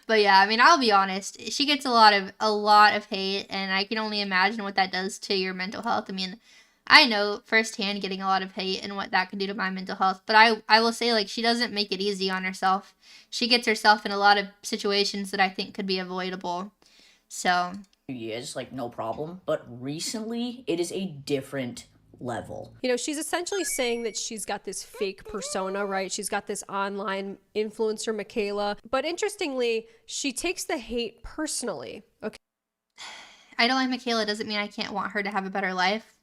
But yeah, I mean, I'll be honest. She gets a lot of hate, and I can only imagine what that does to your mental health. I mean, I know firsthand getting a lot of hate and what that can do to my mental health. But I will say, like, she doesn't make it easy on herself. She gets herself in a lot of situations that I think could be avoidable. So years, like, no problem. But recently, it is a different level. You know, she's essentially saying that she's got this fake persona, right? She's got this online influencer, Michaela. But interestingly, she takes the hate personally. Okay. I don't like Michaela doesn't mean I can't want her to have a better life.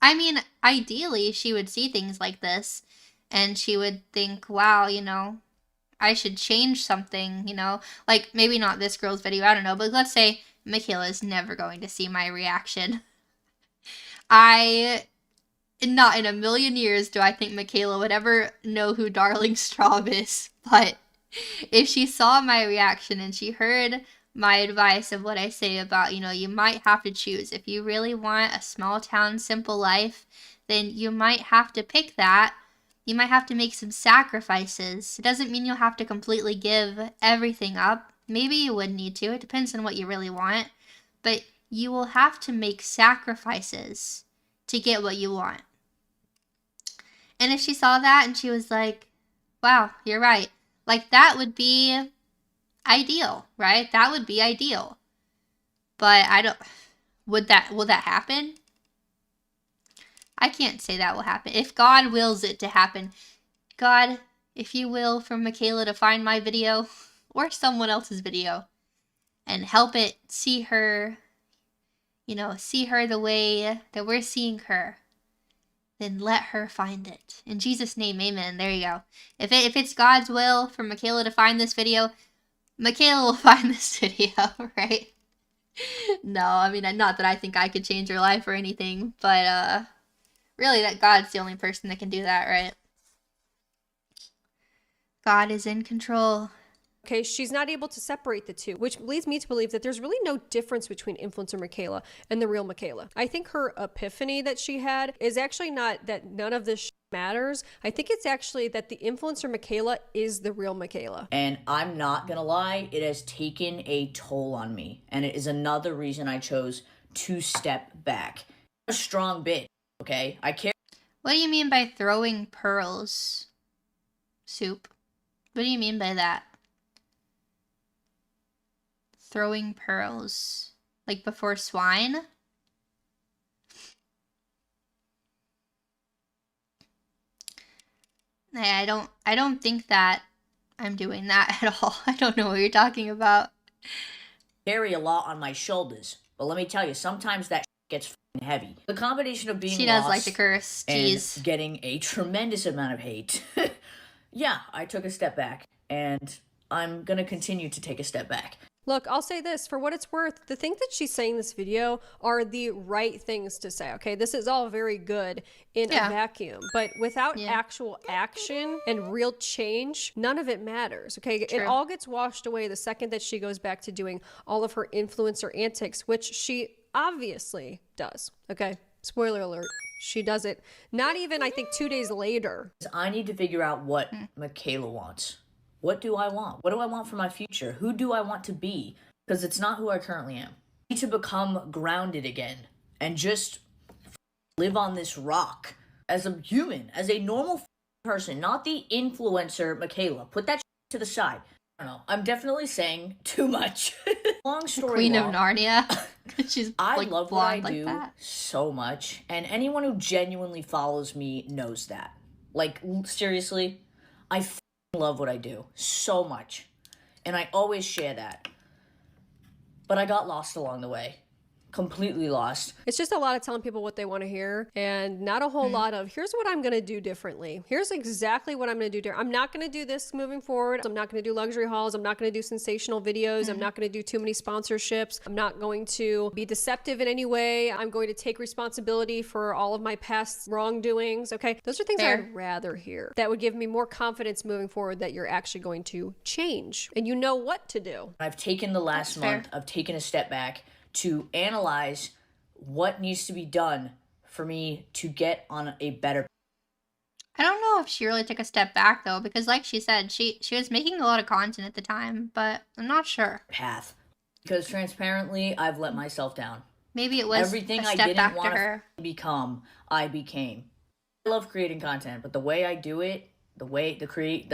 I mean, ideally, she would see things like this and she would think, wow, you know, I should change something, you know? Like, maybe not this girl's video, I don't know. But let's say Michaela is never going to see my reaction. Not in a million years do I think Michaela would ever know who darlingstrawb is. But if she saw my reaction and she heard my advice of what I say about, you know, you might have to choose. If you really want a small town, simple life, then you might have to pick that. You might have to make some sacrifices. It doesn't mean you'll have to completely give everything up. Maybe you would need to. It depends on what you really want. But you will have to make sacrifices to get what you want. And if she saw that and she was like, wow, you're right. Like, that would be ideal, right? That would be ideal. But will that happen? I can't say that will happen. If God wills it to happen, God, if you will, for Michaela to find my video or someone else's video and help it see her, you know, see her the way that we're seeing her, then let her find it. In Jesus' name, amen. There you go. If it's God's will for Michaela to find this video, Michaela will find this video, right? No, I mean, not that I think I could change her life or anything, but really that God's the only person that can do that, right? God is in control. Okay, she's not able to separate the two, which leads me to believe that there's really no difference between influencer Michaela and the real Michaela. I think her epiphany that she had is actually not that none of this matters. I think it's actually that the influencer Michaela is the real Michaela. And I'm not gonna lie, it has taken a toll on me. And it is another reason I chose to step back. A strong bitch, okay? I care. What do you mean by throwing pearls? Soup. What do you mean by that? Throwing pearls. Like before swine? I don't think that I'm doing that at all. I don't know what you're talking about. Carry a lot on my shoulders. But let me tell you, sometimes that gets heavy. The combination of being She does like to curse. Jeez. And getting a tremendous amount of hate. Yeah, I took a step back. And I'm gonna continue to take a step back. Look, I'll say this, for what it's worth, the things that she's saying in this video are the right things to say, okay? This is all very good in a vacuum, but without actual action and real change, none of it matters, okay? True. It all gets washed away the second that she goes back to doing all of her influencer antics, which she obviously does, okay? Spoiler alert, she does it. Not even, I think, 2 days later. I need to figure out what Michaela wants. What do I want? What do I want for my future? Who do I want to be? Because it's not who I currently am. I need to become grounded again and just live on this rock as a human, as a normal person, not the influencer Michaela. Put that to the side. I don't know. I'm definitely saying too much. Long story Queen long. of Narnia. She's I like love what I blonde do like that. so much, and anyone who genuinely follows me knows that. Like, seriously, I love what I do so much, and I always share that. But I got lost along the way. Completely lost. It's just a lot of telling people what they want to hear and not a whole lot of, here's what I'm going to do differently. Here's exactly what I'm going to do. I'm not going to do this moving forward. I'm not going to do luxury hauls. I'm not going to do sensational videos. I'm not going to do too many sponsorships. I'm not going to be deceptive in any way. I'm going to take responsibility for all of my past wrongdoings. Okay. Those are things I'd rather hear. That would give me more confidence moving forward that you're actually going to change and you know what to do. I've taken the last month, I've taken a step back to analyze what needs to be done for me to get on a better. I don't know if she really took a step back though, because like she said, she was making a lot of content at the time, but I'm not sure. Path. Because transparently, I've let myself down. Maybe it was everything a step I didn't back want to her. to become, I became. I love creating content, but the way I do it, the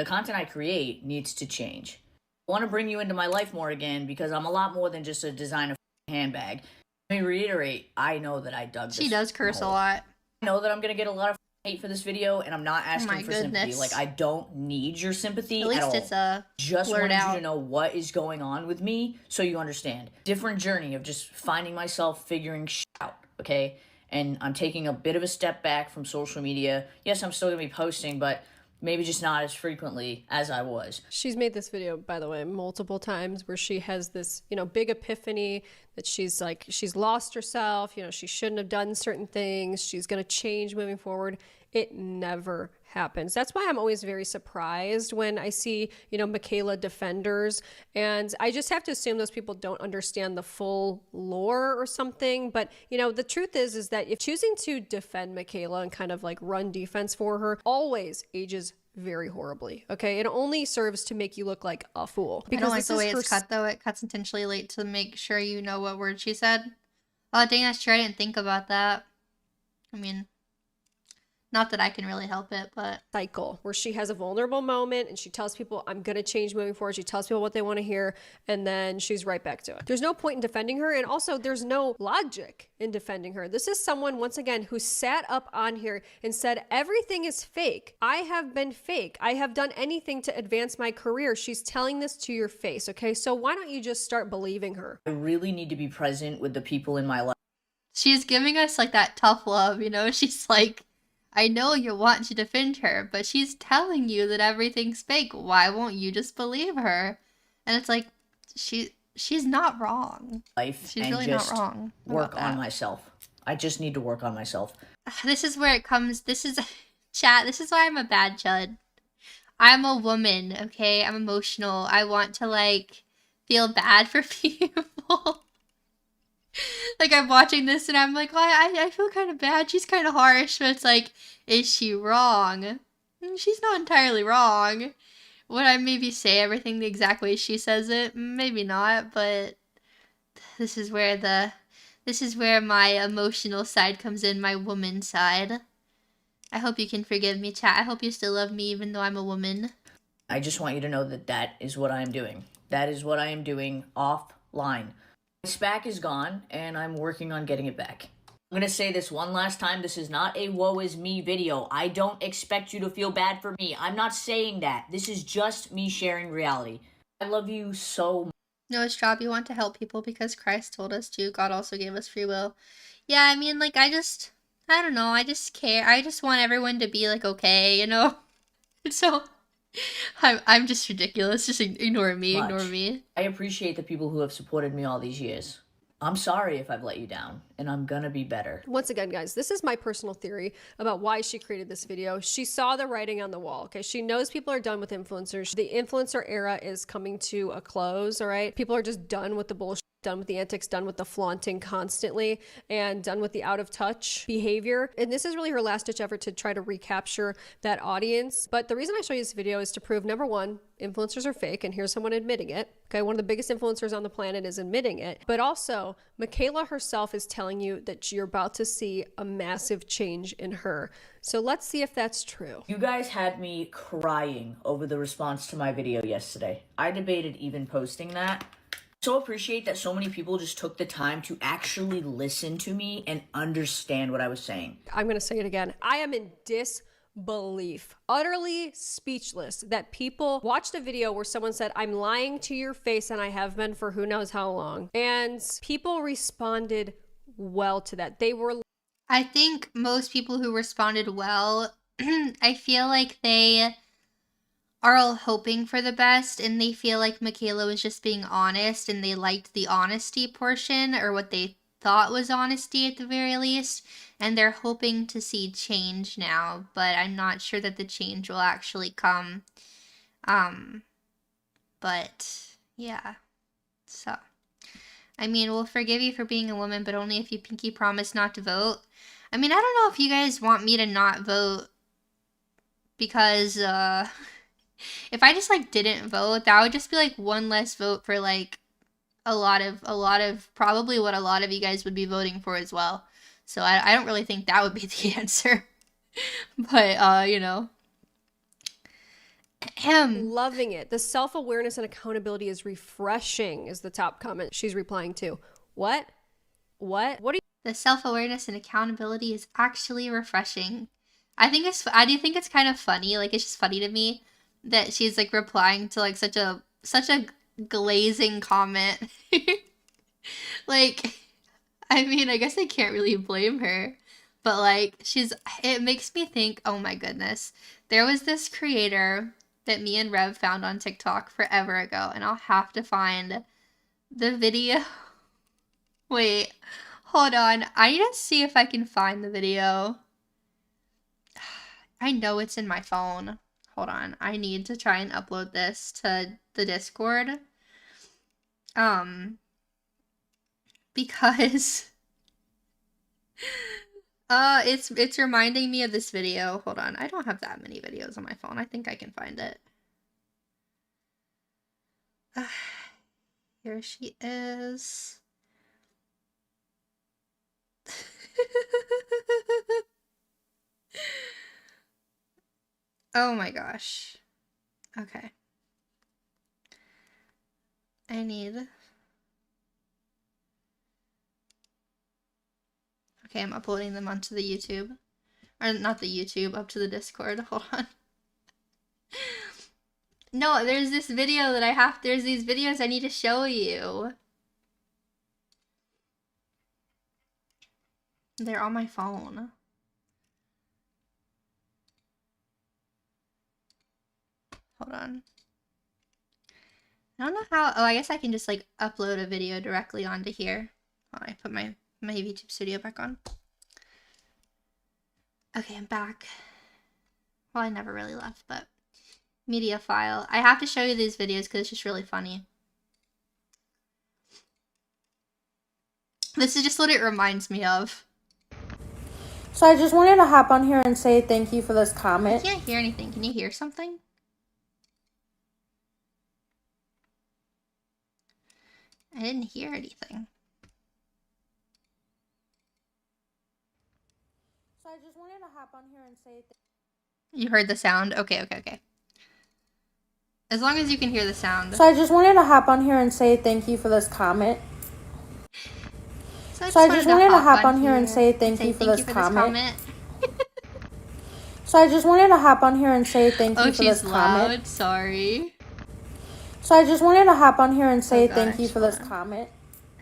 content I create needs to change. I want to bring you into my life more again because I'm a lot more than just a designer handbag. Let me reiterate, I know that I dug this. She does curse a lot. I know that I'm gonna get a lot of hate for this video, and I'm not asking for sympathy. Like, I don't need your sympathy at all. At least it's a just wanted out. you to know what is going on with me so you understand. Different journey of just finding myself, figuring shit out, okay? And I'm taking a bit of a step back from social media. Yes, I'm still gonna be posting, but maybe just not as frequently as I was. She's made this video, by the way, multiple times where she has this, big epiphany that she's lost herself, she shouldn't have done certain things. She's going to change moving forward. It never happens. That's why I'm always very surprised when I see, Michaela defenders. And I just have to assume those people don't understand the full lore or something. But, the truth is that if choosing to defend Michaela and kind of like run defense for her always ages very horribly. Okay. It only serves to make you look like a fool. Because I don't like the way it's cut though. It cuts intentionally late to make sure you know what word she said. Oh dang, that's true. I didn't think about that. I mean, not that I can really help it, but cycle where she has a vulnerable moment and she tells people, I'm going to change moving forward. She tells people what they want to hear. And then she's right back to it. There's no point in defending her. And also there's no logic in defending her. This is someone, once again, who sat up on here and said, everything is fake. I have been fake. I have done anything to advance my career. She's telling this to your face. Okay. So why don't you just start believing her? I really need to be present with the people in my life. She's giving us like that tough love, She's like, I know you want to defend her, but she's telling you that everything's fake. Why won't you just believe her? And it's like, she's not wrong. She's really not wrong. Work on myself. I just need to work on myself. This is where it comes. Chat, this is why I'm a bad chud. I'm a woman, okay? I'm emotional. I want to, feel bad for people. I'm watching this and I'm like, well, I feel kind of bad. She's kind of harsh, but it's like, is she wrong? She's not entirely wrong. Would I maybe say everything the exact way she says it? Maybe not, but this is where my emotional side comes in, my woman side. I hope you can forgive me, chat. I hope you still love me even though I'm a woman. I just want you to know that is what I am doing. That is what I am doing offline. My SPAC is gone, and I'm working on getting it back. I'm going to say this one last time. This is not a woe is me video. I don't expect you to feel bad for me. I'm not saying that. This is just me sharing reality. I love you so much. No, strawb, you want to help people because Christ told us to. God also gave us free will. Yeah, I mean, I don't know. I just care. I just want everyone to be, okay, So, I'm just ridiculous. Just ignore me. Much. Ignore me. I appreciate the people who have supported me all these years. I'm sorry if I've let you down, and I'm gonna be better. Once again, guys, this is my personal theory about why she created this video. She saw the writing on the wall, okay? She knows people are done with influencers. The influencer era is coming to a close, all right? People are just done with the bullshit. done with the antics, done with the flaunting constantly, and done with the out of touch behavior. And this is really her last ditch effort to try to recapture that audience. But the reason I show you this video is to prove, number one, influencers are fake, and here's someone admitting it. Okay, one of the biggest influencers on the planet is admitting it. But also, Michaela herself is telling you that you're about to see a massive change in her. So let's see if that's true. You guys had me crying over the response to my video yesterday. I debated even posting that. So appreciate that so many people just took the time to actually listen to me and understand what I was saying. I'm going to say it again. I am in disbelief, utterly speechless that people watched a video where someone said, I'm lying to your face and I have been for who knows how long. And people responded well to that. They were... I think most people who responded well, I feel like they are all hoping for the best, and they feel like Michaela was just being honest, and they liked the honesty portion, or what they thought was honesty at the very least, and they're hoping to see change now, but I'm not sure that the change will actually come. But yeah, so I mean, we'll forgive you for being a woman, but only if you pinky promise not to vote. I mean, I don't know if you guys want me to not vote, because if I just like didn't vote, that would just be like one less vote for like a lot of probably what a lot of you guys would be voting for as well. So I don't really think that would be the answer. But you know. Loving it. The self-awareness and accountability is refreshing is the top comment she's replying to. What? What are you? The self-awareness and accountability is actually refreshing. I do think it's kind of funny. Like, it's just funny to me that she's like replying to like such a glazing comment. Like, I mean, I guess I can't really blame her, but like it makes me think, oh my goodness, there was this creator that me and Rev found on TikTok forever ago, and I'll have to find the video. Wait, hold on, I need to see if I can find the video. I know it's in my phone. Hold on, I need to try and upload this to the Discord. Because it's reminding me of this video. Hold on, I don't have that many videos on my phone. I think I can find it. Here she is. Oh my gosh. Okay. Okay, I'm uploading them onto the YouTube. Or not the YouTube, up to the Discord. Hold on. No, there's this video that there's these videos I need to show you. They're on my phone. Hold on. I don't know how. Oh, I guess I can just like upload a video directly onto here. Oh, I put my YouTube studio back on. Okay, I'm back. Well, I never really left, but media file. I have to show you these videos because it's just really funny. This is just what it reminds me of. So I just wanted to hop on here and say thank you for this comment. I can't hear anything. Can you hear something? I didn't hear anything. So I just wanted to hop on here and say you heard the sound? Okay. As long as you can hear the sound. So I just wanted to hop on here and say thank you for this comment. So I just wanted to hop on here and say thank you for this comment. So I just wanted to hop on here and say thank you for this she's comment. Loud. Sorry. So I just wanted to hop on here and say thank you for this comment.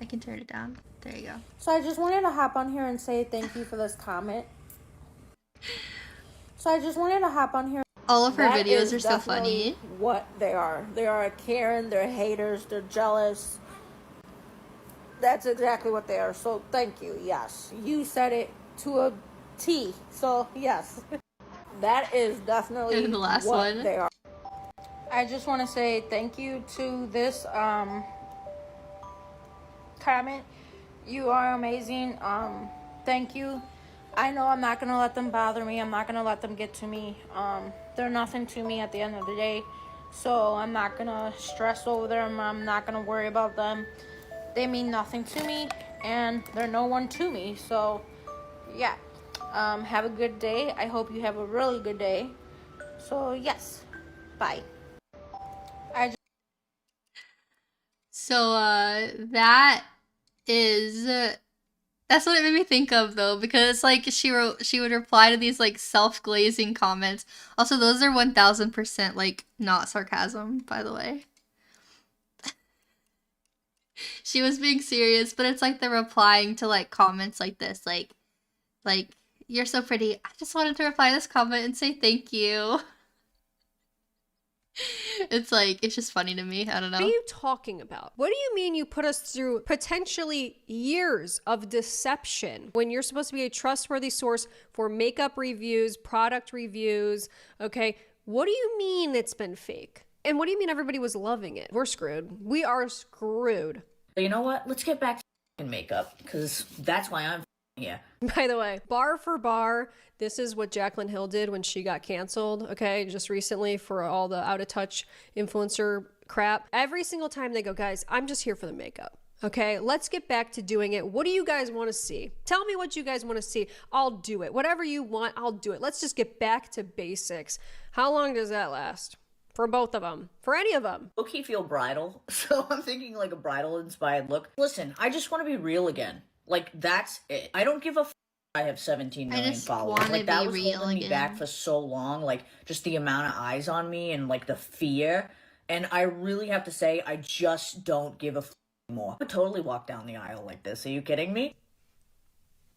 I can turn it down. There you go. So I just wanted to hop on here and say thank you for this comment. So I just wanted to hop on here. All of her videos are so funny. What they are. They are a Karen, they're haters, they're jealous. That's exactly what they are. So thank you. Yes. You said it to a T. So yes. That is definitely the last what one. They are. I just want to say thank you to this comment. You are amazing. Thank you. I know I'm not gonna let them bother me. I'm not gonna let them get to me. They're nothing to me at the end of the day. So I'm not gonna stress over them. I'm not gonna worry about them. They mean nothing to me, and they're no one to me. So, yeah. Have a good day. I hope you have a really good day. So, yes. Bye. So, that is, that's what it made me think of, though, because, like, she would reply to these, like, self-glazing comments. Also, those are 1000%, like, not sarcasm, by the way. She was being serious, but it's, like, the replying to, like, comments like this, like, you're so pretty. I just wanted to reply this comment and say thank you. It's like, it's just funny to me. I don't know. What are you talking about? What do you mean you put us through potentially years of deception when you're supposed to be a trustworthy source for makeup reviews, product reviews, okay? What do you mean it's been fake? And what do you mean everybody was loving it? We're screwed. We are screwed. You know what? Let's get back to makeup, because that's why I'm here. By the way, bar for bar, this is what Jaclyn Hill did when she got canceled, okay, just recently for all the out-of-touch influencer crap. Every single time they go, guys, I'm just here for the makeup, okay? Let's get back to doing it. What do you guys want to see? Tell me what you guys want to see. I'll do it. Whatever you want, I'll do it. Let's just get back to basics. How long does that last? For both of them. For any of them. Low-key feel bridal, so I'm thinking like a bridal-inspired look. Listen, I just want to be real again. Like, that's it. I don't give a f*** I have 17 million followers. Like, that was holding me back for so long. Like, just the amount of eyes on me and, like, the fear. And I really have to say, I just don't give a f*** anymore. I would totally walk down the aisle like this. Are you kidding me?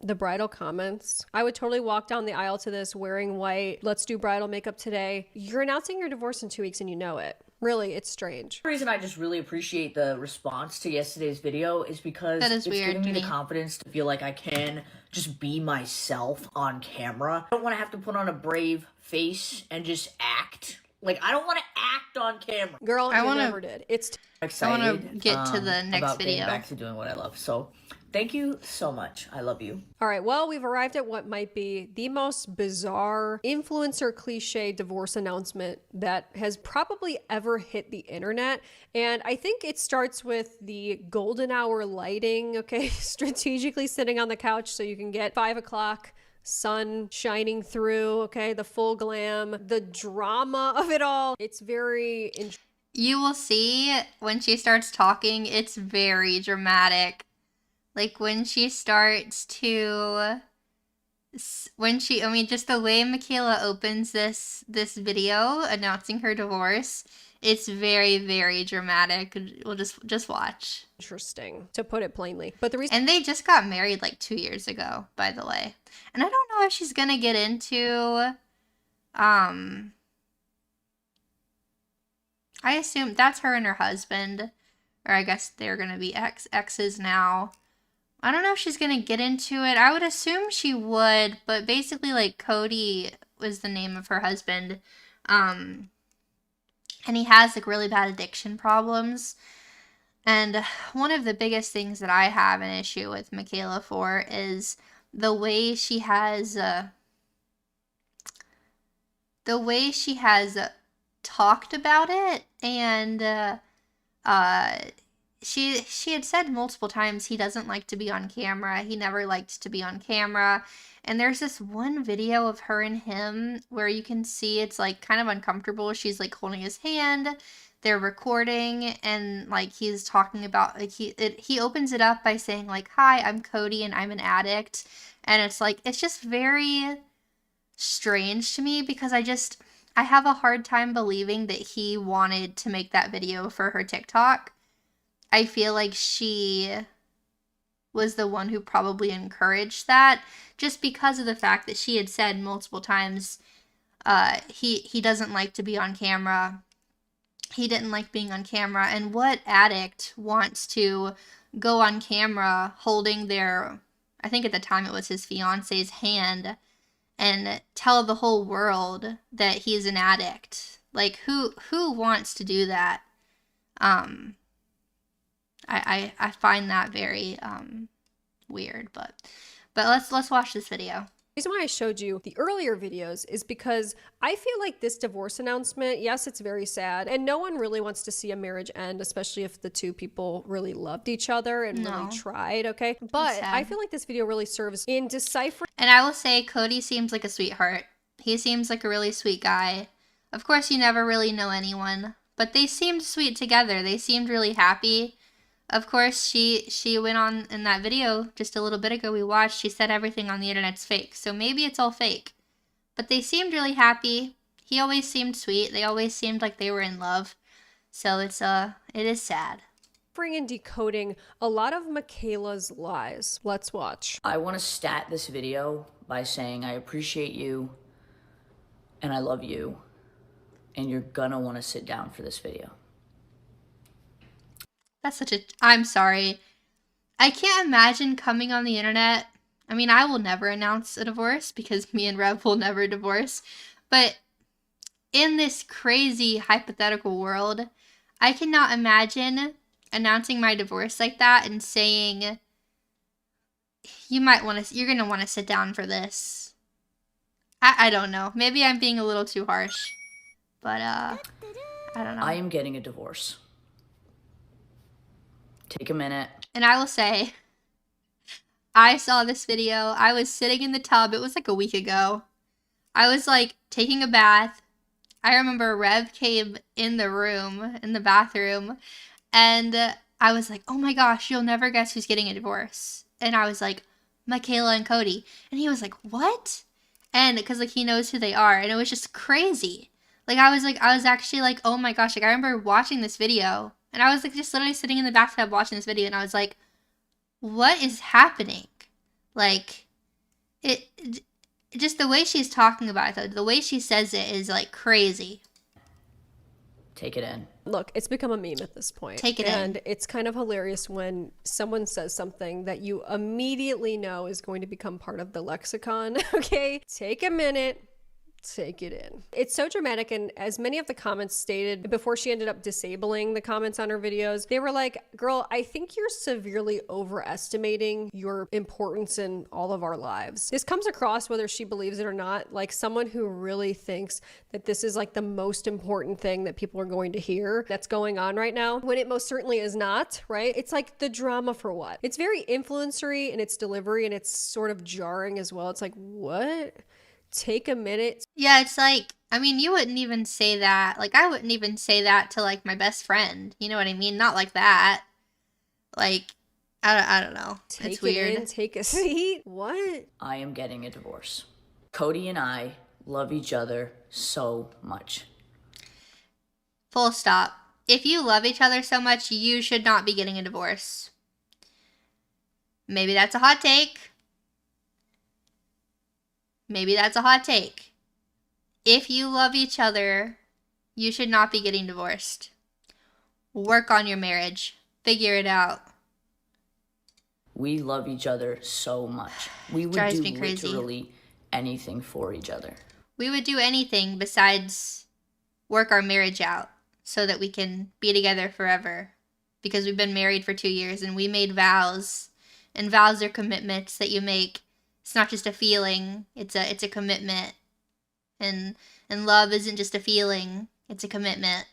The bridal comments. I would totally walk down the aisle to this wearing white. Let's do bridal makeup today. You're announcing your divorce in 2 weeks and you know it. Really, it's strange. The reason I just really appreciate the response to yesterday's video is because it's giving me the confidence to feel like I can just be myself on camera. I don't want to have to put on a brave face and just act. Like, I don't want to act on camera. Girl, I never did. It's excited. I want to get to the next about video. Getting back to doing what I love. So, thank you so much. I love you. All right, well, we've arrived at what might be the most bizarre influencer cliche divorce announcement that has probably ever hit the internet. And I think it starts with the golden hour lighting, okay? Strategically sitting on the couch so you can get 5 o'clock sun shining through, okay? The full glam, the drama of it all. It's very interesting. You will see when she starts talking, it's very dramatic. Like, when she starts to, just the way Michaela opens this video announcing her divorce, it's very, very dramatic. We'll just watch. Interesting, to put it plainly. But the reason, and they just got married like 2 years ago, by the way. And I don't know if she's gonna get into, I assume that's her and her husband, or I guess they're gonna be exes now. I don't know if she's gonna get into it. I would assume she would, but basically, like, Cody was the name of her husband, and he has, like, really bad addiction problems. And one of the biggest things that I have an issue with Michaela for is the way she has talked about it, and she had said multiple times he doesn't like to be on camera. He never liked to be on camera. And there's this one video of her and him where you can see it's, like, kind of uncomfortable. She's, like, holding his hand. They're recording, and, like, he's talking about, like, he opens it up by saying, like, hi, I'm Cody and I'm an addict. And it's, like, it's just very strange to me because I have a hard time believing that he wanted to make that video for her TikTok. I feel like she was the one who probably encouraged that, just because of the fact that she had said multiple times he doesn't like to be on camera. He didn't like being on camera. And what addict wants to go on camera holding their, I think at the time it was his fiance's hand, and tell the whole world that he's an addict? Like, who wants to do that? I find that very weird, but let's watch this video. The reason why I showed you the earlier videos is because I feel like this divorce announcement, yes, it's very sad, and no one really wants to see a marriage end, especially if the two people really loved each other and really tried, okay? But I feel like this video really serves in deciphering. And I will say Cody seems like a sweetheart. He seems like a really sweet guy. Of course, you never really know anyone, but they seemed sweet together. They seemed really happy. Of course, she went on in that video just a little bit ago we watched. She said everything on the internet's fake. So maybe it's all fake. But they seemed really happy. He always seemed sweet. They always seemed like they were in love. So it is sad. And decoding a lot of Michaela's lies. Let's watch. I want to stat this video by saying I appreciate you and I love you, and you're gonna want to sit down for this video. That's I'm sorry. I can't imagine coming on the internet. I mean, I will never announce a divorce because me and Rev will never divorce. But in this crazy hypothetical world, I cannot imagine announcing my divorce like that and saying, you're going to want to sit down for this. I don't know. Maybe I'm being a little too harsh. But, I don't know. I am getting a divorce. Take a minute. And I will say, I saw this video. I was sitting in the tub. It was like a week ago. I was like taking a bath. I remember Rev came in the bathroom, and I was like, oh my gosh, you'll never guess who's getting a divorce. And I was like, Michaela and Cody. And he was like, what? And because like he knows who they are. And it was just crazy. Like I was actually like, oh my gosh. Like I remember watching this video. And I was like just literally sitting in the bathtub watching this video, and I was like, what is happening? Like, just the way she's talking about it, though, the way she says it is like crazy. Take it in. Look, it's become a meme at this point. Take it in. And it's kind of hilarious when someone says something that you immediately know is going to become part of the lexicon, okay? Take a minute. Take it in. It's so dramatic, and as many of the comments stated before she ended up disabling the comments on her videos, they were like, girl, I think you're severely overestimating your importance in all of our lives. This comes across, whether she believes it or not, like someone who really thinks that this is like the most important thing that people are going to hear that's going on right now, when it most certainly is not, right? It's like the drama for what? It's very influencery in its delivery, and it's sort of jarring as well. It's like, what? Take a minute. Yeah, it's like, I mean, you wouldn't even say that. Like, I wouldn't even say that to, like, my best friend. You know what I mean? Not like that. Like, I don't know. Take it's weird. It in, take a seat. What? I am getting a divorce. Cody and I love each other so much. Full stop. If you love each other so much, you should not be getting a divorce. Maybe that's a hot take. Maybe that's a hot take. If you love each other, you should not be getting divorced. Work on your marriage. Figure it out. We love each other so much. We would do literally anything for each other. We would do anything besides work our marriage out so that we can be together forever. Because we've been married for 2 years and we made vows. And vows are commitments that you make. It's not just a feeling, it's a commitment. And love isn't just a feeling, it's a commitment.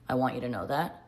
I want you to know that.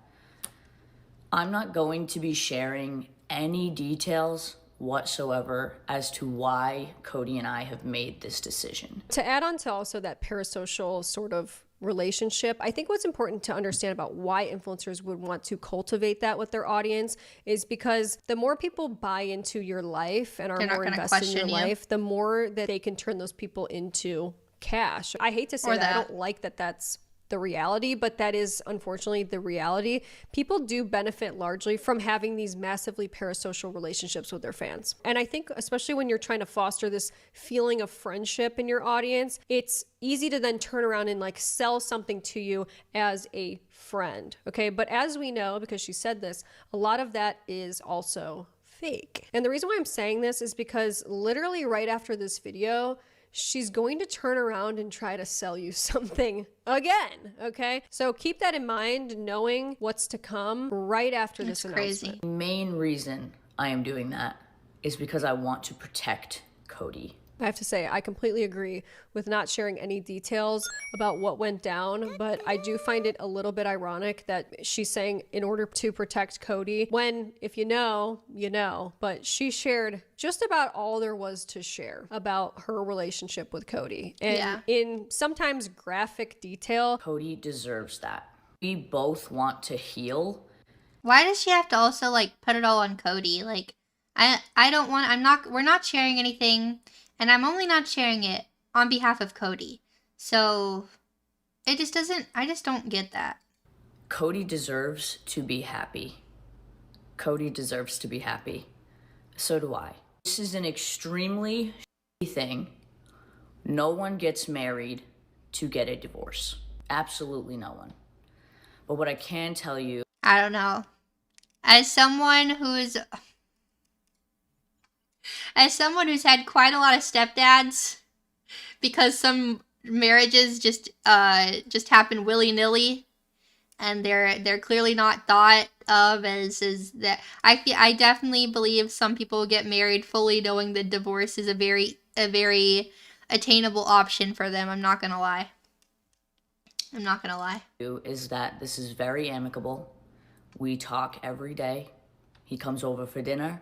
I'm not going to be sharing any details whatsoever as to why Cody and I have made this decision. To add on to also that parasocial sort of relationship, I think what's important to understand about why influencers would want to cultivate that with their audience is because the more people buy into your life and are more invested in your life, the more that they can turn those people into cash. I hate to say that. I don't like that that's the reality, but that is unfortunately the reality. People do benefit largely from having these massively parasocial relationships with their fans. And I think especially when you're trying to foster this feeling of friendship in your audience, it's easy to then turn around and like sell something to you as a friend. Okay. But as we know, because she said this, a lot of that is also fake. And the reason why I'm saying this is because literally right after this video, she's going to turn around and try to sell you something again, okay? So keep that in mind, knowing what's to come right after this announcement. The main reason I am doing that is because I want to protect Cody. I have to say, I completely agree with not sharing any details about what went down, but I do find it a little bit ironic that she's saying in order to protect Cody, when if you know, you know, but she shared just about all there was to share about her relationship with Cody. And in sometimes graphic detail. Cody deserves that. We both want to heal. Why does she have to also like put it all on Cody? Like, we're not sharing anything. And I'm only not sharing it on behalf of Cody. So I just don't get that. Cody deserves to be happy. Cody deserves to be happy. So do I. This is an extremely shitty thing. No one gets married to get a divorce. Absolutely no one. But what I can tell you... I don't know. As someone who's had quite a lot of stepdads, because some marriages just happen willy-nilly, and they're clearly not thought of as that. I definitely believe some people get married fully knowing that divorce is a very attainable option for them. I'm not gonna lie. Is that this is very amicable. We talk every day. He comes over for dinner.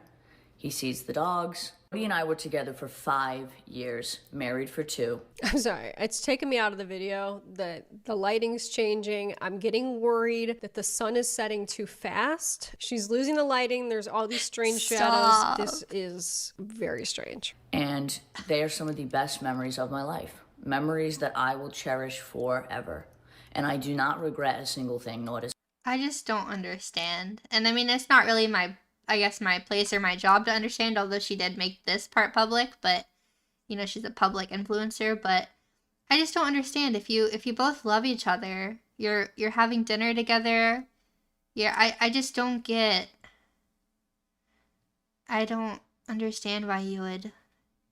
He sees the dogs. Cody and I were together for 5 years, married for 2. I'm sorry, it's taken me out of the video. The lighting's changing. I'm getting worried that the sun is setting too fast. She's losing the lighting. There's all these strange shadows. This is very strange. And they are some of the best memories of my life. Memories that I will cherish forever. And I do not regret a single thing, nor does... I just don't understand. And I mean, it's not really my place or my job to understand, although she did make this part public, but you know, she's a public influencer. But I just don't understand. If you both love each other, you're having dinner together. I just don't get. I don't understand why you would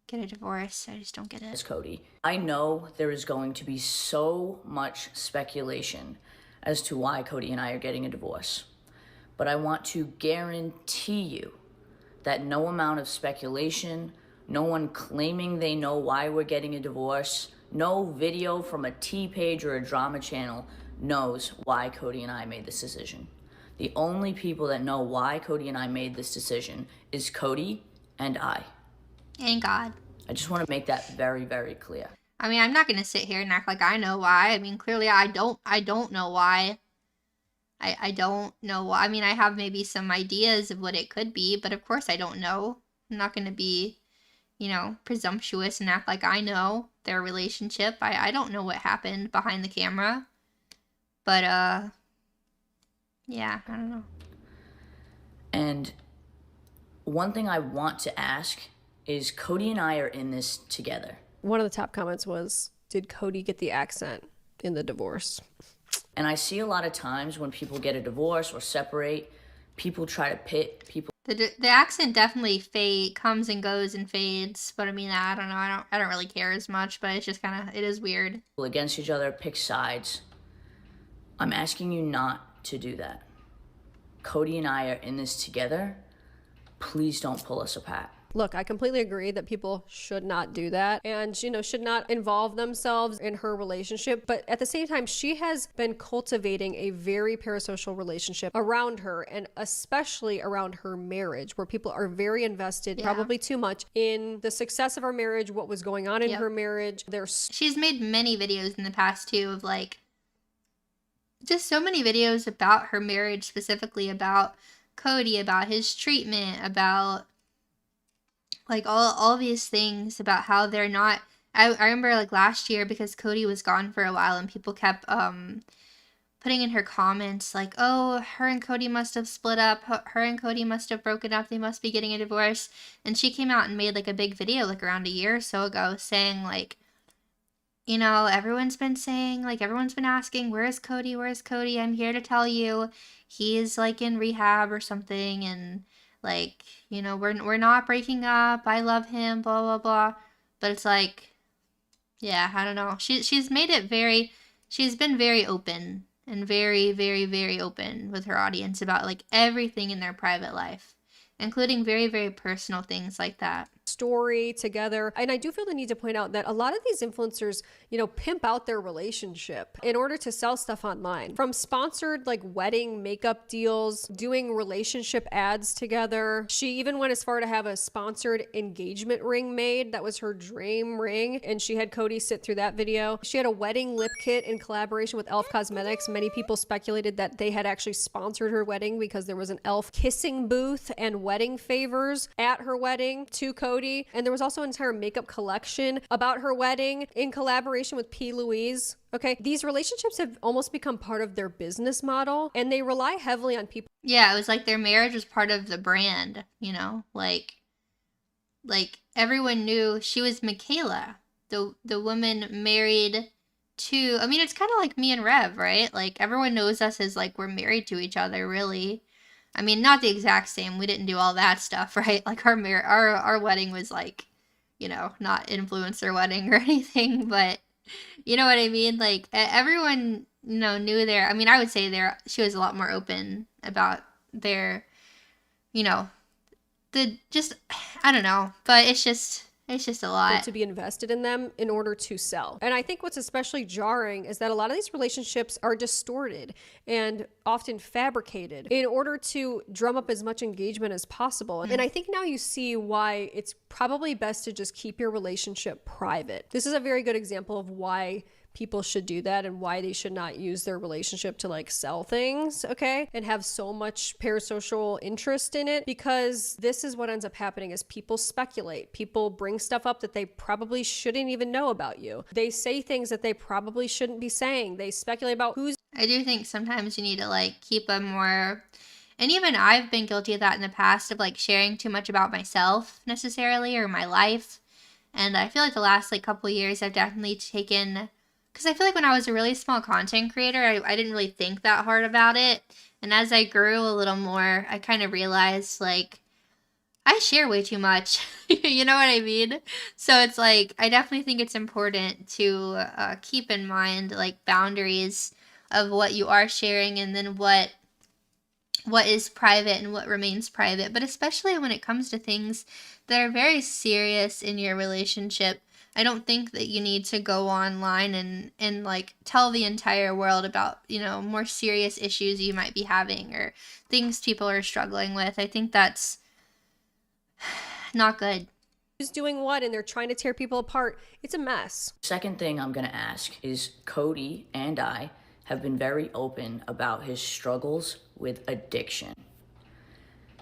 get a divorce. I just don't get it. Cody, I know there is going to be so much speculation as to why Cody and I are getting a divorce. But I want to guarantee you that no amount of speculation, no one claiming they know why we're getting a divorce, no video from a T page or a drama channel knows why Cody and I made this decision. The only people that know why Cody and I made this decision is Cody and I. And God. I just want to make that very, very clear. I mean, I'm not going to sit here and act like I know why. I mean, clearly I don't know why. I don't know why. I mean, I have maybe some ideas of what it could be, but of course I don't know. I'm not going to be, presumptuous and act like I know their relationship. I don't know what happened behind the camera. But, yeah, I don't know. And one thing I want to ask is Cody and I are in this together. One of the top comments was, did Cody get the accent in the divorce? And I see a lot of times when people get a divorce or separate, people try to pit people. The accent definitely comes and goes and fades, but I mean, I don't know. I don't really care as much, but it's just it is weird. Against each other, pick sides. I'm asking you not to do that. Cody and I are in this together. Please don't pull us apart. Look, I completely agree that people should not do that and, should not involve themselves in her relationship. But at the same time, she has been cultivating a very parasocial relationship around her, and especially around her marriage, where people are very invested, probably too much, in the success of her marriage, what was going on in her marriage. She's made many videos in the past, too, of just so many videos about her marriage, specifically about Cody, about his treatment, about all these things, about how they're not. I remember last year, because Cody was gone for a while and people kept putting in her comments oh, her and Cody must have split up, her and Cody must have broken up, they must be getting a divorce. And she came out and made a big video around a year or so ago saying everyone's been saying, everyone's been asking, where's Cody, I'm here to tell you he's in rehab or something, and we're not breaking up, I love him, blah blah blah. But it's Yeah, I don't know. She's made it very, she's been very open and very, very, very open with her audience about like everything in their private life, including very, very personal things like that. Story together. And I do feel the need to point out that a lot of these influencers, you know, pimp out their relationship in order to sell stuff online. From sponsored like wedding makeup deals, doing relationship ads together. She even went as far to have a sponsored engagement ring made. That was her dream ring. And she had Cody sit through that video. She had a wedding lip kit in collaboration with e.l.f. Cosmetics. Many people speculated that they had actually sponsored her wedding because there was an e.l.f. kissing booth and wedding favors at her wedding to Cody. And there was also an entire makeup collection about her wedding in collaboration with P. Louise. Okay, these relationships have almost become part of their business model, and they rely heavily on people. Yeah, it was like their marriage was part of the brand, you know, like everyone knew she was Michaela, the woman married to, I mean, it's kind of like me and Rev, right? Like everyone knows us as like we're married to each other, really. I mean, not the exact same. We didn't do all that stuff, right? Like our wedding was like, you know, not influencer wedding or anything, but you know what I mean? Like everyone, you know, knew their, I mean, I would say she was a lot more open about their, you know, I don't know, but it's just a lot to be invested in them in order to sell. And I think what's especially jarring is that a lot of these relationships are distorted and often fabricated in order to drum up as much engagement as possible. And I think now you see why it's probably best to just keep your relationship private. This is a very good example of why people should do that and why they should not use their relationship to like sell things, okay? And have so much parasocial interest in it, because this is what ends up happening is people speculate. People bring stuff up that they probably shouldn't even know about you. They say things that they probably shouldn't be saying. They speculate about who's... I do think sometimes you need to like keep a more, and even I've been guilty of that in the past, of like sharing too much about myself necessarily or my life. And I feel like the last like couple of years I've definitely taken, because I feel like when I was a really small content creator, I didn't really think that hard about it. And as I grew a little more, I kind of realized, like, I share way too much. You know what I mean? So it's like, I definitely think it's important to keep in mind, like, boundaries of what you are sharing and then what is private and what remains private. But especially when it comes to things that are very serious in your relationship, I don't think that you need to go online and like tell the entire world about, you know, more serious issues you might be having or things people are struggling with. I think that's not good. Who's doing what, and they're trying to tear people apart. It's a mess. Second thing I'm gonna ask is Cody and I have been very open about his struggles with addiction.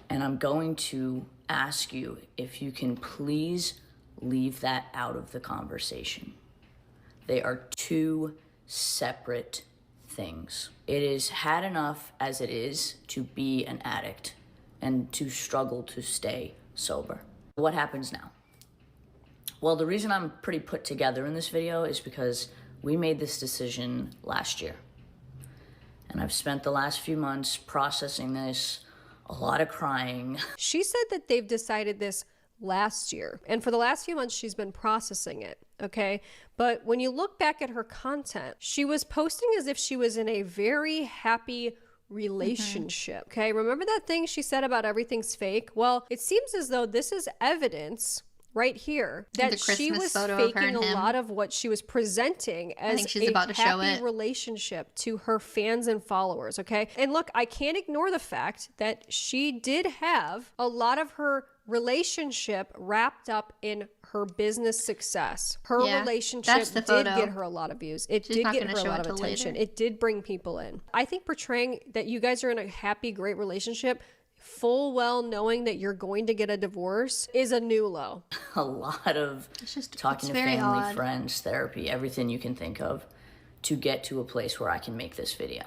And I'm going to ask you if you can please leave that out of the conversation. They are two separate things. It is had enough as it is to be an addict and to struggle to stay sober. What happens now? Well, the reason I'm pretty put together in this video is because we made this decision last year. And I've spent the last few months processing this, a lot of crying. She said that they've decided this last year, and for the last few months she's been processing it, okay? But when you look back at her content, she was posting as if she was in a very happy relationship, okay? Remember that thing she said about everything's fake? Well, it seems as though this is evidence right here that she was faking a lot of what she was presenting as a happy relationship to her fans and followers, okay? And look, I can't ignore the fact that she did have a lot of her relationship wrapped up in her business success. Her relationship did get her a lot of views. It did get her a lot of attention. It did bring people in. I think portraying that you guys are in a happy, great relationship full well knowing that you're going to get a divorce is a new low. A lot of talking to family, friends, therapy, everything you can think of to get to a place where I can make this video.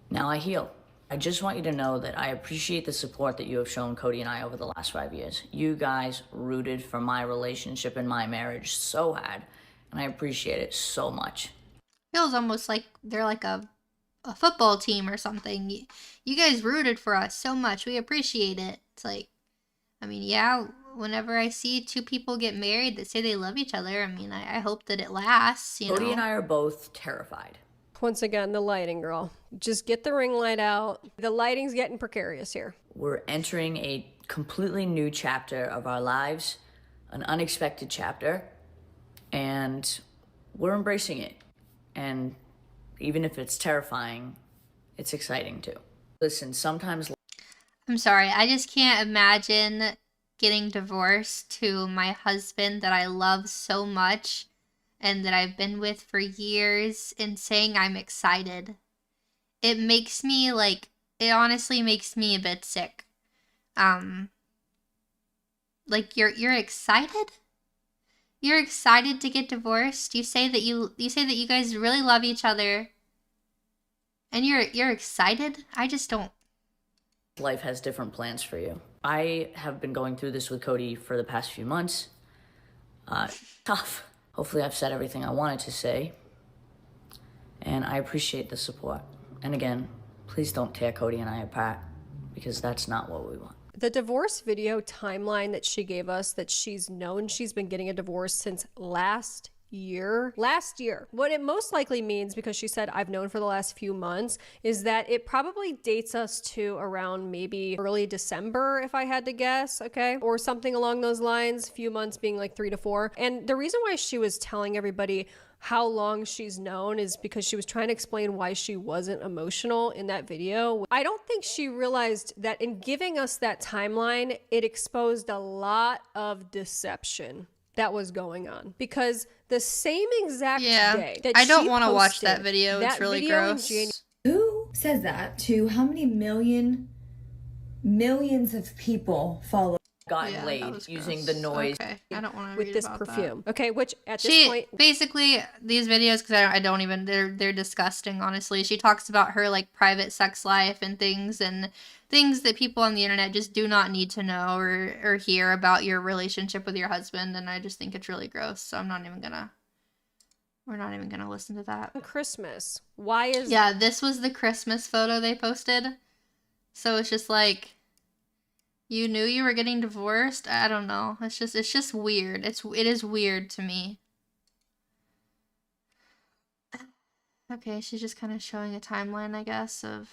Now I heal. I just want you to know that I appreciate the support that you have shown Cody and I over the last 5 years. You guys rooted for my relationship and my marriage so hard, and I appreciate it so much. Feels almost like they're like a football team or something. You guys rooted for us so much. We appreciate it. It's like, I mean, yeah, whenever I see two people get married that say they love each other, I mean, I hope that it lasts, you Cody know? and I are both terrified. Once again, the lighting, girl. Just get the ring light out. The lighting's getting precarious here. We're entering a completely new chapter of our lives, an unexpected chapter, and we're embracing it. And even if it's terrifying, it's exciting too. Listen, sometimes... I'm sorry, I just can't imagine getting divorced to my husband that I love so much and that I've been with for years and saying I'm excited. It makes me like, it honestly makes me a bit sick. Like you're excited? You're excited to get divorced? You say that you say that you guys really love each other and you're excited? I just don't. Life has different plans for you. I have been going through this with Cody for the past few months. Tough. Hopefully I've said everything I wanted to say. And I appreciate the support. And again, please don't tear Cody and I apart, because that's not what we want. The divorce video timeline that she gave us, that she's known she's been getting a divorce since last year. What it most likely means, because she said I've known for the last few months, is that it probably dates us to around maybe early December, if I had to guess, okay? Or something along those lines, few months being like 3 to 4. And the reason why she was telling everybody how long she's known is because she was trying to explain why she wasn't emotional in that video. I don't think she realized that in giving us that timeline, it exposed a lot of deception that was going on, because the same exact day that I don't want to watch that video. It's really gross. Who says that to how many millions of people follow? Gotten laid using the noise. Okay, I don't want to with read this about perfume. That. Okay, which at this point, basically these videos, because I don't even, they're disgusting, honestly. She talks about her like private sex life and things that people on the internet just do not need to know or hear about your relationship with your husband, and I just think it's really gross. So we're not even gonna listen to that. Christmas. Why is this was the Christmas photo they posted. So it's just like, you knew you were getting divorced? I don't know. It's just weird. It is weird to me. Okay, she's just kind of showing a timeline, I guess, of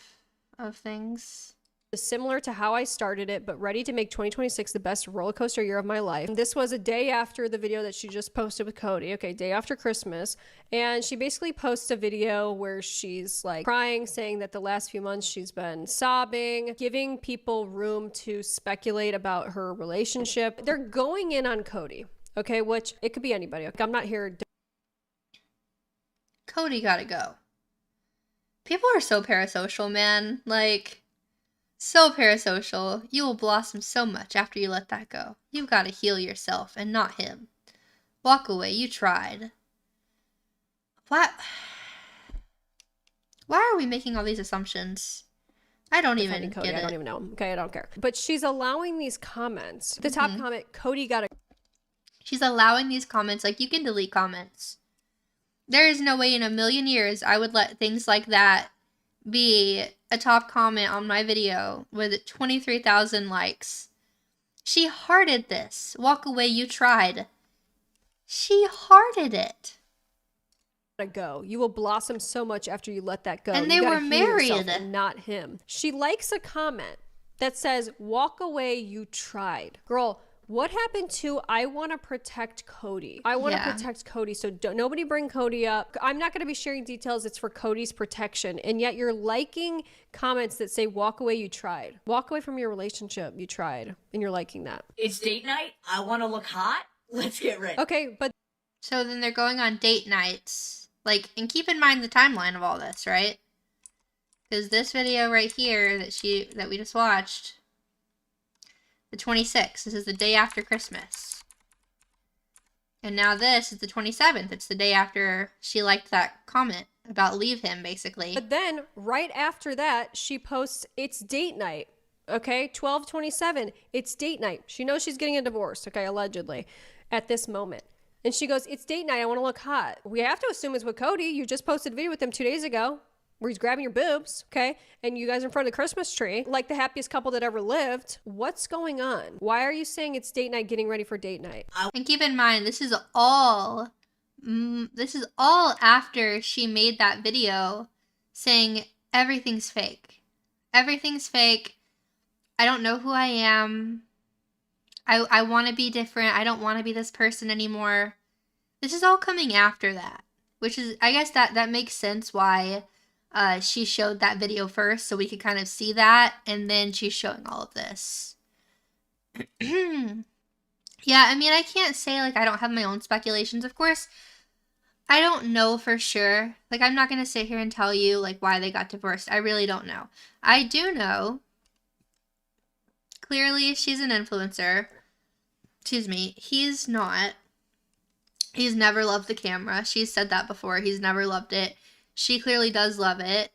things. Similar to how I started it, but ready to make 2026 the best roller coaster year of my life. And this was a day after the video that she just posted with Cody. Okay, day after Christmas. And she basically posts a video where she's like crying, saying that the last few months she's been sobbing, giving people room to speculate about her relationship. They're going in on Cody, okay, which it could be anybody. Like, I'm not here. Cody gotta go. People are so parasocial, man. Like, so parasocial. You will blossom so much after you let that go. You've got to heal yourself and not him. Walk away. You tried. What? Why are we making all these assumptions? I don't even Cody. get it. I don't even know. Okay, I don't care. But she's allowing these comments. The top comment, Cody got a... She's allowing these comments. Like, you can delete comments. There is no way in a million years I would let things like that be a top comment on my video with 23,000 likes. She hearted this. Walk away, you tried. She hearted it. Go. You will blossom so much after you let that go. And they were married. And not him. She likes a comment that says, walk away, you tried. Girl, what happened to I want to protect Cody? I want to protect Cody, so nobody bring Cody up. I'm not going to be sharing details. It's for Cody's protection. And yet you're liking comments that say, walk away, you tried. Walk away from your relationship, you tried. And you're liking that. It's date night. I want to look hot. Let's get ready. Okay, but... So then they're going on date nights. Like, and keep in mind the timeline of all this, right? Because this video right here that we just watched... The 26th. This is the day after Christmas. And now this is the 27th. It's the day after she liked that comment about leave him, basically. But then, right after that, she posts, it's date night. Okay? 12/27. It's date night. She knows she's getting a divorce, okay, allegedly, at this moment. And she goes, it's date night. I want to look hot. We have to assume it's with Cody. You just posted a video with him 2 days ago. where he's grabbing your boobs, okay? And you guys are in front of the Christmas tree, like the happiest couple that ever lived. What's going on? Why are you saying it's date night, getting ready for date night? And keep in mind, this is all after she made that video saying everything's fake. Everything's fake. I don't know who I am. I want to be different. I don't want to be this person anymore. This is all coming after that, which is, I guess that makes sense why she showed that video first, so we could kind of see that, and then she's showing all of this. Yeah, I mean, I can't say, like, I don't have my own speculations. Of course, I don't know for sure. Like, I'm not going to sit here and tell you, like, why they got divorced. I really don't know. I do know, clearly, she's an influencer. Excuse me. He's not. He's never loved the camera. She's said that before. He's never loved it. She clearly does love it.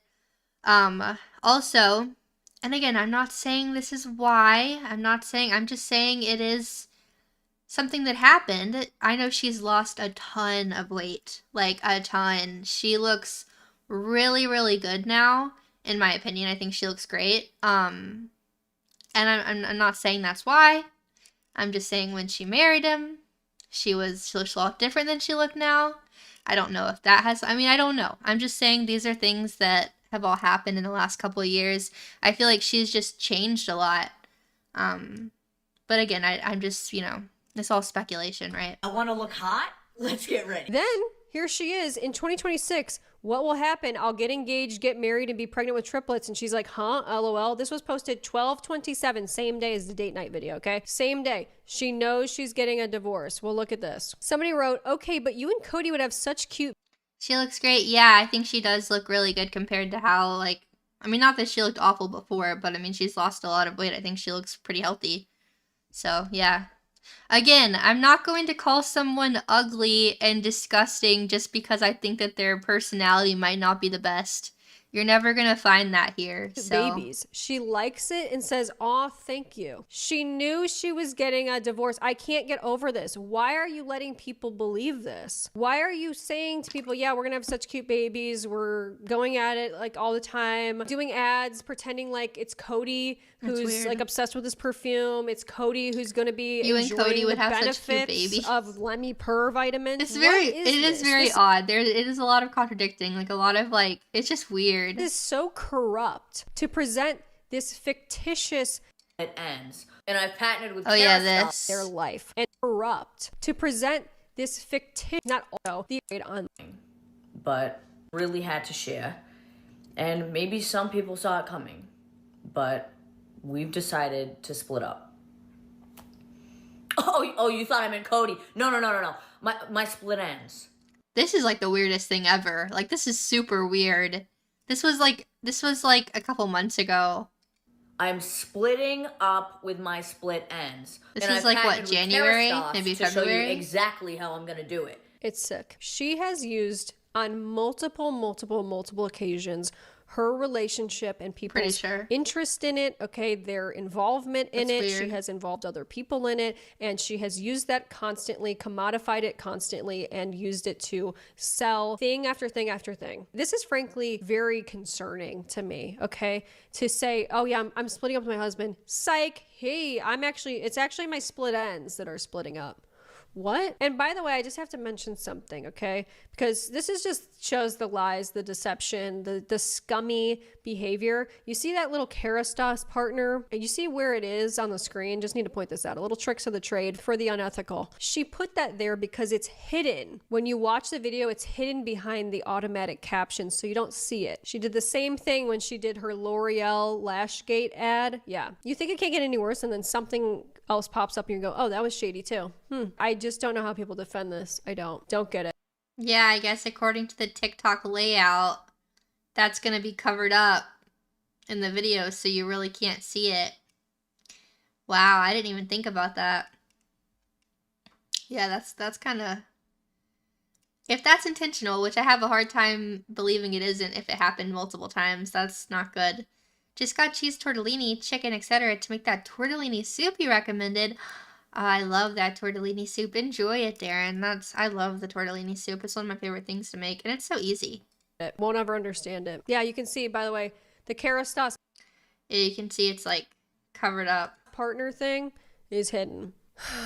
Also, and again, I'm not saying this is why. I'm just saying it is something that happened. I know she's lost a ton of weight. Like, a ton. She looks really, really good now, in my opinion. I think she looks great. And I'm not saying that's why. I'm just saying when she married him, she looked a lot different than she looked now. I don't know if that has, I mean, I don't know. I'm just saying these are things that have all happened in the last couple of years. I feel like she's just changed a lot. But again, I'm just, you know, it's all speculation, right? I want to look hot. Let's get ready. Then here she is in 2026. What will happen? I'll get engaged, get married, and be pregnant with triplets. And she's like, huh? LOL. This was posted 12/27, same day as the date night video, okay? Same day. She knows she's getting a divorce. Well, look at this. Somebody wrote, okay, but you and Cody would have such cute... She looks great. Yeah, I think she does look really good compared to how, like... I mean, not that she looked awful before, but I mean, she's lost a lot of weight. I think she looks pretty healthy. So, yeah. Again, I'm not going to call someone ugly and disgusting just because I think that their personality might not be the best. You're never going to find that here. So. Babies. She likes it and says, aw, thank you. She knew she was getting a divorce. I can't get over this. Why are you letting people believe this? Why are you saying to people, yeah, we're going to have such cute babies. We're going at it like all the time. Doing ads, pretending like it's Cody who's like obsessed with his perfume. It's Cody who's going to be enjoying and Cody would the have benefits such cute babies. Of Lemmy Purr vitamins. It's it is very odd. It is a lot of contradicting. Like a lot of like, it's just weird. It is so corrupt to present this fictitious... It ends. And I've patented with their life. And corrupt to present this fictitious... Not also the on... But really had to share. And maybe some people saw it coming. But we've decided to split up. Oh, you thought I meant Cody. No. My split ends. This is like the weirdest thing ever. Like, this is super weird. This was like a couple months ago. I'm splitting up with my split ends. This was like what, January? Maybe February? To show you exactly how I'm going to do it. It's sick. She has used on multiple occasions her relationship and people's interest in it, okay, their involvement in it. Weird. She has involved other people in it, and she has used that constantly, commodified it constantly, and used it to sell thing after thing after thing. This is frankly very concerning to me, okay? To say, oh yeah, I'm splitting up with my husband. Psych, hey, it's actually my split ends that are splitting up. What? And by the way, I just have to mention something, okay? Because this is just shows the lies, the deception, the scummy behavior. You see that little Kerastos partner? And you see where it is on the screen? Just need to point this out. A little tricks of the trade for the unethical. She put that there because it's hidden. When you watch the video, it's hidden behind the automatic captions, so you don't see it. She did the same thing when she did her L'Oreal Lashgate ad. Yeah. You think it can't get any worse, and then something else pops up and you go, oh, that was shady too. I just don't know how people defend this. I don't get it. Yeah, I guess according to the TikTok layout, that's going to be covered up in the video, so you really can't see it. Wow, I didn't even think about that. Yeah, that's kind of... If that's intentional, which I have a hard time believing it isn't if it happened multiple times, that's not good. Just got cheese tortellini, chicken, etc. to make that tortellini soup you recommended. I love that tortellini soup. Enjoy it, Darren. I love the tortellini soup. It's one of my favorite things to make, and it's so easy. it. Won't ever understand it. Yeah, you can see, by the way, the Kerastas You can see it's like covered up. partner thing is hidden.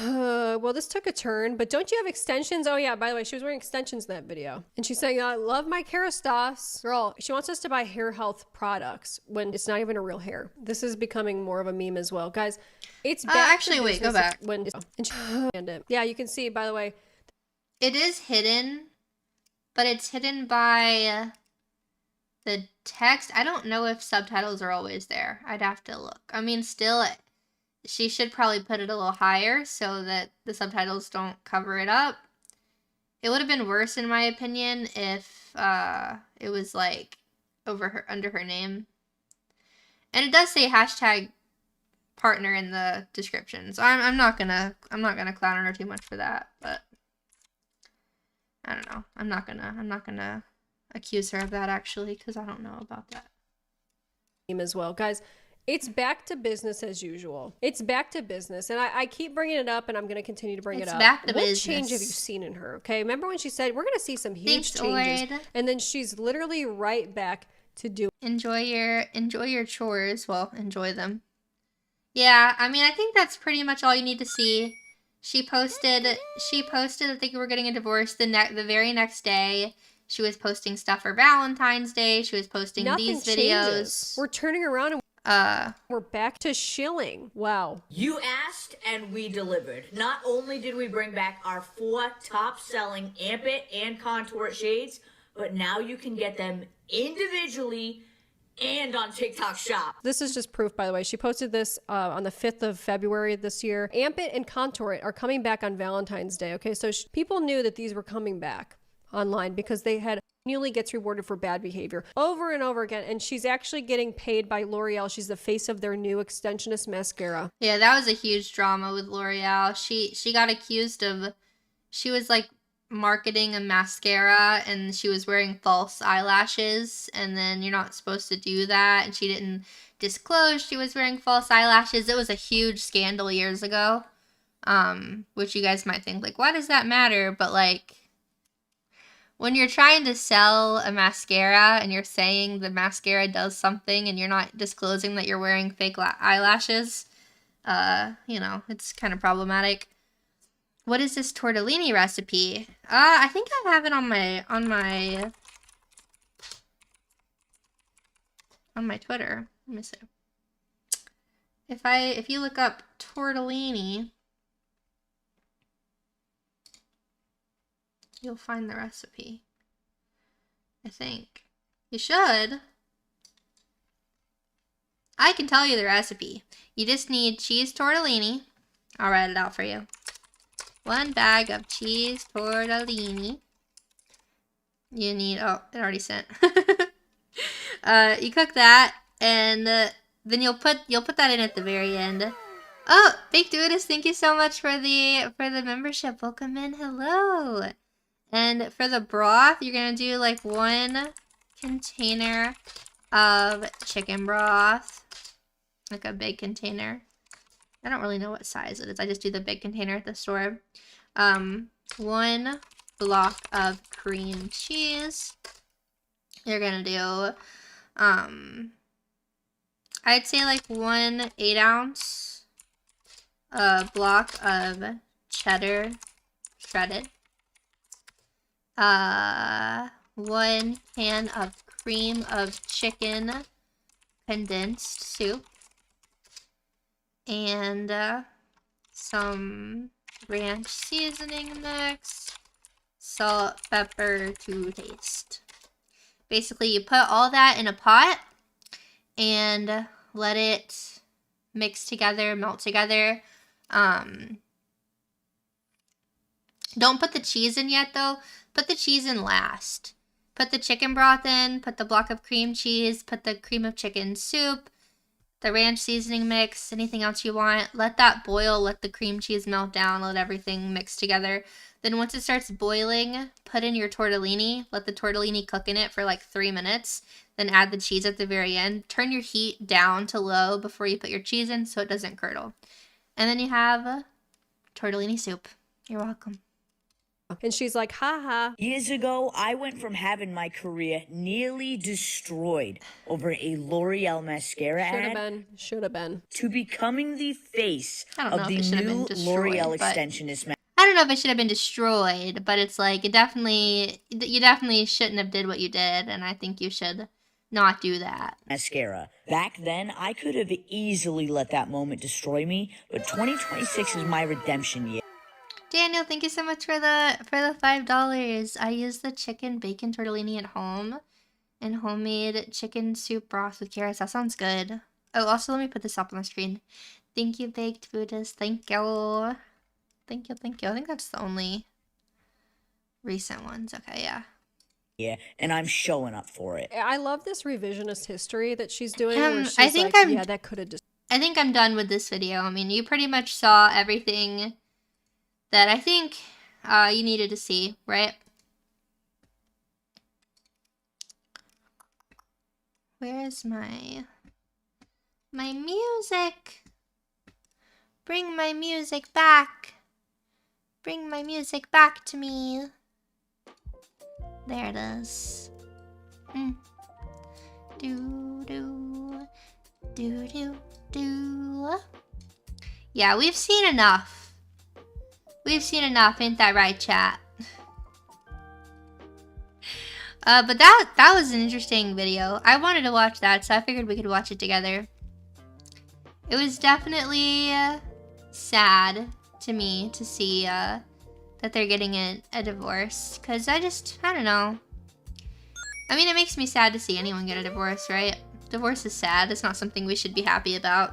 Well, this took a turn, but don't you have extensions? Oh yeah, by the way, she was wearing extensions in that video. And she's saying, I love my Kerastas. Girl, she wants us to buy hair health products when it's not even a real hair. This is becoming more of a meme as well. Guys, it's back. Actually, wait, go back. When and she, yeah, you can see, by the way. It is hidden, but it's hidden by the text. I don't know if subtitles are always there. I'd have to look. I mean, still, she should probably put it a little higher so that the subtitles don't cover it up. It would have been worse, in my opinion, if it was like under her name. And it does say hashtag partner in the description, so I'm not gonna clown on her too much for that. But I don't know. I'm not gonna accuse her of that, actually, because I don't know about that. As well, guys. It's back to business as usual. It's back to business. And I keep bringing it up, and I'm going to continue to bring it up. Back to what business. Change have you seen in her? Okay, remember when she said, we're going to see some huge changes. Lord. And then she's literally right back to do. Enjoy your chores. Well, enjoy them. Yeah, I mean, I think that's pretty much all you need to see. She posted that they were getting a divorce the very next day. She was posting stuff for Valentine's Day. She was posting these videos. Changes. We're turning around and we're back to shilling. Wow. You asked and we delivered. Not only did we bring back our 4 top-selling Ampit and Contour shades, but now you can get them individually and on TikTok Shop. This is just proof, by the way. She posted this on the 5th of February this year. Ampit and Contour are coming back on Valentine's Day. Okay, so people knew that these were coming back online because they had continually gets rewarded for bad behavior over and over again. And she's actually getting paid by L'Oreal. She's the face of their new extensionist mascara. Yeah, that was a huge drama with L'Oreal. She got accused of, she was like marketing a mascara and she was wearing false eyelashes, and then you're not supposed to do that, and she didn't disclose she was wearing false eyelashes. It was a huge scandal years ago, which you guys might think like, why does that matter? But like, when you're trying to sell a mascara and you're saying the mascara does something and you're not disclosing that you're wearing fake eyelashes, you know, it's kind of problematic. What is this tortellini recipe? I think I have it on my Twitter. Let me see. If you look up tortellini, you'll find the recipe. I think. You should. I can tell you the recipe. You just need cheese tortellini. I'll write it out for you. 1 bag of cheese tortellini. You need, oh, it already sent. You cook that, and then you'll put that in at the very end. Oh, Baked Dudes, thank you so much for the membership. Welcome in, hello. And for the broth, you're gonna do like 1 container of chicken broth, like a big container. I don't really know what size it is. I just do the big container at the store. 1 block of cream cheese. You're gonna do, I'd say like 1 8-ounce block of cheddar shredded. 1 can of cream of chicken condensed soup. And some ranch seasoning mix, salt, pepper to taste. Basically, you put all that in a pot and let it mix together, melt together. Don't put the cheese in yet, though. Put the cheese in last. Put the chicken broth in, put the block of cream cheese, put the cream of chicken soup, the ranch seasoning mix, anything else you want. Let that boil, let the cream cheese melt down, let everything mix together. Then once it starts boiling, put in your tortellini. Let the tortellini cook in it for like 3 minutes. Then add the cheese at the very end. Turn your heat down to low before you put your cheese in so it doesn't curdle. And then you have tortellini soup. You're welcome. And she's like, haha. Years ago, I went from having my career nearly destroyed over a L'Oreal mascara Should have been. to becoming the face of the new L'Oreal extensionist. I don't know if it should have been destroyed, but it's like, you definitely shouldn't have did what you did, and I think you should not do that. Mascara. Back then, I could have easily let that moment destroy me, but 2026 is my redemption year. Daniel, thank you so much for the $5. I used the chicken bacon tortellini at home and homemade chicken soup broth with carrots. That sounds good. Oh, also let me put this up on the screen. Thank you, Baked Buddhas. Thank you. Thank you, thank you. I think that's the only recent ones. Okay, yeah. Yeah, and I'm showing up for it. I love this revisionist history that she's doing. Where she's I think like, yeah, that could have just. I think I'm done with this video. I mean, you pretty much saw everything that I think you needed to see, right? Where's my music? Bring my music back. Bring my music back to me. There it is. Do do do do do. Yeah, we've seen enough. We've seen enough, ain't that right, chat? But that was an interesting video. I wanted to watch that, so I figured we could watch it together. It was definitely sad to me to see that they're getting a divorce, because I don't know. I mean, it makes me sad to see anyone get a divorce, right? Divorce is sad. It's not something we should be happy about.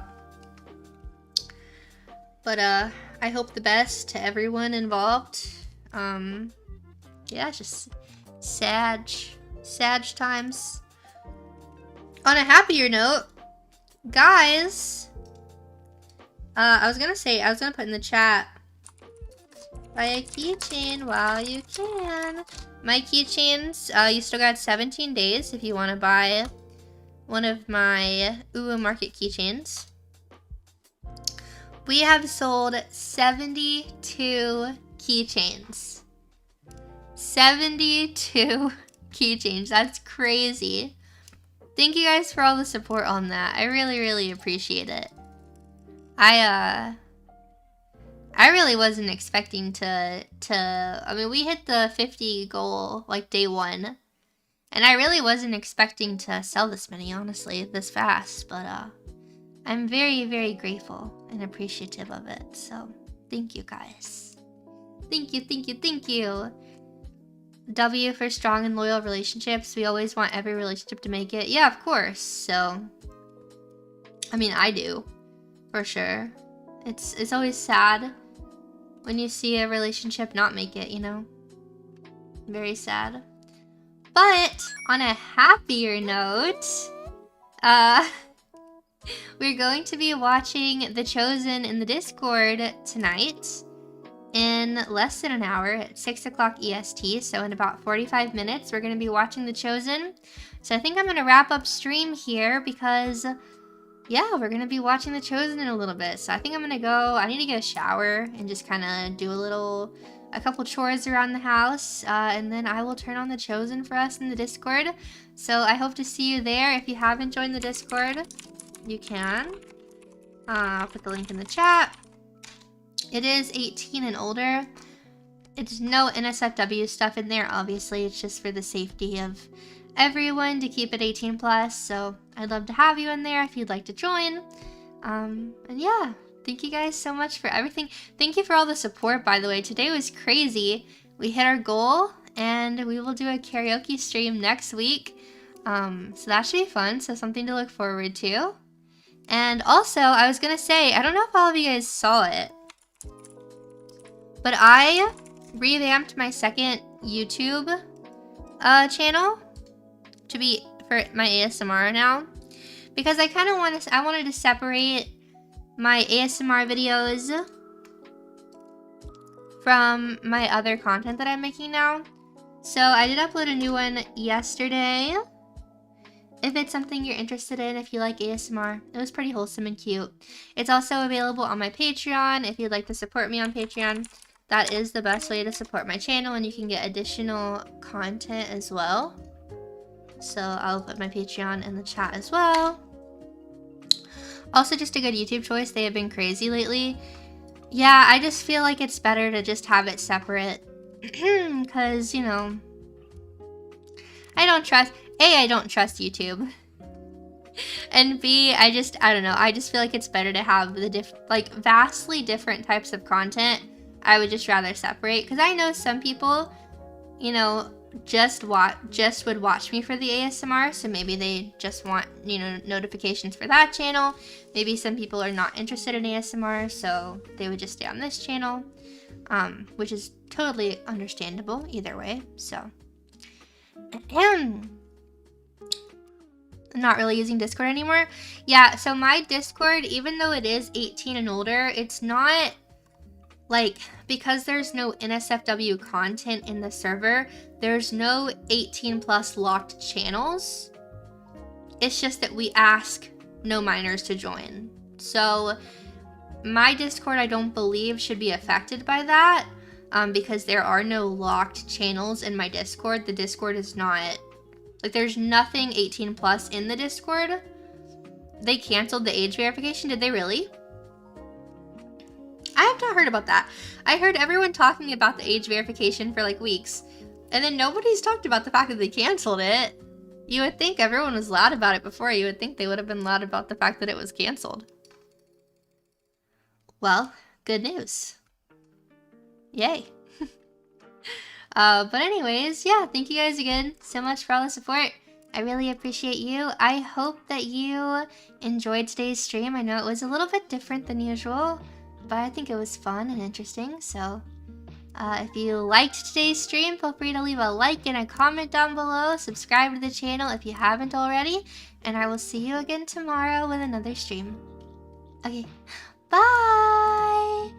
But I hope the best to everyone involved. Yeah, it's just sad times. On a happier note, guys, I was gonna put in the chat, buy a keychain while you can. My keychains, you still got 17 days if you want to buy one of my Market keychains. We have sold 72 keychains. 72 keychains. That's crazy. Thank you guys for all the support on that. I really, really appreciate it. I really wasn't expecting to I mean, we hit the 50 goal like day one, and I really wasn't expecting to sell this many, honestly, this fast, but I'm very, very grateful and appreciative of it. So thank you guys. Thank you, thank you, thank you. W for strong and loyal relationships. We always want every relationship to make it. Yeah, of course. So I mean, I do, for sure. It's always sad when you see a relationship not make it, you know? Very sad. But on a happier note, we're going to be watching The Chosen in the Discord tonight in less than an hour at 6 o'clock EST. So in about 45 minutes, we're going to be watching The Chosen. So I think I'm going to wrap up stream here because, yeah, we're going to be watching The Chosen in a little bit. So I think I'm going to go, I need to get a shower and just kind of do a couple chores around the house. And then I will turn on The Chosen for us in the Discord. So I hope to see you there. If you haven't joined the Discord, you can. I'll put the link in the chat. It is 18 and older. It's no NSFW stuff in there, obviously. It's just for the safety of everyone to keep it 18 plus. So I'd love to have you in there if you'd like to join. And yeah, thank you guys so much for everything. Thank you for all the support, by the way. Today was crazy. We hit our goal, and we will do a karaoke stream next week. So that should be fun. So something to look forward to. And also, I was gonna say, I don't know if all of you guys saw it, but I revamped my second YouTube channel to be for my ASMR now, because I kind of wanted to separate my ASMR videos from my other content that I'm making now. So I did upload a new one yesterday. If it's something you're interested in, if you like ASMR, it was pretty wholesome and cute. It's also available on my Patreon if you'd like to support me on Patreon. that is the best way to support my channel, and you can get additional content as well. So I'll put my Patreon in the chat as well. Also, just a good YouTube choice. They have been crazy lately. Yeah, I just feel like it's better to just have it separate. Because, you know, I don't trust YouTube. And B, I don't know, I just feel like it's better to have the vastly different types of content. I would just rather separate, because I know some people, you know, just would watch me for the ASMR, so maybe they just want, you know, notifications for that channel. Maybe some people are not interested in ASMR, so they would just stay on this channel, which is totally understandable either way. So I'm not really using Discord anymore. Yeah, so my Discord, even though it is 18 and older, it's not like, because there's no NSFW content in the server, there's no 18 plus locked channels. It's just that we ask no minors to join. So my Discord, I don't believe, should be affected by that, because there are no locked channels in my Discord. The Discord is not, like, there's nothing 18 plus in the Discord. They canceled the age verification. Did they really? I have not heard about that. I heard everyone talking about the age verification for like weeks, and then nobody's talked about the fact that they canceled it. You would think everyone was loud about it before. You would think they would have been loud about the fact that it was canceled. Well, good news. Yay. But anyways, yeah, thank you guys again so much for all the support. I really appreciate you. I hope that you enjoyed today's stream. I know it was a little bit different than usual, but I think it was fun and interesting. So if you liked today's stream, feel free to leave a like and a comment down below. Subscribe to the channel if you haven't already. And I will see you again tomorrow with another stream. Okay, bye!